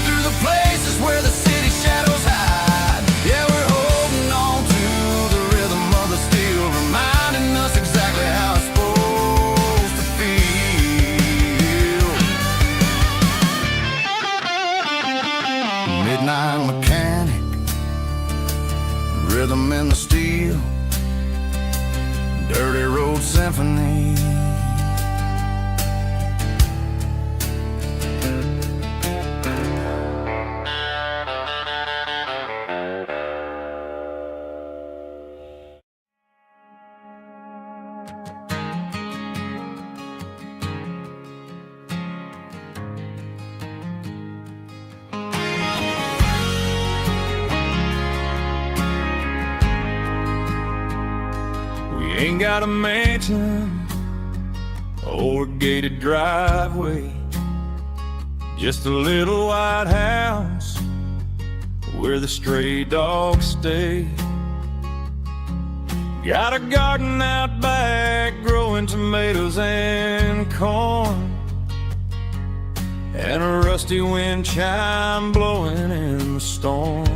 through the places where the city shadows hide. Yeah, we're holding on to the rhythm of the steel, reminding us exactly how it's supposed to feel. Midnight mechanic, rhythm in the steel, dirty road symphony. Ain't got a mansion or a gated driveway, just a little white house where the stray dogs stay. Got a garden out back growing tomatoes and corn, and a rusty wind chime blowing in the storm.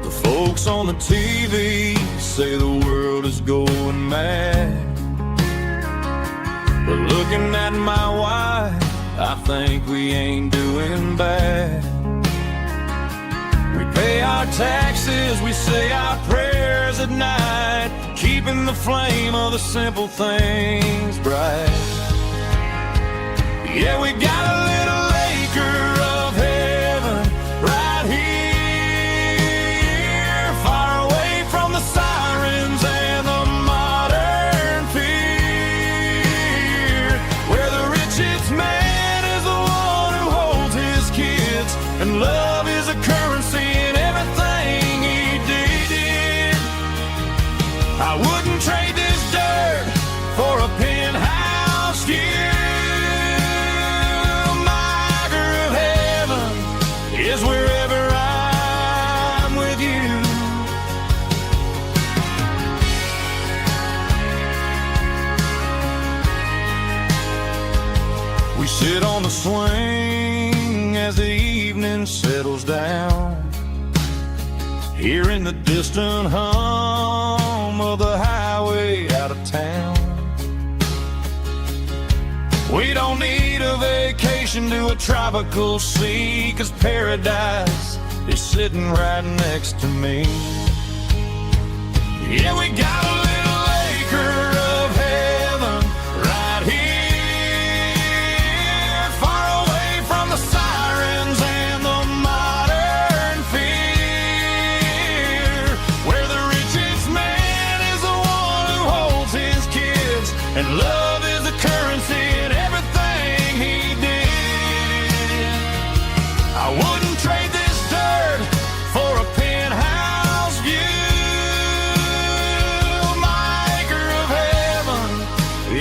The folks on the TV say the world is going mad, but looking at my wife, I think we ain't doing bad. We pay our taxes, we say our prayers at night, keeping the flame of the simple things bright. Yeah, we got a little acre of heaven And love is a currency in everything he did. I wouldn't trade this dirt for a penthouse view. My girl of heaven is wherever I'm with you. We sit on the swing as the evening settles down, hearing the distant hum of the highway out of town. We don't need a vacation to a tropical sea, 'cause paradise is sitting right next to me. Yeah, we got a little acre of heaven right here, far away from the sirens and the modern fear, where the richest man is the one who holds his kids, and love is the currency in everything he did. I wouldn't trade this dirt for a penthouse view. My acre of heaven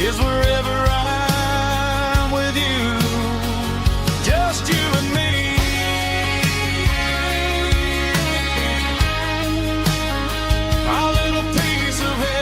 is wherever I'm with you, just you and me. Our little piece of heaven.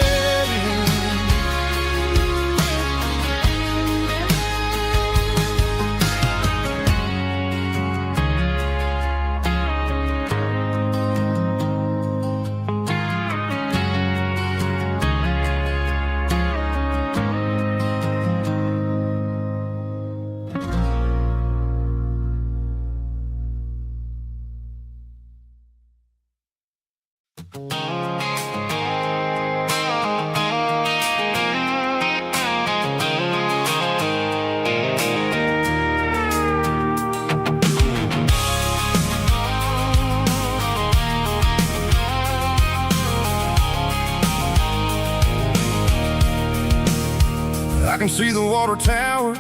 I can see the water tower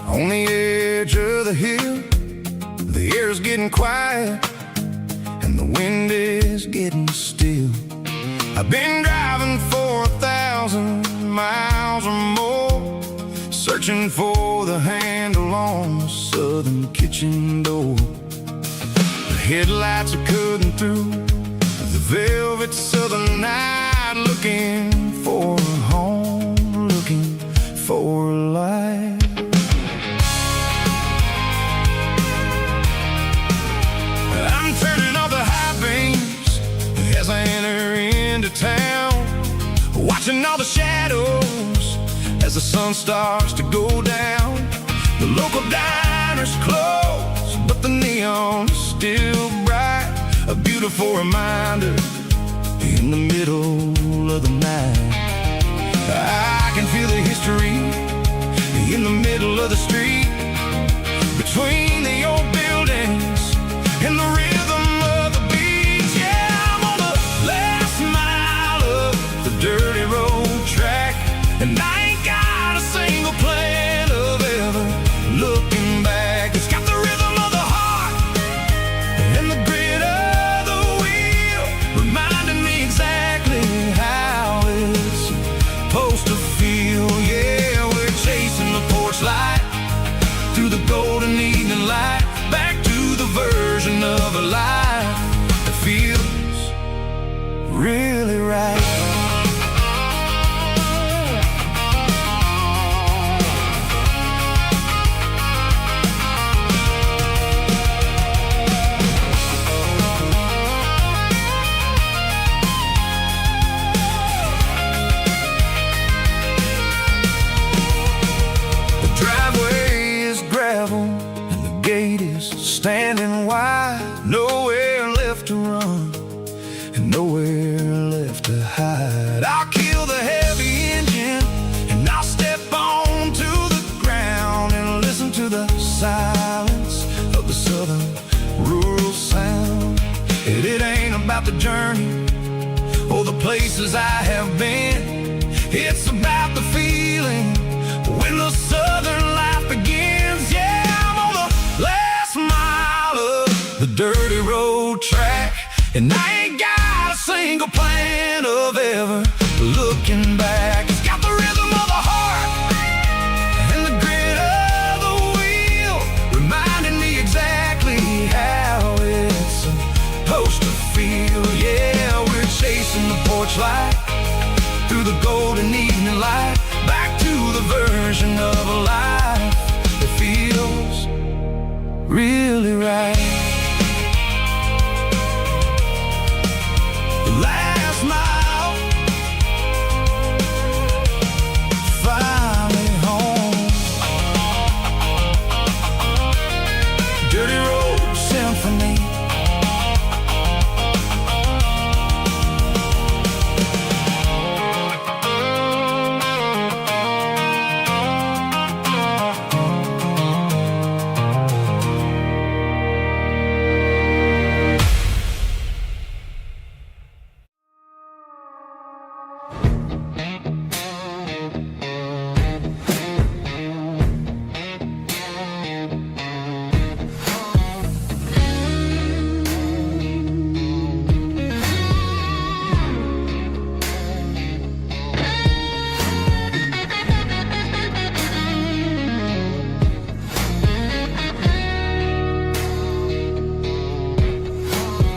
on the edge of the hill. The air's getting quiet and the wind is getting still. I've been driving for 1,000 miles or more, searching for the handle on the southern kitchen door. The headlights are cutting through the velvet southern night, looking for a home, looking for life. I'm turning off the high beams as I enter into town, watching all the shadows as the sun starts to go down. The local diner's closed, but the neon's still bright, a beautiful reminder in the middle of the night. I can feel the history in the middle of the street, between the old buildings and the rhythm of the beat. Yeah, I'm on the last mile of the dirty road track, and I ain't got a single plan of ever looking back. It's got the rhythm of the heart and the grit of the wheel, reminding me exactly how it's supposed to feel. Yeah, we're chasing the porch light through the golden evening light, back to the version of a life that feels really right. Standing wide, nowhere left to run and nowhere left to hide. I'll kill the heavy engine and I'll step onto the ground and listen to the silence of the southern rural sound. It ain't about the journey or the places I have been, it's about the feeling when the southern life begins. Yeah, I'm on the last mile of the dirty road track. And I ain't got a single plan of ever looking back. It's got the rhythm of the heart and the grit of the wheel, reminding me exactly how it's supposed to feel. Yeah, we're chasing the porch light through the golden evening light, back to the version of a life that feels really right. Last mile, finally home. Dirty road symphony.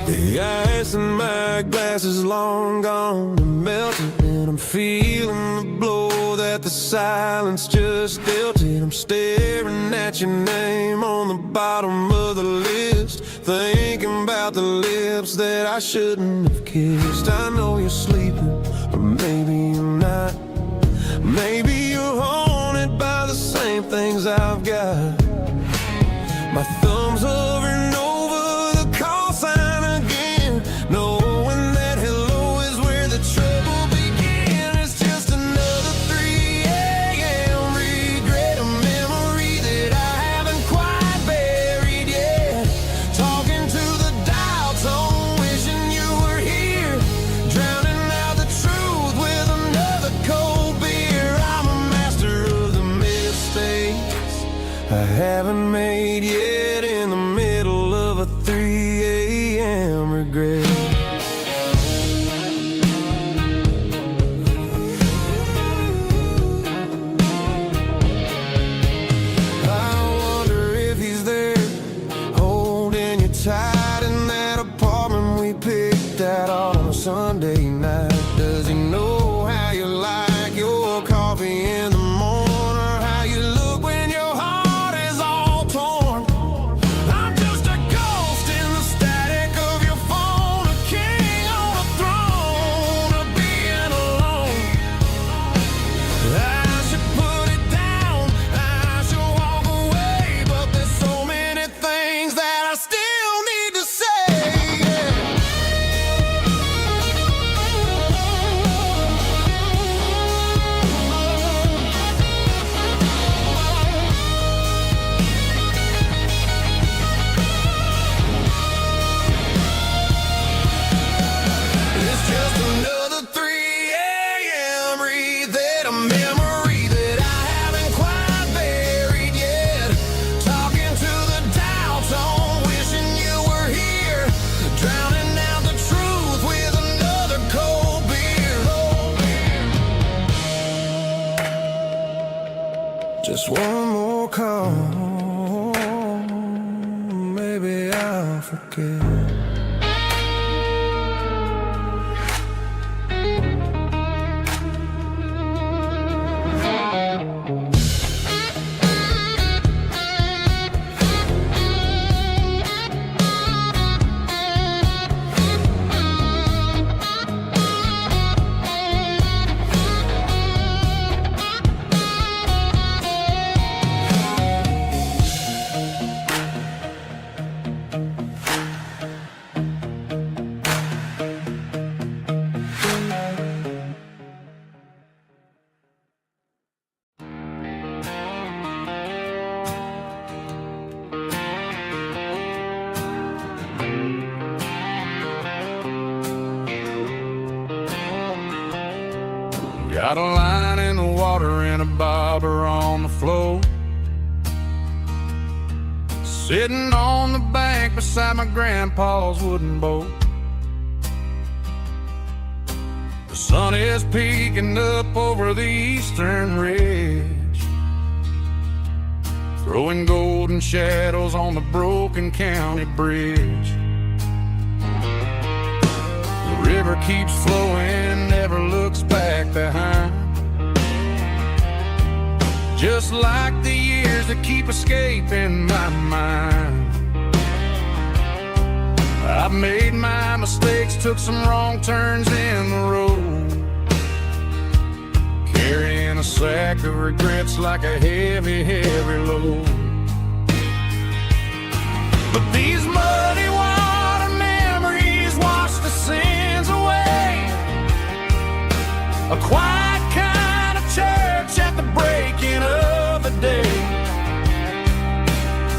The ice in my glass is long gone and melted, and I'm feeling the blow that the silence just dealt it. I'm staring at your name on the bottom of the list, thinking about the lips that I shouldn't have kissed. I know you're sleeping, but maybe you're not. Maybe you're haunted by the same things I've got. My thumb's hovering over the call sign again, knowing that hello is where the trouble began. It's just another 3 a.m. regret, a memory that I haven't quite buried yet. Talking to the dial tone, wishing you were here, drowning out the truth with another cold beer. I'm a master of the mistakes I haven't made yet, in the middle of a 3 a.m. regret. I wonder if he's there, holding you tight in that apartment we picked out on a Sunday night. Does he know how you like your coffee in the morning, or how you look when your heart is all torn? I'm just a ghost in the static of your phone, a king on a throne of being alone. I should put it down, I should walk away, but there's so many things that I still need to say. It's just another 3 a.m. read, a memory that I haven't quite buried yet. Talking to the dial tone, wishing you were here, drowning out the truth with another cold beer. Just one more call, maybe I'll forget. Got a line in the water and a bobber on the floor, sitting on the bank right beside my grandpa's wooden boat. The sun is peeking up over the eastern ridge, throwing golden shadows on the broken county bridge. The river keeps flowing, never looks back behind, just like the years that keep escaping my mind. I've made my mistakes, took some wrong turns in the road, carrying a sack of regrets like a heavy, heavy load. But these muddy water memories wash the sins away. A quiet kind of church at the breaking of the day.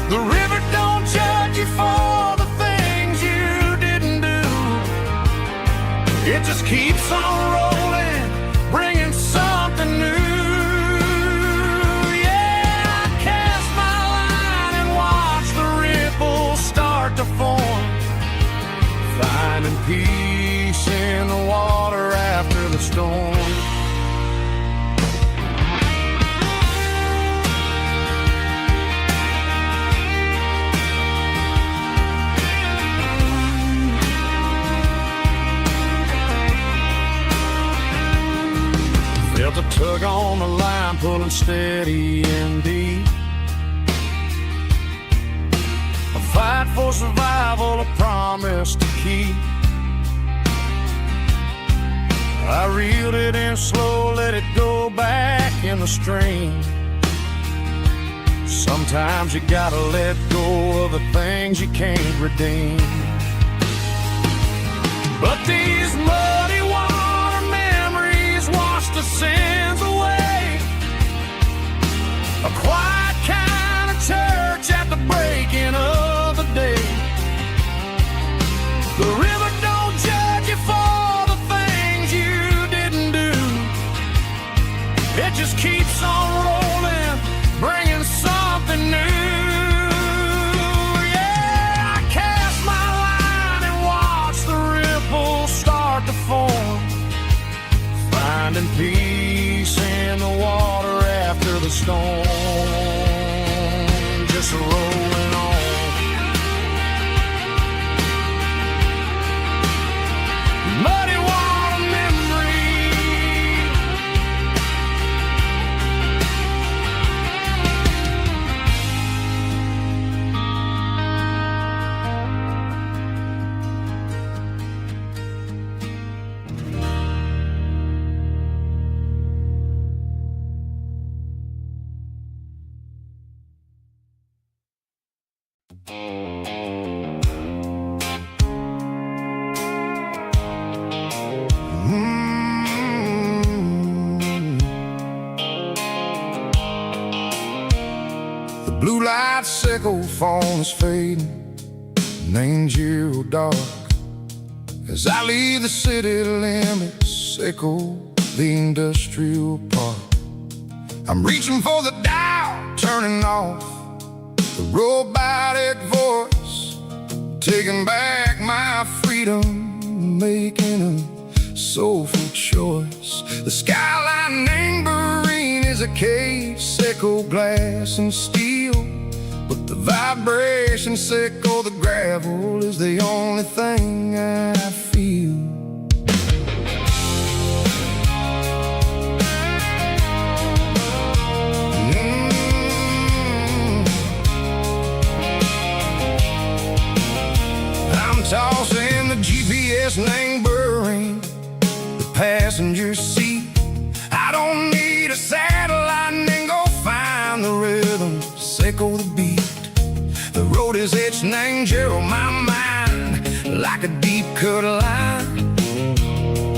The river don't judge you for the things you didn't do. It just keeps on rolling, bringing something new. Yeah, I cast my line and watch the ripples start to form, finding peace in the water after the storm. Felt a tug on the line, pulling steady and deep. A fight for survival, a promise to keep. I reeled it in slow, let it go back in the stream. Sometimes you gotta let go of the things you can't redeem. But these muddy water memories wash the sins away. A quiet kind of church at the breaking of the day. The river don't judge you for the things you didn't do. It just keeps on rolling, bringing something new. Yeah, I cast my line and watch the ripples start to form, finding peace in the water after the storm. Just rolling on. Muddy water memory. The blue light sickle phone is fading, named zero dark. As I leave the city limits, sickle the industrial park. I'm reaching for the dial, turning off the robotic voice, taking back my freedom, making a soulful choice. The skyline named Bryan is a cave, sickle glass and steel, but the vibration sickle the gravel is the only thing I feel. I'm tossing the GPS named Bryan, the passenger seat. I don't need a satellite and go find the rhythm, sickle the beat. The road is etched named Gerald, my mind, like a deep cut line.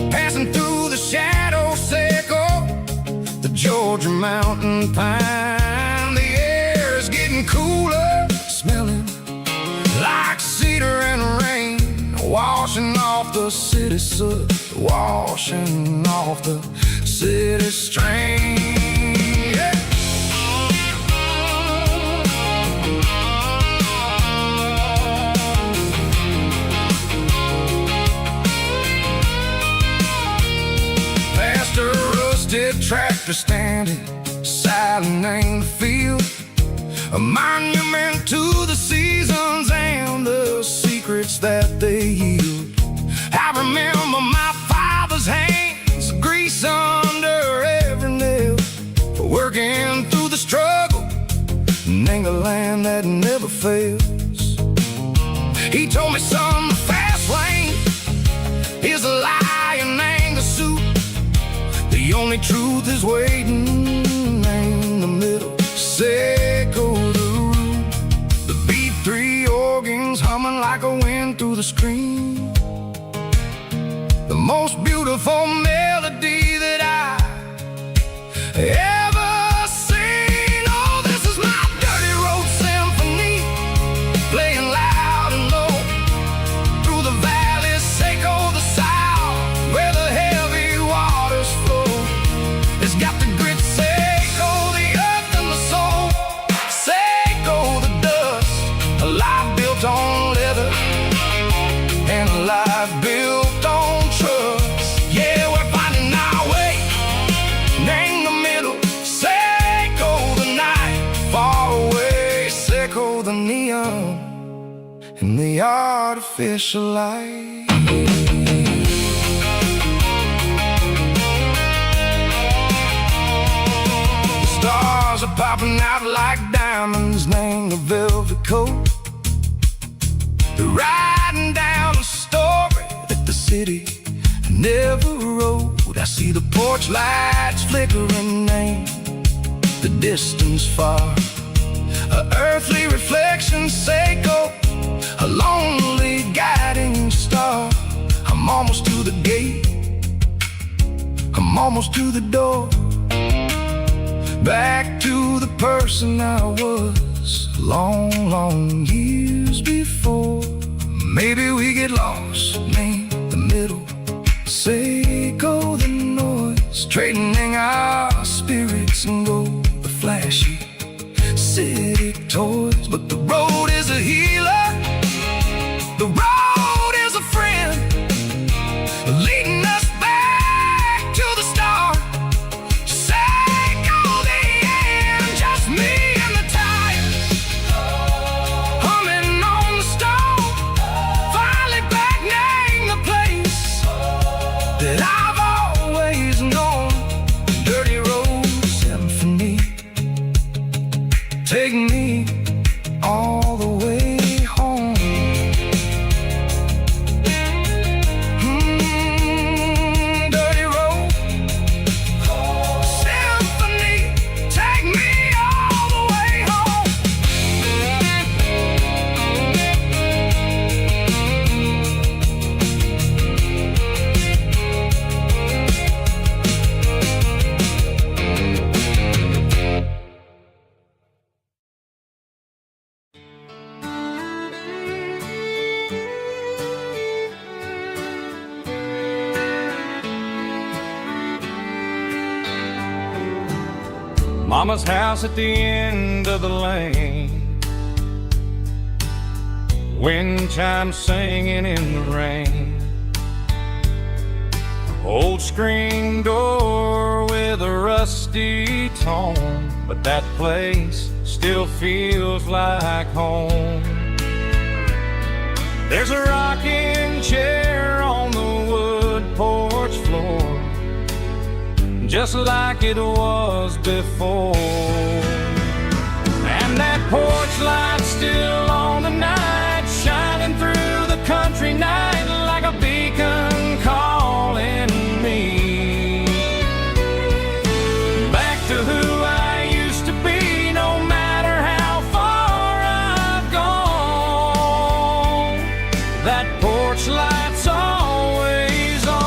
Passing through the shadow sickle, the Georgia mountain pine. The air is getting cooler, smelling like cedar and rain, washing off the city soot, washing off the city strain. Yeah. a tractor standing silent in the field, a monument to the seasons and the secrets that they yield. I remember my father's hands, grease under every nail, for working through the struggle in the land that never fails. He told me, son, the fast lane is a lie and anger suit. The only truth is waiting in the middle. Say, go the root. The B3 organs humming like a wind through the screen. The most beautiful melody that I ever seen. Oh, this is my dirty road symphony, playing loud and low through the valleys, Seco the south, where the heavy waters flow. It's got the grit, Seco the earth and the soul, Seco the dust, a life built on leather and a life built on trust. Yeah, we're finding our way in the middle. Seco the night, far away, Seco the neon and the artificial light. The stars are popping out like diamonds, named the velvet coat. They're riding down a story that the city never wrote. I see the porch lights flickering in the distance far, a earthly reflection, Seco, a lonely guiding star. I'm almost to the gate, I'm almost to the door, back to the person I was long, long years before. Maybe we get lost in the middle, Seco the noise, trading our spirits and go the flashy city toys. But the road is a healer, the road is a friend, leading us back to the start. Seco the end, just me and the tires, humming on the stove, finally back name the place that I've always known. Dirty road symphony, take me all the way home. Dirty road symphony, take me all the way home. Mama's house at the end of the lane, wind chimes singing in the rain, old screen door with a rusty tone, but that place still feels like home. There's a rocking chair on the wood porch floor, just like it was before. And that porch light still on the night, shining through the country night like a beacon calling me back to who I used to be. No matter how far I've gone, that porch light's always on.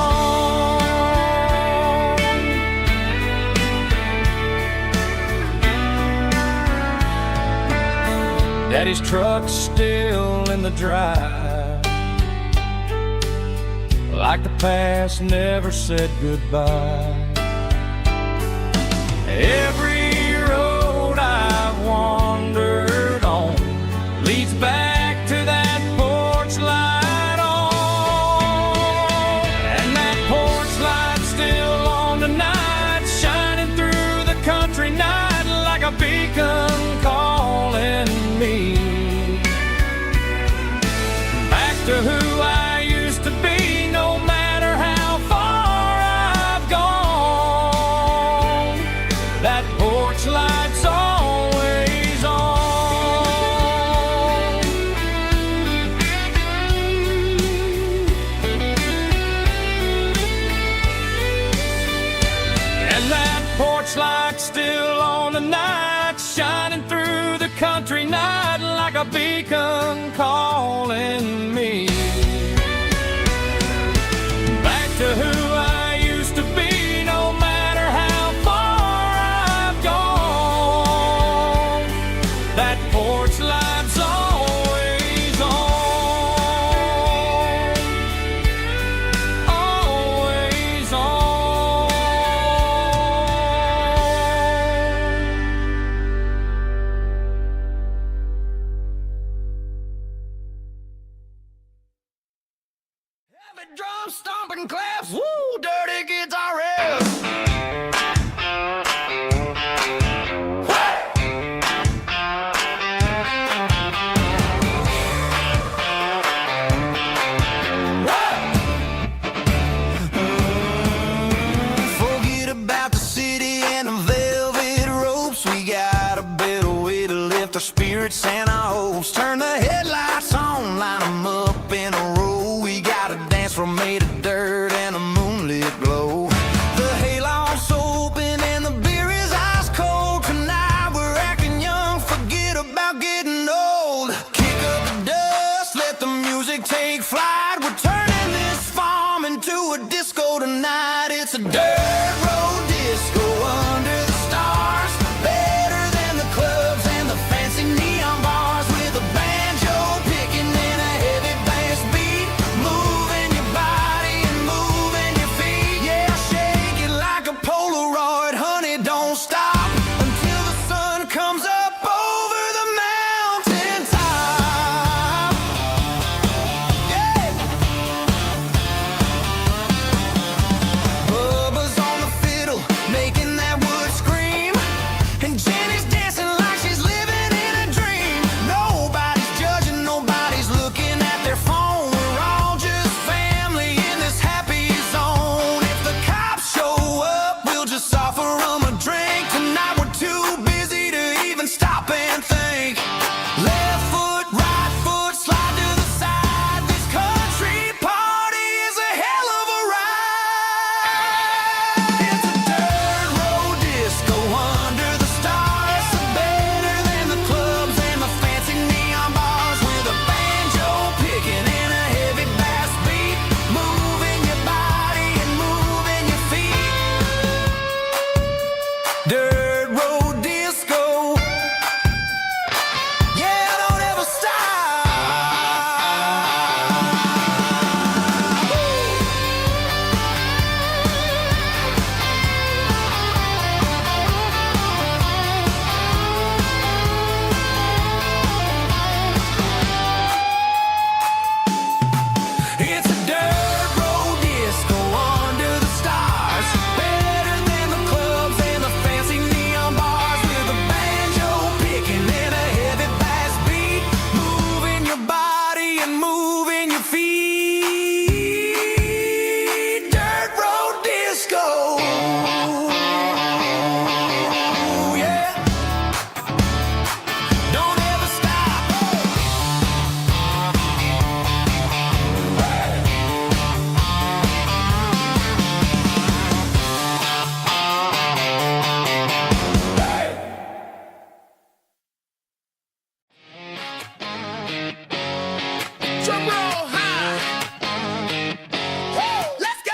Daddy's truck's still in the drive, like the past never said goodbye. Every road I've wandered on leads back to that porch light on. And that porch light still on tonight, shining to who I used to be, no matter how far I've gone. That porch light's always on. And that porch light's still on tonight, shining through the country night like a beacon calling me back to who I used to be, no matter how far I've gone. That porch light's always on, always on. Heavy drum stomping claps, woo, dirty guitar riffs. Forget about the city and the velvet ropes. We got a better way to lift our spirits and our hopes. Turn the headlights on, line them up in a row. We got a dance floor made of dirt and a moonlit glow. The hayloft's open and the beer is ice cold. Tonight we're acting young, forget about getting old. Kick up the dust, let the music take flight. We're turning this farm into a disco tonight. It's a dirt road disco under the stars. Better than the clubs and the fancy neon bars. With a banjo picking and a heavy bass beat. Moving your body and moving your feet. Yeah, shake it like a Polaroid, honey, don't stop until the sun comes up over the mountain top. Yeah. Bubba's on the fiddle, making that wood scream. And Jenny's dancing like she's living in a dream. Nobody's judging, nobody's looking at their phone. We're all just family in this happy zone. If the cops show up, we'll just offer them a drink. Tonight we're too busy to even stop and think. Left foot, right foot, slide to the side. This country party is a hell of a ride. It's a dirt road disco under the stars. Better than the clubs and the fancy neon bars. With a banjo picking and a heavy bass beat. Moving your body and moving your feet. Dirt road disco. Yeah, don't ever stop. It's a dirt road disco under the stars. Better than the clubs and the fancy neon bars. With a banjo picking and a heavy bass beat. Moving your body and moving your feet. Dirt road disco. Yeah. Don't ever stop. Drum roll high. Woo, let's go.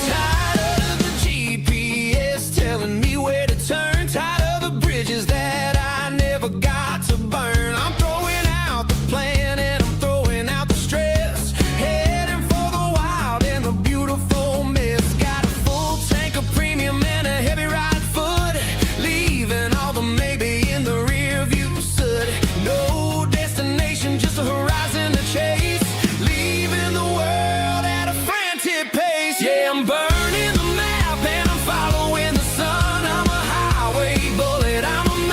Tired of the GPS telling me where to turn. Tired of the bridges that I never got to burn. I'm throwing out the plan and I'm throwing out the stress. Heading for the wild and the beautiful mist. Got a full tank of premium and a heavy right foot. Leaving all the maybe in the rear view soot. No destination, just a horizon to chase. Leaving the world at a frantic pace. Yeah, I'm burning the map and I'm following the sun. I'm a highway bullet, I'm a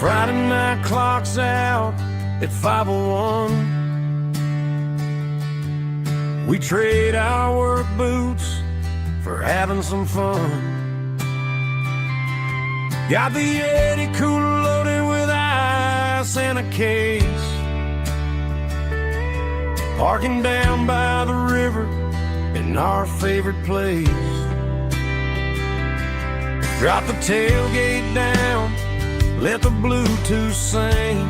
Friday night clock's out at 5:01. We trade our work boots for having some fun. Got the Yeti cooler loaded with ice and a case, parking down by the river in our favorite place. Drop the tailgate down, let the Bluetooth sing.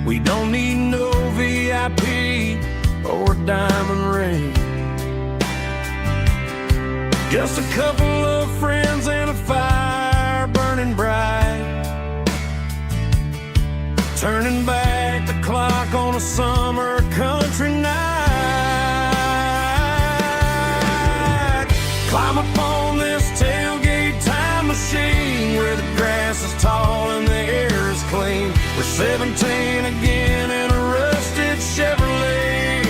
We don't need no VIP or diamond ring. Just a couple of friends and a fire burning bright, turning back the clock on a summer country night. Climb up on this tailgate time machine where the grass is tall and the air is clean. We're 17 again in a rusted Chevrolet,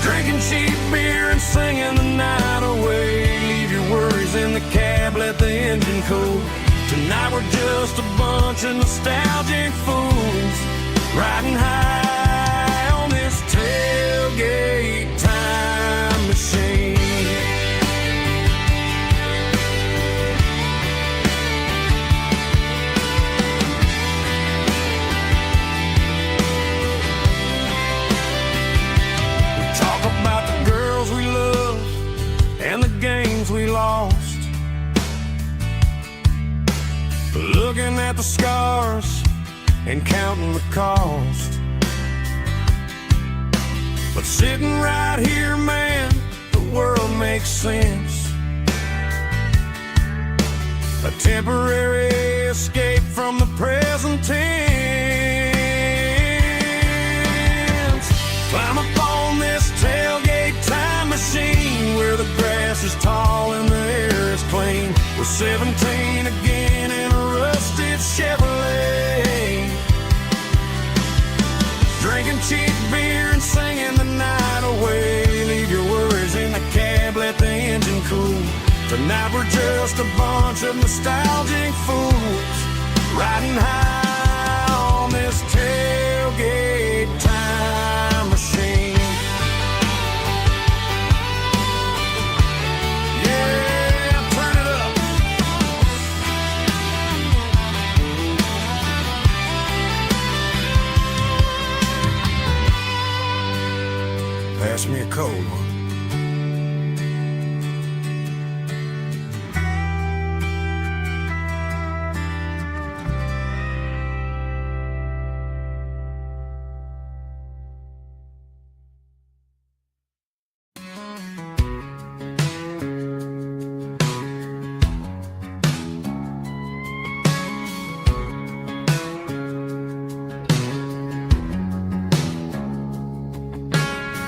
drinking cheap beer and singing the night away. Leave your worries in the cab, let the engine cool. Tonight we're just a bunch of nostalgic fools, riding high on this tailgate time machine. We talk about the girls we love and the games we lost, looking at the scars and counting the cost. But sitting right here, man, the world makes sense. A temporary escape from the present tense. Climb up on this tailgate time machine where the grass is tall and the air is clean. We're 17 again in a rusted Chevrolet, drinking cheap beer and singing the night away. Leave your worries in the cab, let the engine cool. Tonight we're just a bunch of nostalgic fools, riding high on this tailgate time machine. Pass me a cold one.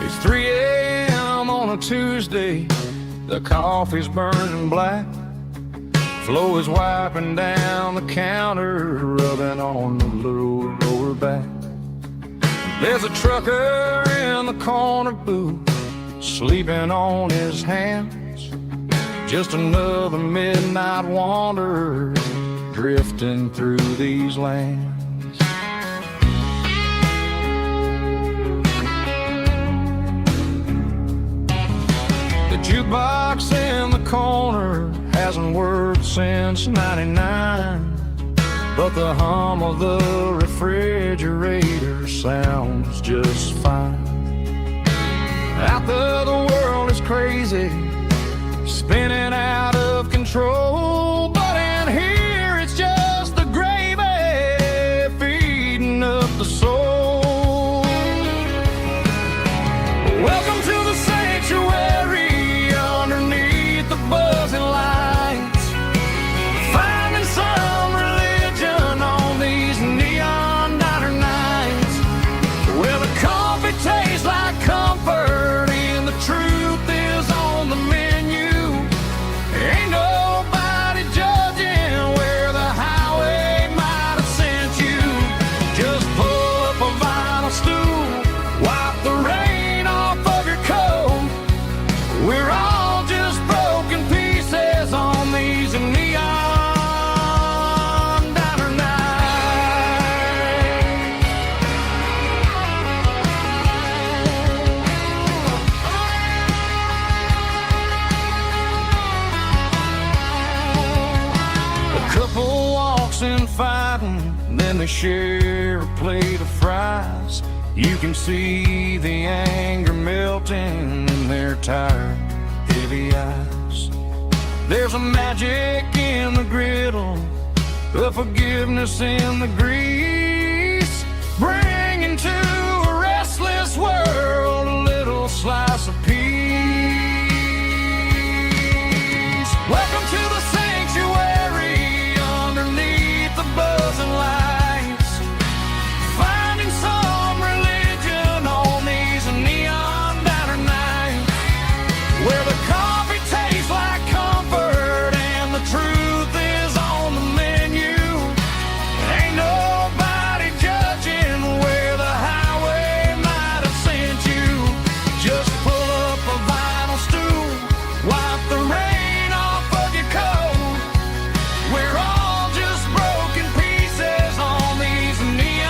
It's 3 a.m. on a Tuesday, the coffee's burning black. Flo is wiping down the counter, rubbing on the little lower back. There's a trucker in the corner booth, sleeping on his hands. Just another midnight wanderer, drifting through these lands. The jukebox in the corner hasn't worked since '99, but the hum of the refrigerator sounds just fine. Out there the world is crazy, spinning out of control, but in here it's just the gravy feeding up the soul. Welcome to the sanctuary underneath the buzzing lights, finding some religion on these neon diner nights, where the coffee tastes like comfort and the truth is on the menu. fighting, then they share a plate of fries. You can see the anger melting in their tired, heavy eyes. There's a magic in the griddle, a forgiveness in the grease, bringing to a restless world a little slice of peace. Welcome to the sanctuary underneath the buzzing lights, finding some religion on these neon diner nights, where the coffee tastes like comfort and the truth is on the menu. Ain't nobody judging where the highway might have sent you. Just pull up a vinyl stool, wipe the rain off of your coat. We're all just broken pieces on these neon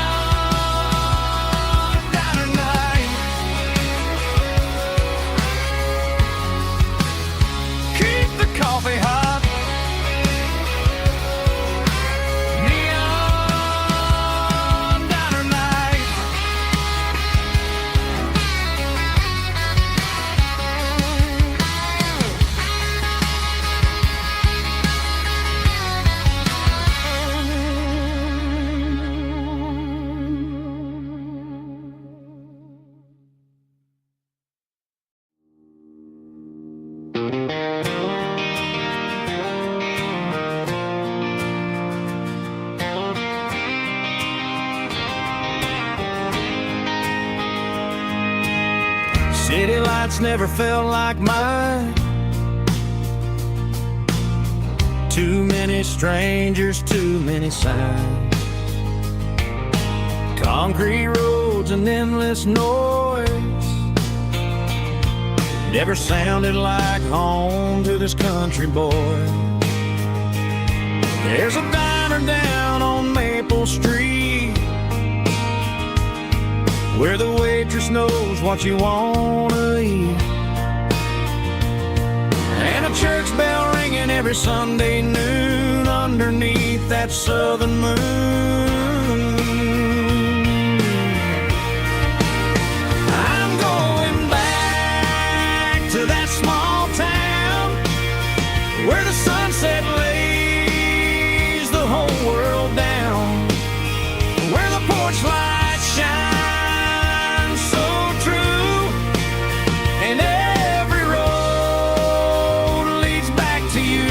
diner nights. Keep the coffee hot. Neon diner night. City lights never felt like mine. Too many strangers, too many signs. Concrete roads and endless noise never sounded like home to this country boy. There's a diner down on Maple Street where the waitress knows what you wanna eat, and a church bell ringing every Sunday noon underneath that southern moon. I'm going back to that small town where the sunset lays the whole world down, where the porch lights shine so true, and every road leads back to you,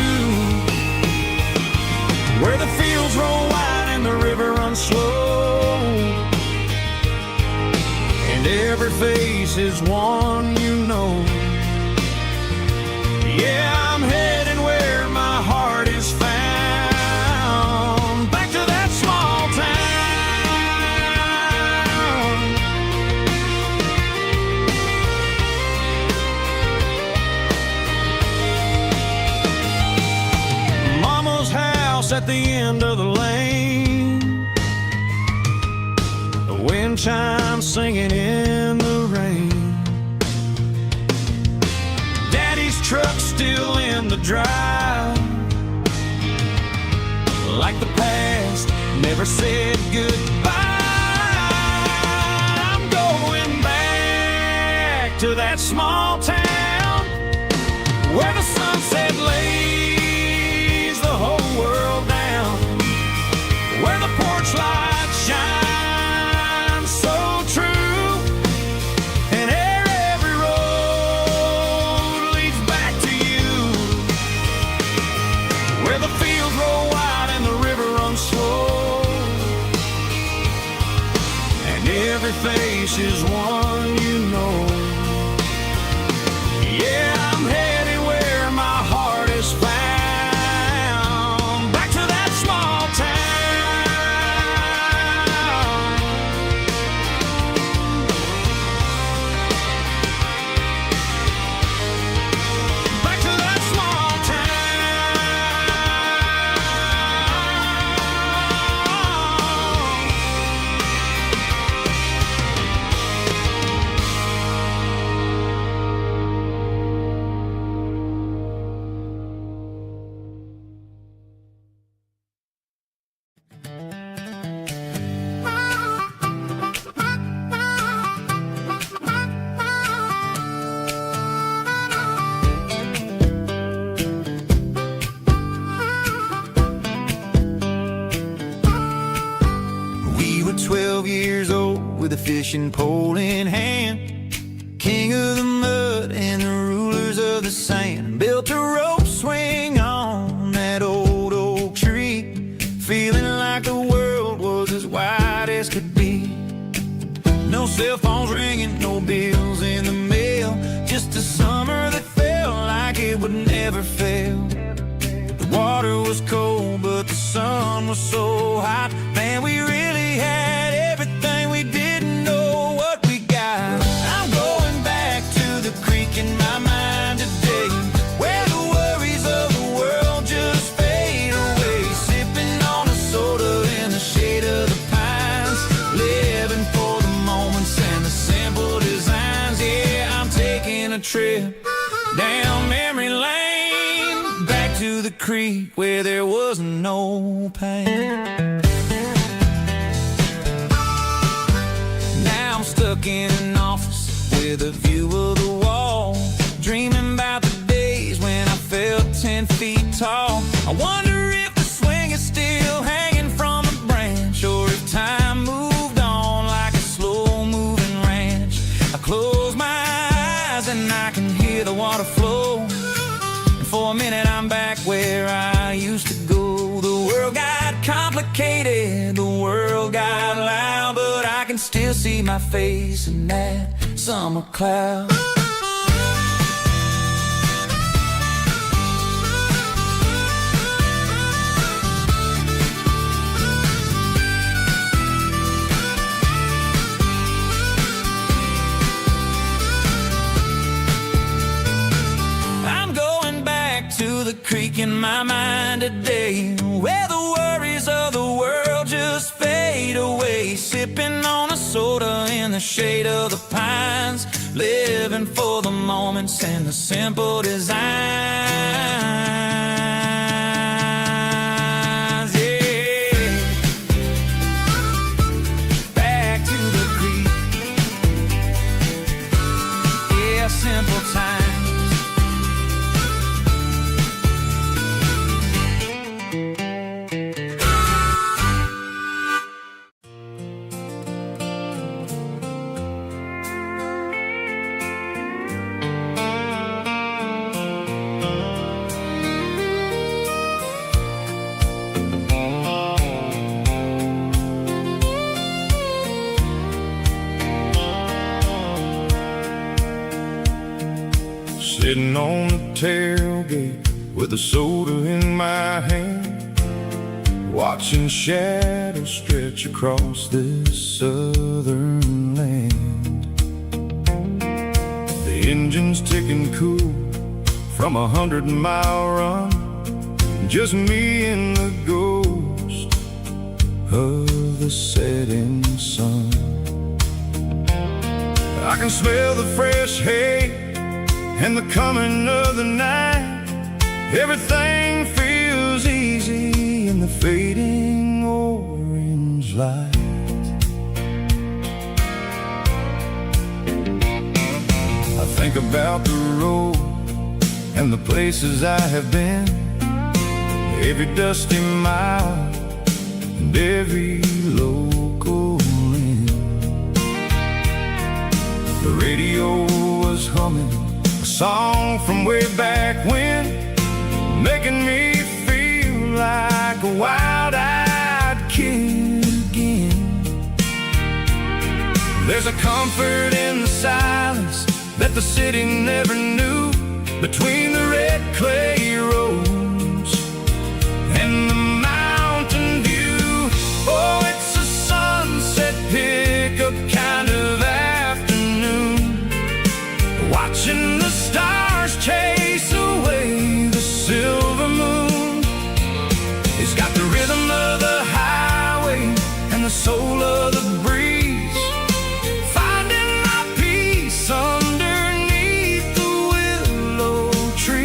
where the fields roll wide and the river runs slow, and every face is one you know. Yeah, I'm heading where my heart is found, back to that small town. Mama's house at the end of the lane, the wind chimes singing in the rain. Daddy's truck still in the drive, like the past never said goodbye. I'm going back to that small town where the sunset lays the whole world down, where the porch lights shine so true, and every road leads back to you, where the fields roll wide and the river runs slow, and every face is one you know. Yeah, I'm headed where my heart is found, back to that small town. Back to that small town. fishing pole in hand, king of the mud and the rulers of the sand. Built a rope swing on that old oak tree, feeling like the world was as wide as could be. No cell phones ringing, no bills in the mail, just a summer that felt like it would never fail. The water was cold, but the sun was so hot. Man, we really had everything we didn't know what we got. I'm going back to the creek in my mind today, where the worries of the world just fade away. Sipping on a soda in the shade of the pines, living for the moments and the simple designs. Yeah, I'm taking a trip down memory lane, back to the creek where there was no pain. Now I'm stuck in an office with a view of the wall, dreaming about the days when I felt 10 feet tall. I wonder if the swing is still hanging from a branch, or if time moved on like a slow-moving ranch. I close my eyes and I can hear the water flow, and for a minute I'm back where I used to go. The world got complicated, the world got loud, but I can still see my face in that summer cloud. To the creek in my mind today, where the worries of the world just fade away. Sipping on a soda in the shade of the pines, living for the moments and the simple designs. Yeah, back to the creek. Yeah, simple times. Sitting on the tailgate with a soda in my hand, watching shadows stretch across this southern land. The engine's ticking cool from 100-mile run, just me and the ghost of the setting sun. I can smell the fresh hay and the coming of the night. Everything feels easy in the fading orange light. I think about the road and the places I have been, every dusty mile and every local inn. The radio was humming a song from way back when, making me feel like a wild-eyed kid again. There's a comfort in the silence that the city never knew, between the red clay roads and the mountain view. Oh, it's a sunset pickup kind of afternoon, watching the stars chase away the silver moon. It's got the rhythm of the highway and the soul of the breeze, finding my peace underneath the willow tree.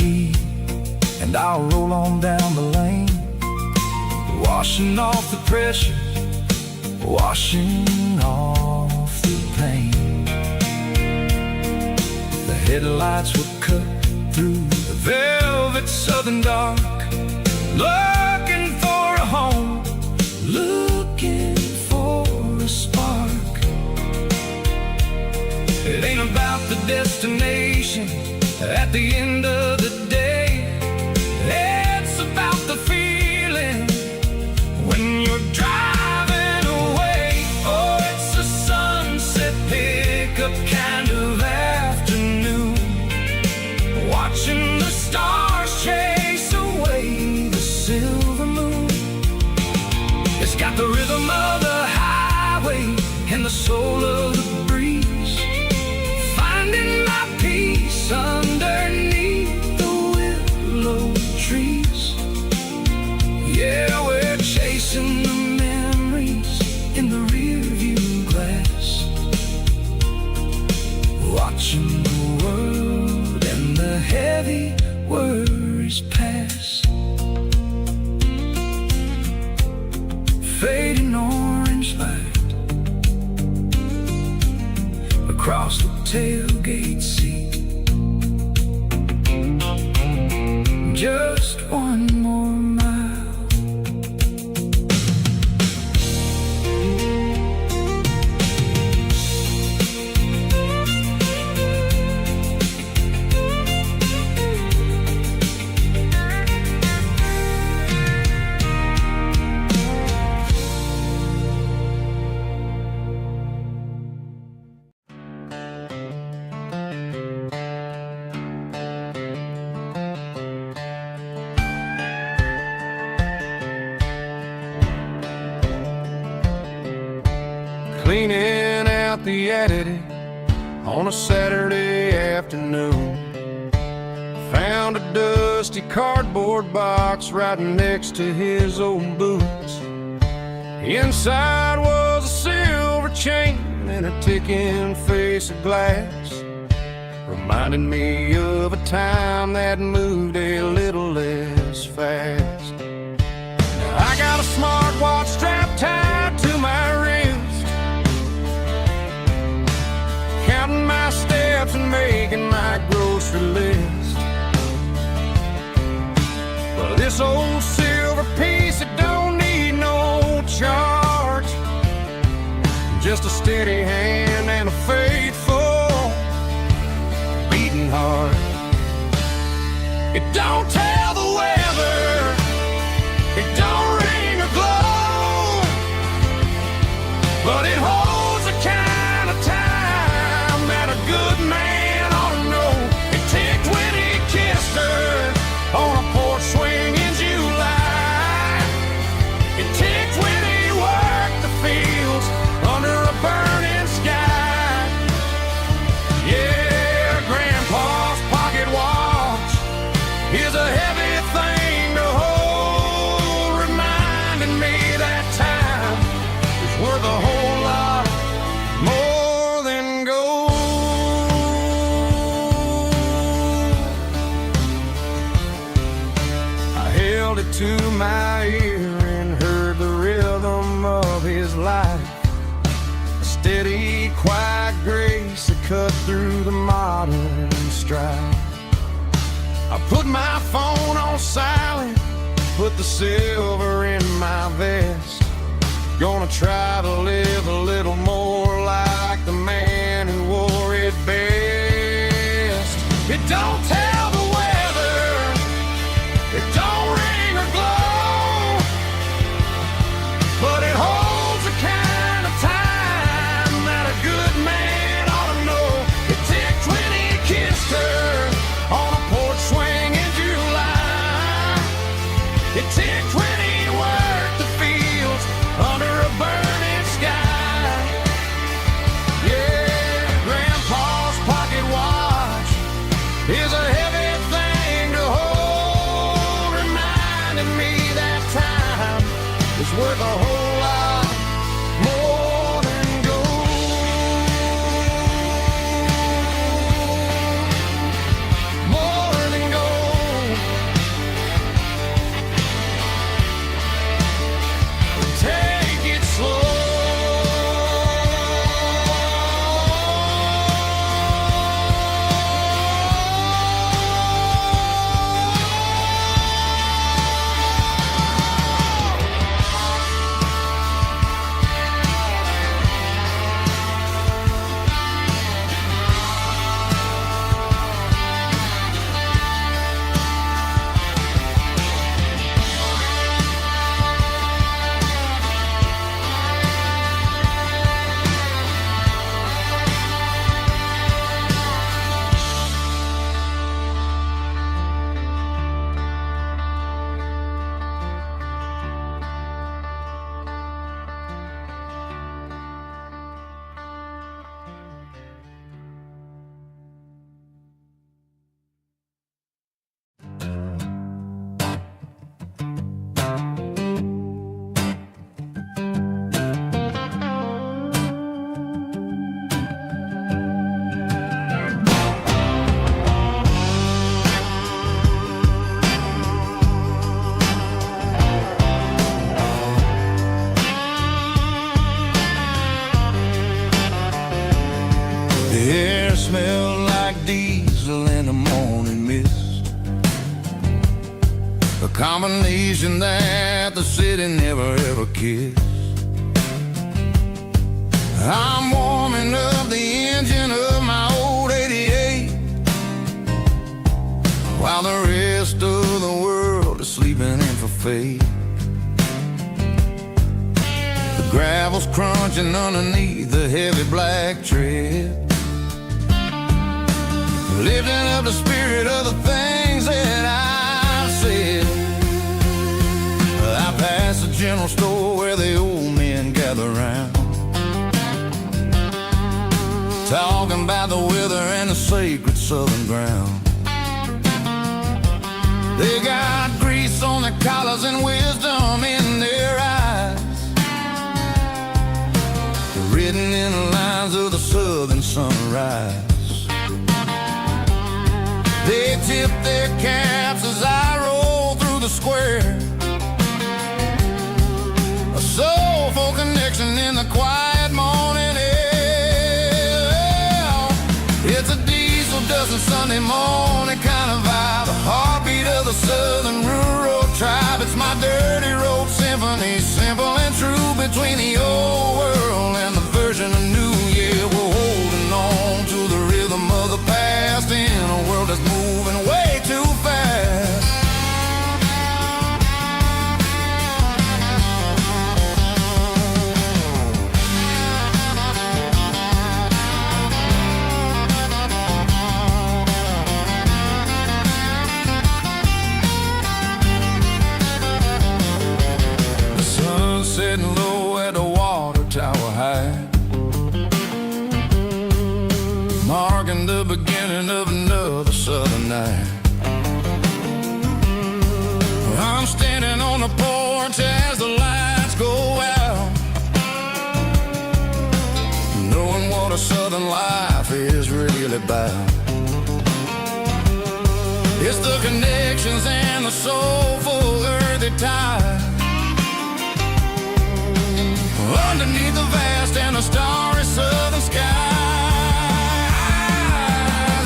key, and I'll roll on down the lane, washing off the pressure, washing off the pain. The headlights were cut through the velvet southern dark, looking for a home, looking for a spark. It ain't about the destination at the end of the day, it's about the feeling when you're driving away. Oh, it's a sunset pickup kind of afternoon, watching the stars chase away the silver moon. It's got the rhythm of the highway and the soul of the breeze, finding my peace underneath the willow trees. Yeah, we're chasing the memories in the rearview glass, watching the world and the heavy worries pass. Fading orange light across the tailgate seat. Just one more mile. Cleaning out the attic on a Saturday afternoon, found a dusty cardboard box right next to his old boots. Inside was a silver chain and a ticking face of glass, reminding me of a time that moved a little less fast. Now I got a smartwatch strapped tied to my wrist, counting my steps and making my grocery list. Well, this old silver piece, it don't need no charge, just a steady hand and a faithful beating heart. It don't tell the weather, it don't ring or glow, but it holds the kind of time that a good man ought to know. It ticked when he kissed her on a porch swing in July. It ticked when he worked the fields under a burning sky. Yeah, Grandpa's pocket watch is a heavy thing to hold, reminding me that time is worth a whole lot more than gold. I held it to my ear and heard the rhythm of his life, a steady, quiet grace that cut through the modern strife. I put my phone on silent, put the silver in my vest, gonna try to live a little more like the man who wore it best. It don't tell the weather, it don't ring or glow, but it holds the kind of time that a good man ought to know. It ticked when he kissed her on a porch swing in July. It ticked when he worked the fields under a burning sky. combination that the city never ever kissed. I'm warming up the engine of my old 88, while the rest of the world is sleeping in for fate. The gravel's crunching underneath the heavy black tread, lifting up the spirit of the things that I said. I passed the general store where the old men gather round, talking about the weather and the sacred southern ground. They got grease on their collars and wisdom in their eyes, written in the lines of the southern sunrise. They tip their caps as I roll through the square, a soulful connection in the quiet morning air. It's a diesel dozen Sunday morning kind of vibe, the heartbeat of the southern rural tribe. It's my dirty road symphony, simple and true, between the old world and the version of new. Yeah, we're holding on to the rhythm of the past in a world that's moving way too fast. Sitting low at the water tower high, marking the beginning of another southern night. I'm standing on the porch as the lights go out, knowing what a southern life is really about. It's the connections and the soulful earthy ties, underneath the vast and the starry southern skies.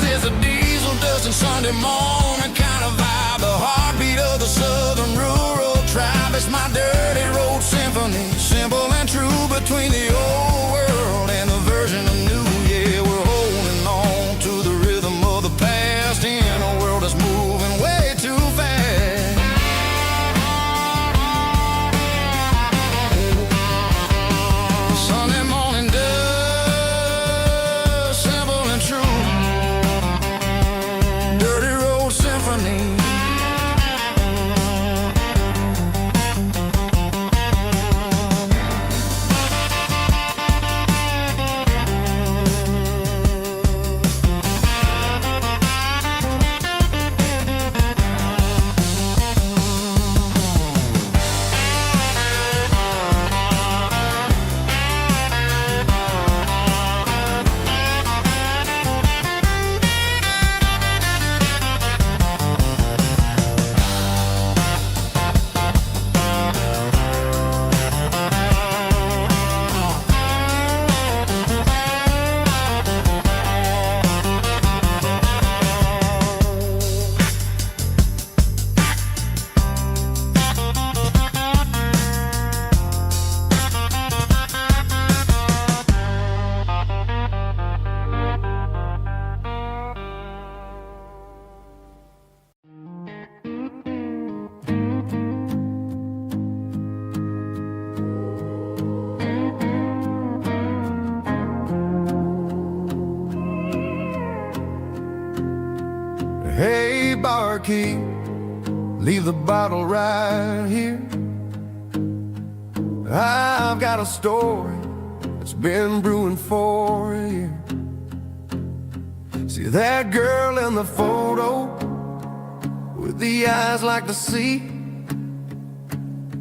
It's a diesel dusting Sunday morning kind of vibe, the heartbeat of the southern rural tribe. It's my dirty road symphony, simple and true, between the old world and the version of new. Yeah, we're holding on to the rhythm of the past in a world that's moving way too fast. Sunday morning dust, simple and true, dirty road symphony. Hey, barkeep, leave the bottle right here. I've got a story that's been brewing for a year. See that girl in the photo with the eyes like the sea?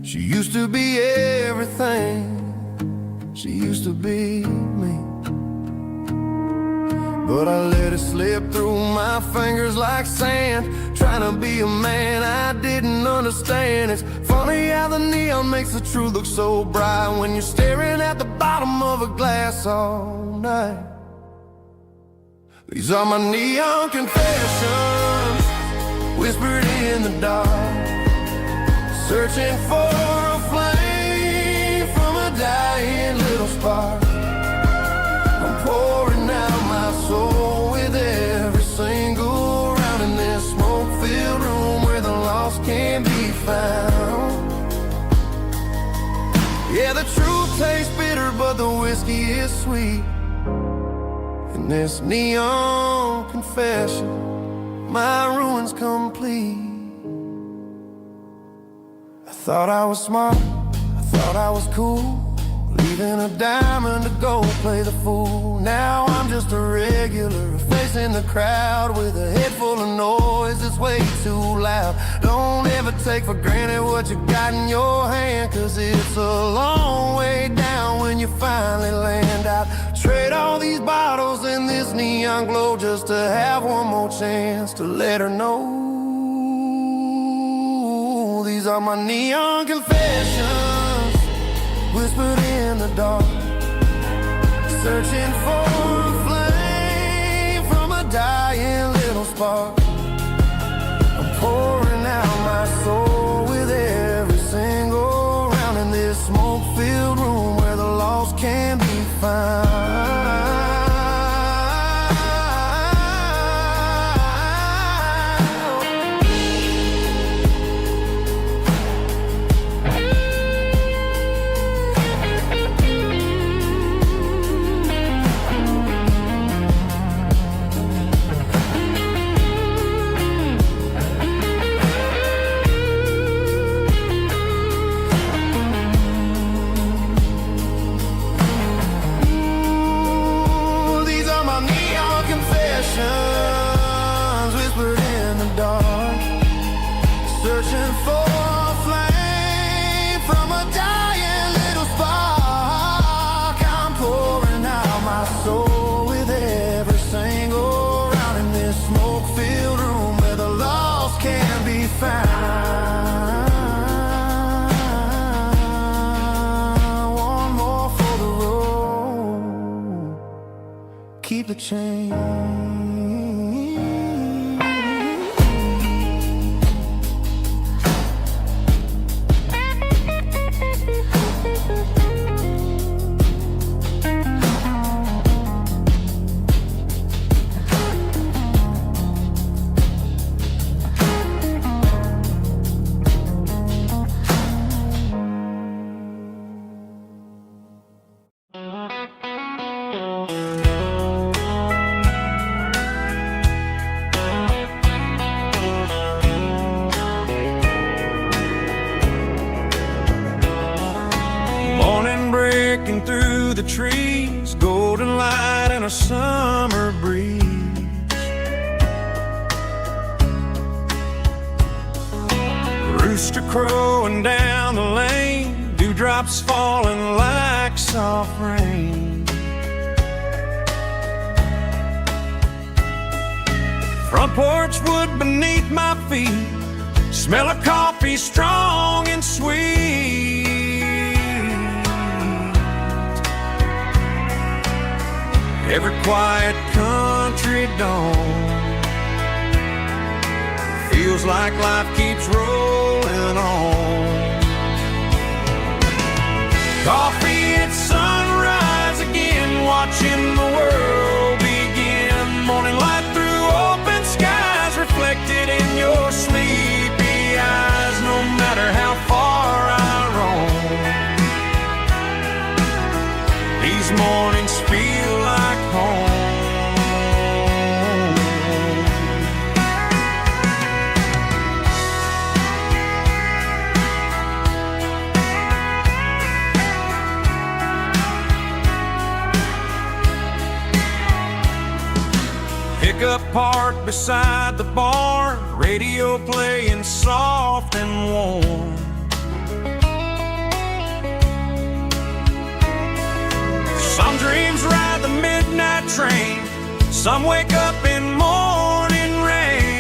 She used to be everything, she used to be me. But I let it slip through my fingers like sand, trying to be a man I didn't understand. It's funny how the neon makes the truth look so bright when you're staring at the bottom of a glass all night. These are my neon confessions, whispered in the dark. searching for a flame from a dying little spark. I'm pouring out my soul with every single round in this smoke-filled room where the lost can be found. Yeah, the truth tastes bitter, but the whiskey is sweet. In this neon confession, my ruin's complete. I thought I was smart, I thought I was cool, leaving a diamond to go play the fool. Now I'm just a regular, facing the crowd with a head full of noise that's way too loud. Don't ever take for granted what you got in your hand, 'cause it's a long way down when you finally land out. Trade all these bottles and this neon glow just to have one more chance to let her know. These are my neon confessions, whispered in the dark, searching for a flame from a dying little spark. I'm pouring out my soul with every single round in this smoke-filled room where the lost can be found. Whispered in the dark, searching for a flame from a dying little spark. I'm pouring out my soul with every single round in this smoke-filled room where the lost can be found. One more for the road, keep the change. Breaking through the trees, golden light and a summer breeze. Rooster crowing down the lane, dewdrops falling like soft rain. Front porch wood beneath my feet, smell of coffee strong and sweet. Every quiet country dawn feels like life keeps rolling on. Coffee at sunrise again, watching the world begin. Morning light through open skies, reflected in your sleepy eyes. No matter how far I roam, these mornings feel like home. Pickup parked beside the barn, radio playing soft and warm. Some dreams ride the midnight train, some wake up in morning rain.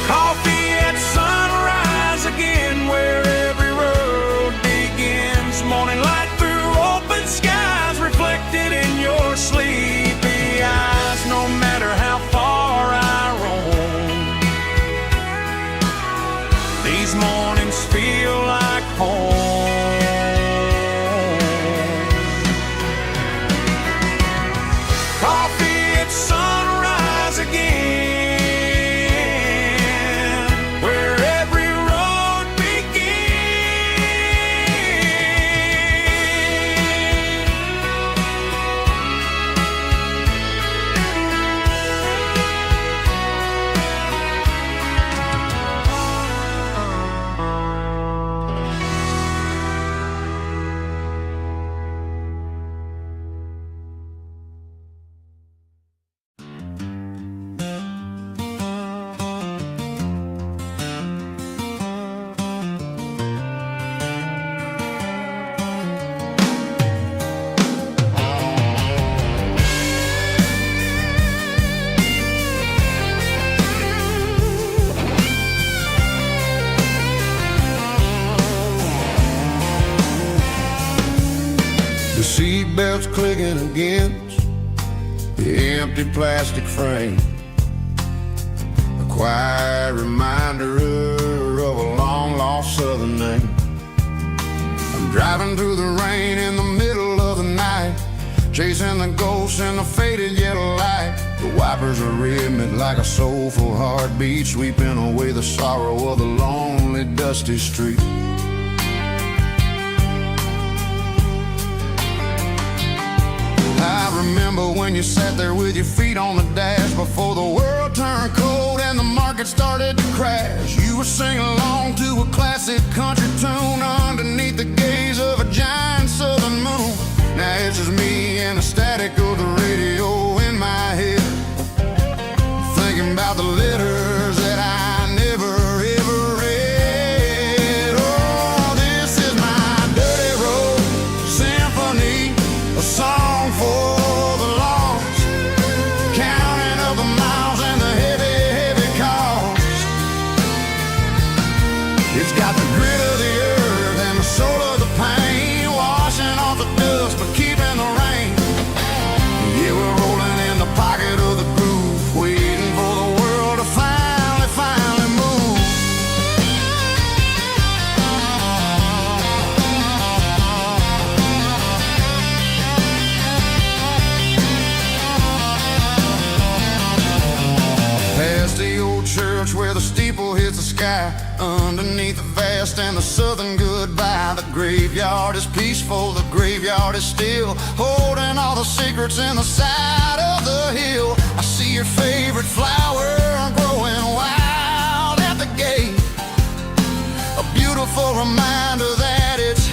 Coffee at sunrise again, where every road begins. Morning light through open skies, reflected in your sleepy eyes. No matter how far I roam, words clicking against the empty plastic frame. A quiet reminder of a long-lost southern name. I'm driving through the rain in the middle of the night, chasing the ghosts in the faded yellow light. The wipers are rhythmic like a soulful heartbeat, sweeping away the sorrow of the lonely, dusty street. I remember when you sat there with your feet on the dash, before the world turned cold and the market started to crash. You were singing along to a classic country tune underneath the gaze of a giant southern moon. Now it's just me and the static of the radio in my head, thinking about the letters that I never ever read. Oh, this is my dirty road symphony, a song for the lost, counting up the miles and the heavy, heavy cost. It's got the grit of the earth and the soul of the pain, washing off the dust but keeping the rain. Yeah, we're rolling in the pocket of the groove, waiting for the world to finally move. Past the old church where the steeple hits the sky, underneath the vast and the southern goodbye. The graveyard is peaceful, the graveyard is still, holding all the secrets in the side of the hill. I see your favorite flower growing wild at the gate, a beautiful reminder that it's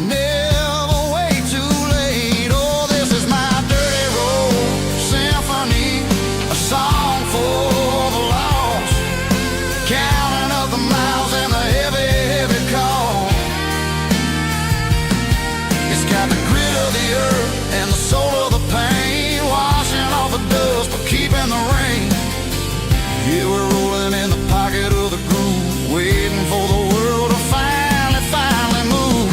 never way too late. Oh, this is my dirty road symphony, a song for the lost, counting up the miles and the heavy, heavy call. It's got the grit of the earth and the soul of the pain, washing off the dust but keeping the rain. Yeah, we're rolling in the pocket of the groove, waiting for the world to finally move.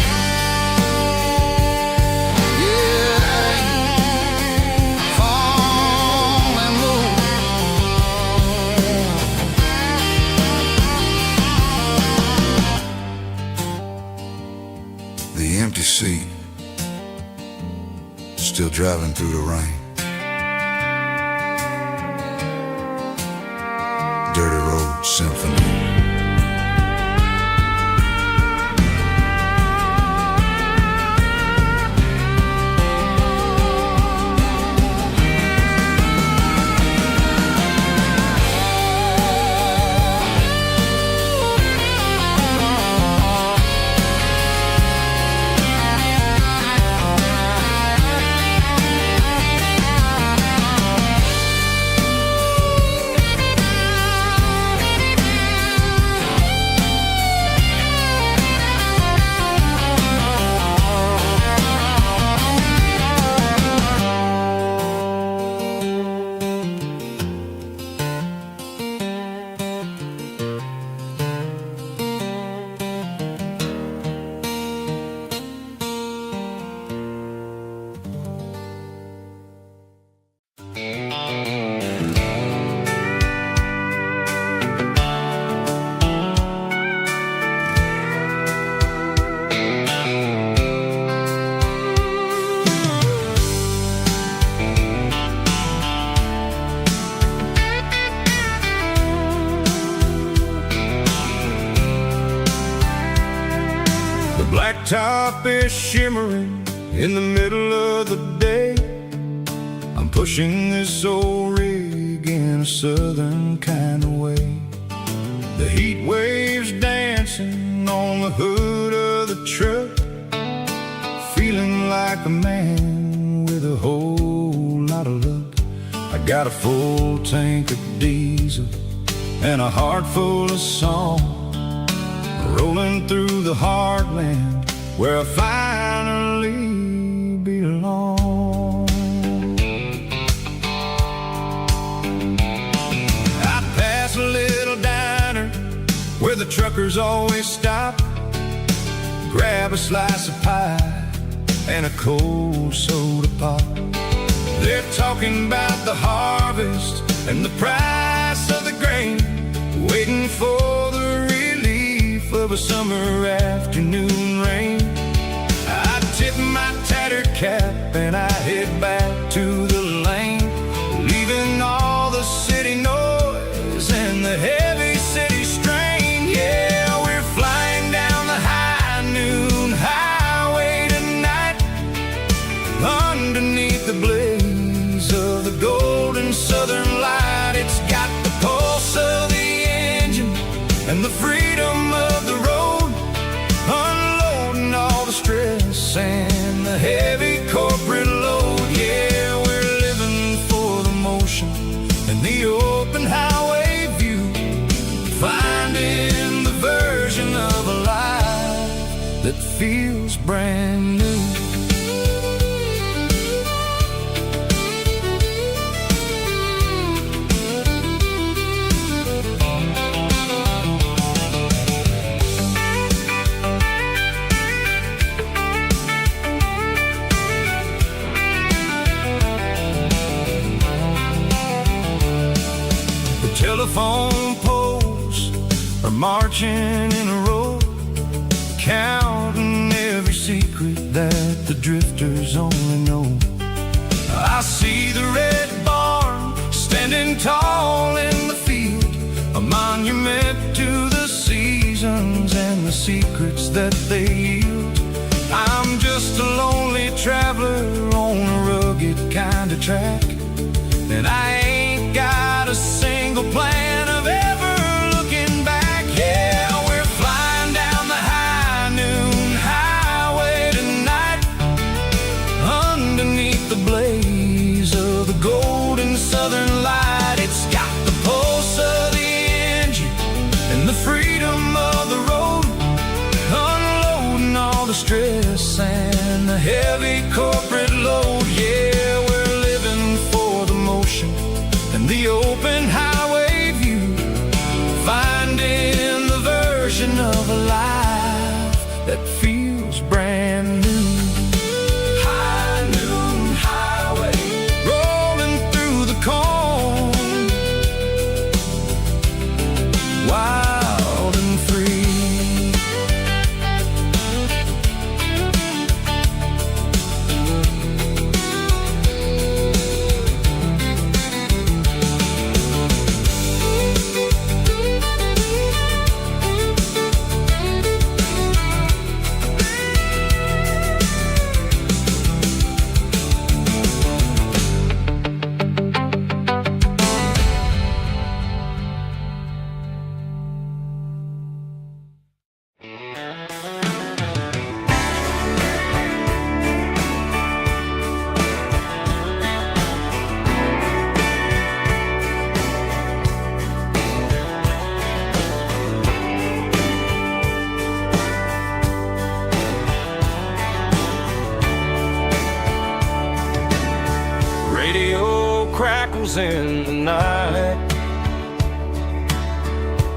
Yeah, finally move. The empty seat, still driving through the rain. Dirty road symphony. Blacktop is shimmering in the middle of the day. I'm pushing this old rig in a southern kind of way. The heat waves dancing on the hood of the truck, feeling like a man with a whole lot of luck. I got a full tank of diesel and a heart full of song, rolling through the heartland where I finally belong. I pass a little diner where the truckers always stop, grab a slice of pie and a cold soda pop. They're talking about the harvest and the price of the grain, waiting for the relief of a summer afternoon rain. I tip my tattered cap and I head back to the lane, leaving all the city noise and the heavy city strain. Yeah, we're flying down the high noon highway tonight, underneath the blaze of the golden southern light. It's got the pulse of the engine and the freedom of the road, unloading all the stress and the heavy corporate load. Yeah, we're living for the motion and the open highway view, finding the version of a life that feels brand new. Telephone poles are marching in a row, counting every secret that the drifters only know. I see the red barn standing tall in the field, a monument to the seasons and the secrets that they yield. I'm just a lonely traveler on a rugged kind of track, and I ain't got a single plan of ever looking back. Yeah, we're flying down the high noon highway tonight, underneath the blaze of the golden southern light. It's got the pulse of the engine and the freedom of the road, unloading all the stress and the heavy corporate load. Yeah, we're living for the motion and the open highway view, finding the version of a life that feels brand new. High noon highway, rolling through the corn, wild and free. Crackles in the night,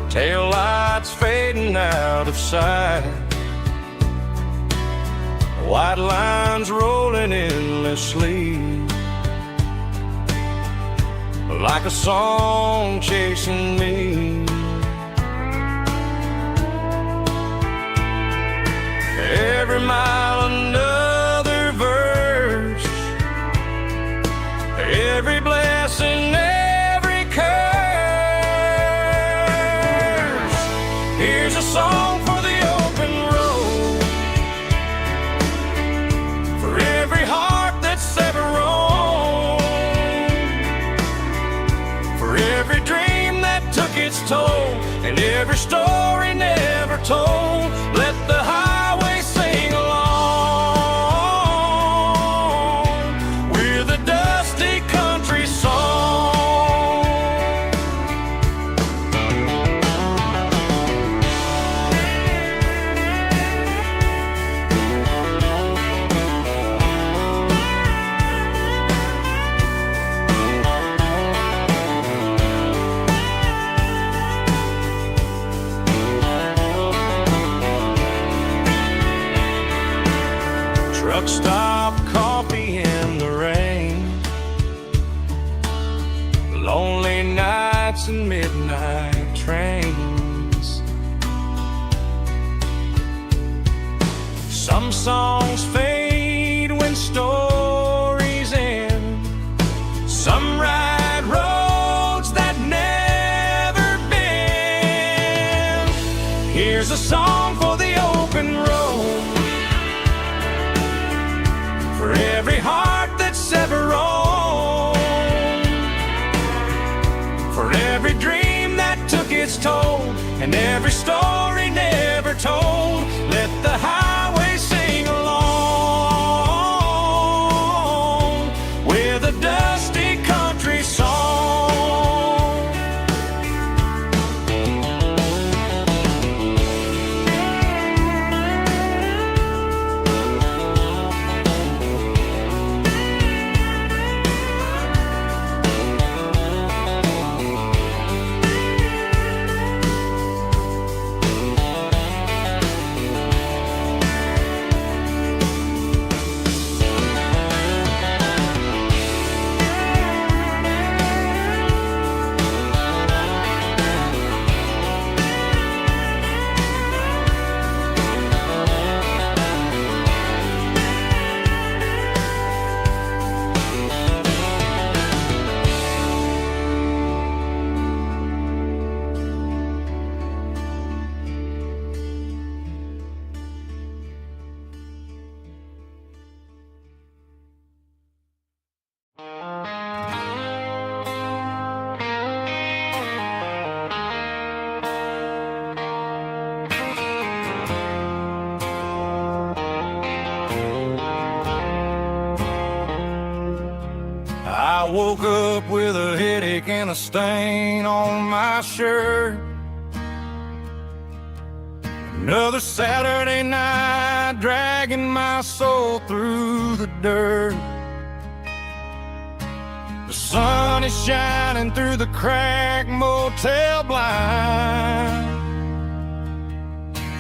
tail lights fading out of sight, white lines rolling endlessly, like a song chasing me. Every mile another verse, every blessing, every curse. Here's a song for the open road, for every heart that's ever roamed, for every dream that took its toll, and every story never told. Let the highway sing along with a dusty country song. nights and midnight trains. Some songs fade when stories end. Some ride roads that never bend. Here's a song for the open road, for every heart that's ever roamed, for every dream that took its toll, and every story never told. Let the highway sing along with a dusty country song. I woke up with a headache and a stain on my shirt. Another Saturday night dragging my soul through the dirt. The sun is shining through the cracked motel blind,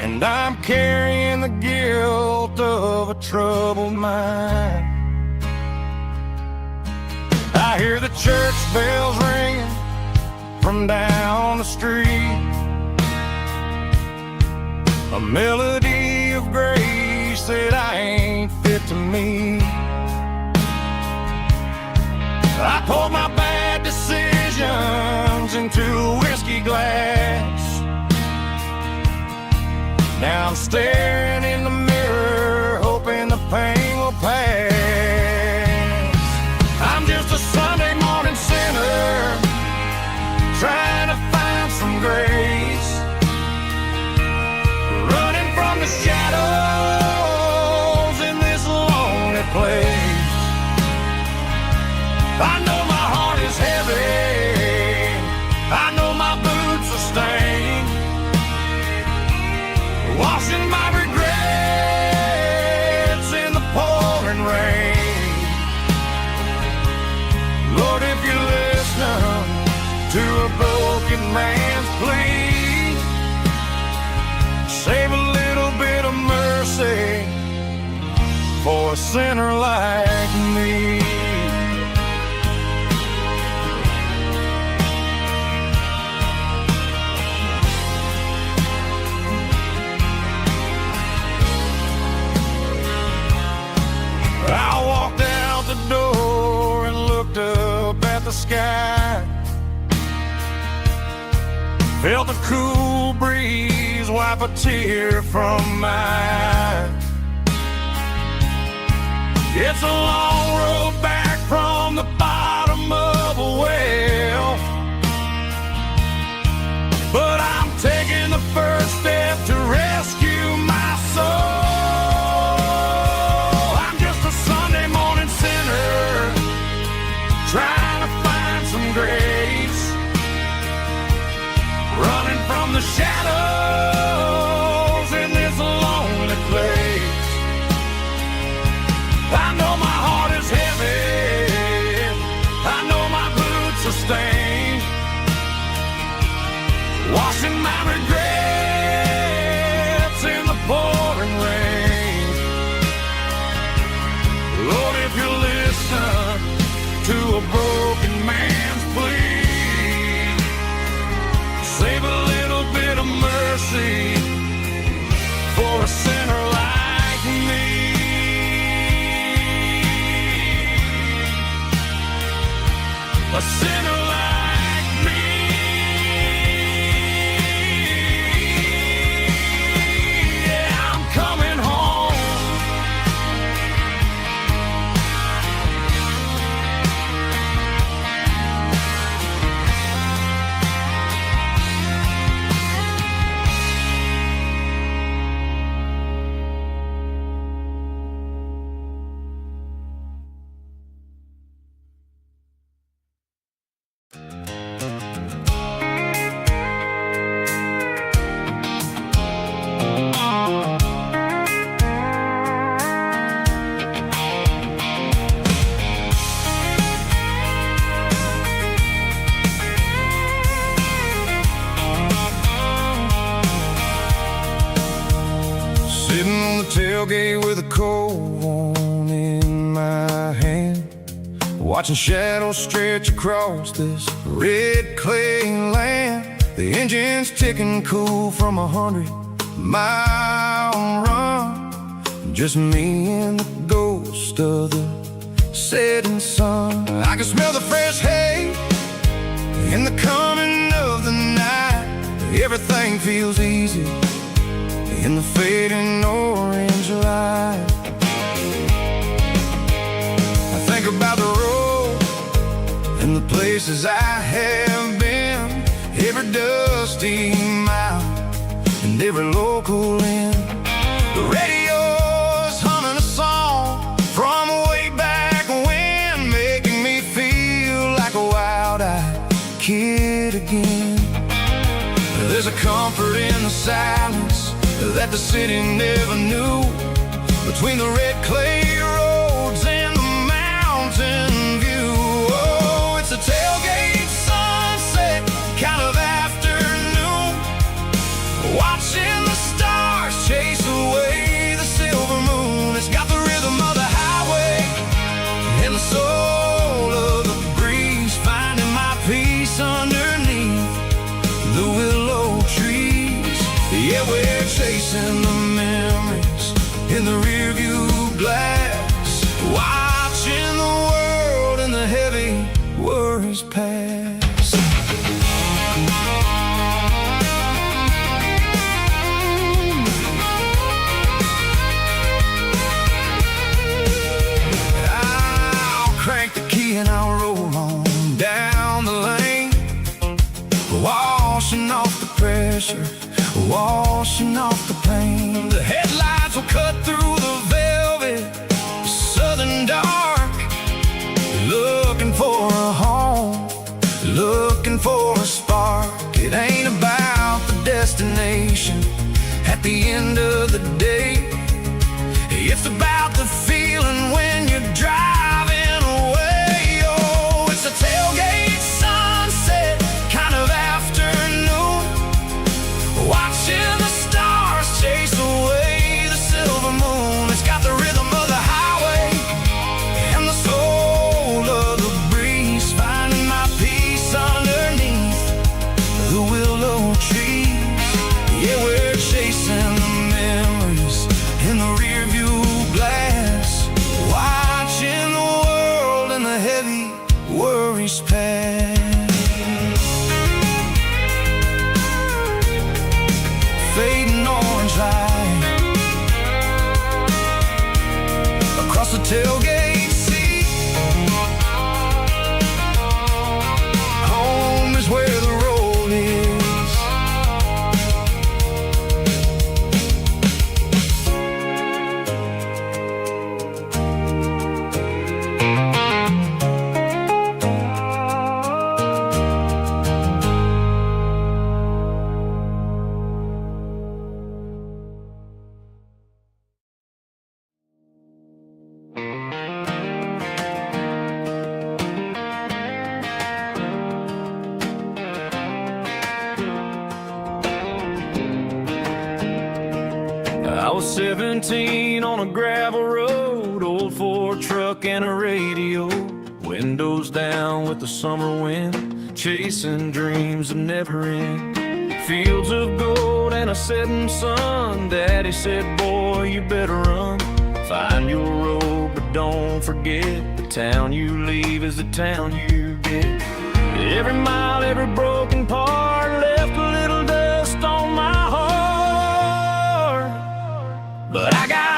and I'm carrying the guilt of a troubled mind. I hear the church bells ringing from down the street, a melody of grace that I ain't fit to meet. I poured my bad decisions into a whiskey glass. Now I'm staring in the mirror, hoping the pain will pass. I'm just a Sunday morning sinner, trying to find some grace, running from the shadows in this lonely place. I know my heart is heavy, I know my boots are stained, washing my regrets in the pouring rain. Lord, if you're listening to a broken man's plea, save a little bit of mercy for a sinner like me. I walked out the door and looked up at the sky, felt the cool breeze wipe a tear from my eye. It's a long road back from the bottom of a well, but I'm taking the first step to rescue my soul. Trying to find some grace, running from the shadows in this lonely place. I know my heart is heavy, tailgate with a cold one in my hand, watching shadows stretch across this red clay land. The engine's ticking cool from 100-mile run. Just me and the ghost of the setting sun. I can smell the fresh hay in the coming of the night. Everything feels easy in the fading orange light. I think about the road and the places I have been, every dusty mile and every local inn. The radio's humming a song from way back when, making me feel like a wild-eyed kid again. There's a comfort in the silence that the city never knew, between the red clay roads and the mountain view. Oh, it's a tailgate sunset kind of afternoon, watching the stars chase away the silver moon. It's got the rhythm of the highway and the soul of the breeze, finding my peace underneath the willow trees. Yeah, we're chasing the memories in the rearview glass, watching the world and the heavy worries pass. I'll crank the key and I'll roll on down the lane, washing off the pressure, washing off the pain. The headlights will cut through the velvet southern dark, looking for a home, looking for a spark. It ain't about the destination at the end of the day, it's about the feeling when you're driving away. Oh, it's a tailgate sunset kind of afternoon, watching the stars chase away the silver moon. It's got the rhythm of the highway and the soul of the breeze, finding my peace underneath the willow trees. Yeah, we're chasing the memories in the rearview glass, watching the world and the heavy worries pass. Fading orange light across the tailgate seat. Home is where the road is. I was 17 on a gravel road, old Ford truck and a radio, windows down with the summer wind, chasing dreams that never end. Fields of gold and a setting sun. Daddy said, boy, you better run. Find your road, but don't forget, the town you leave is the town you get. Every mile, every broken part left a little dust on my heart, but I got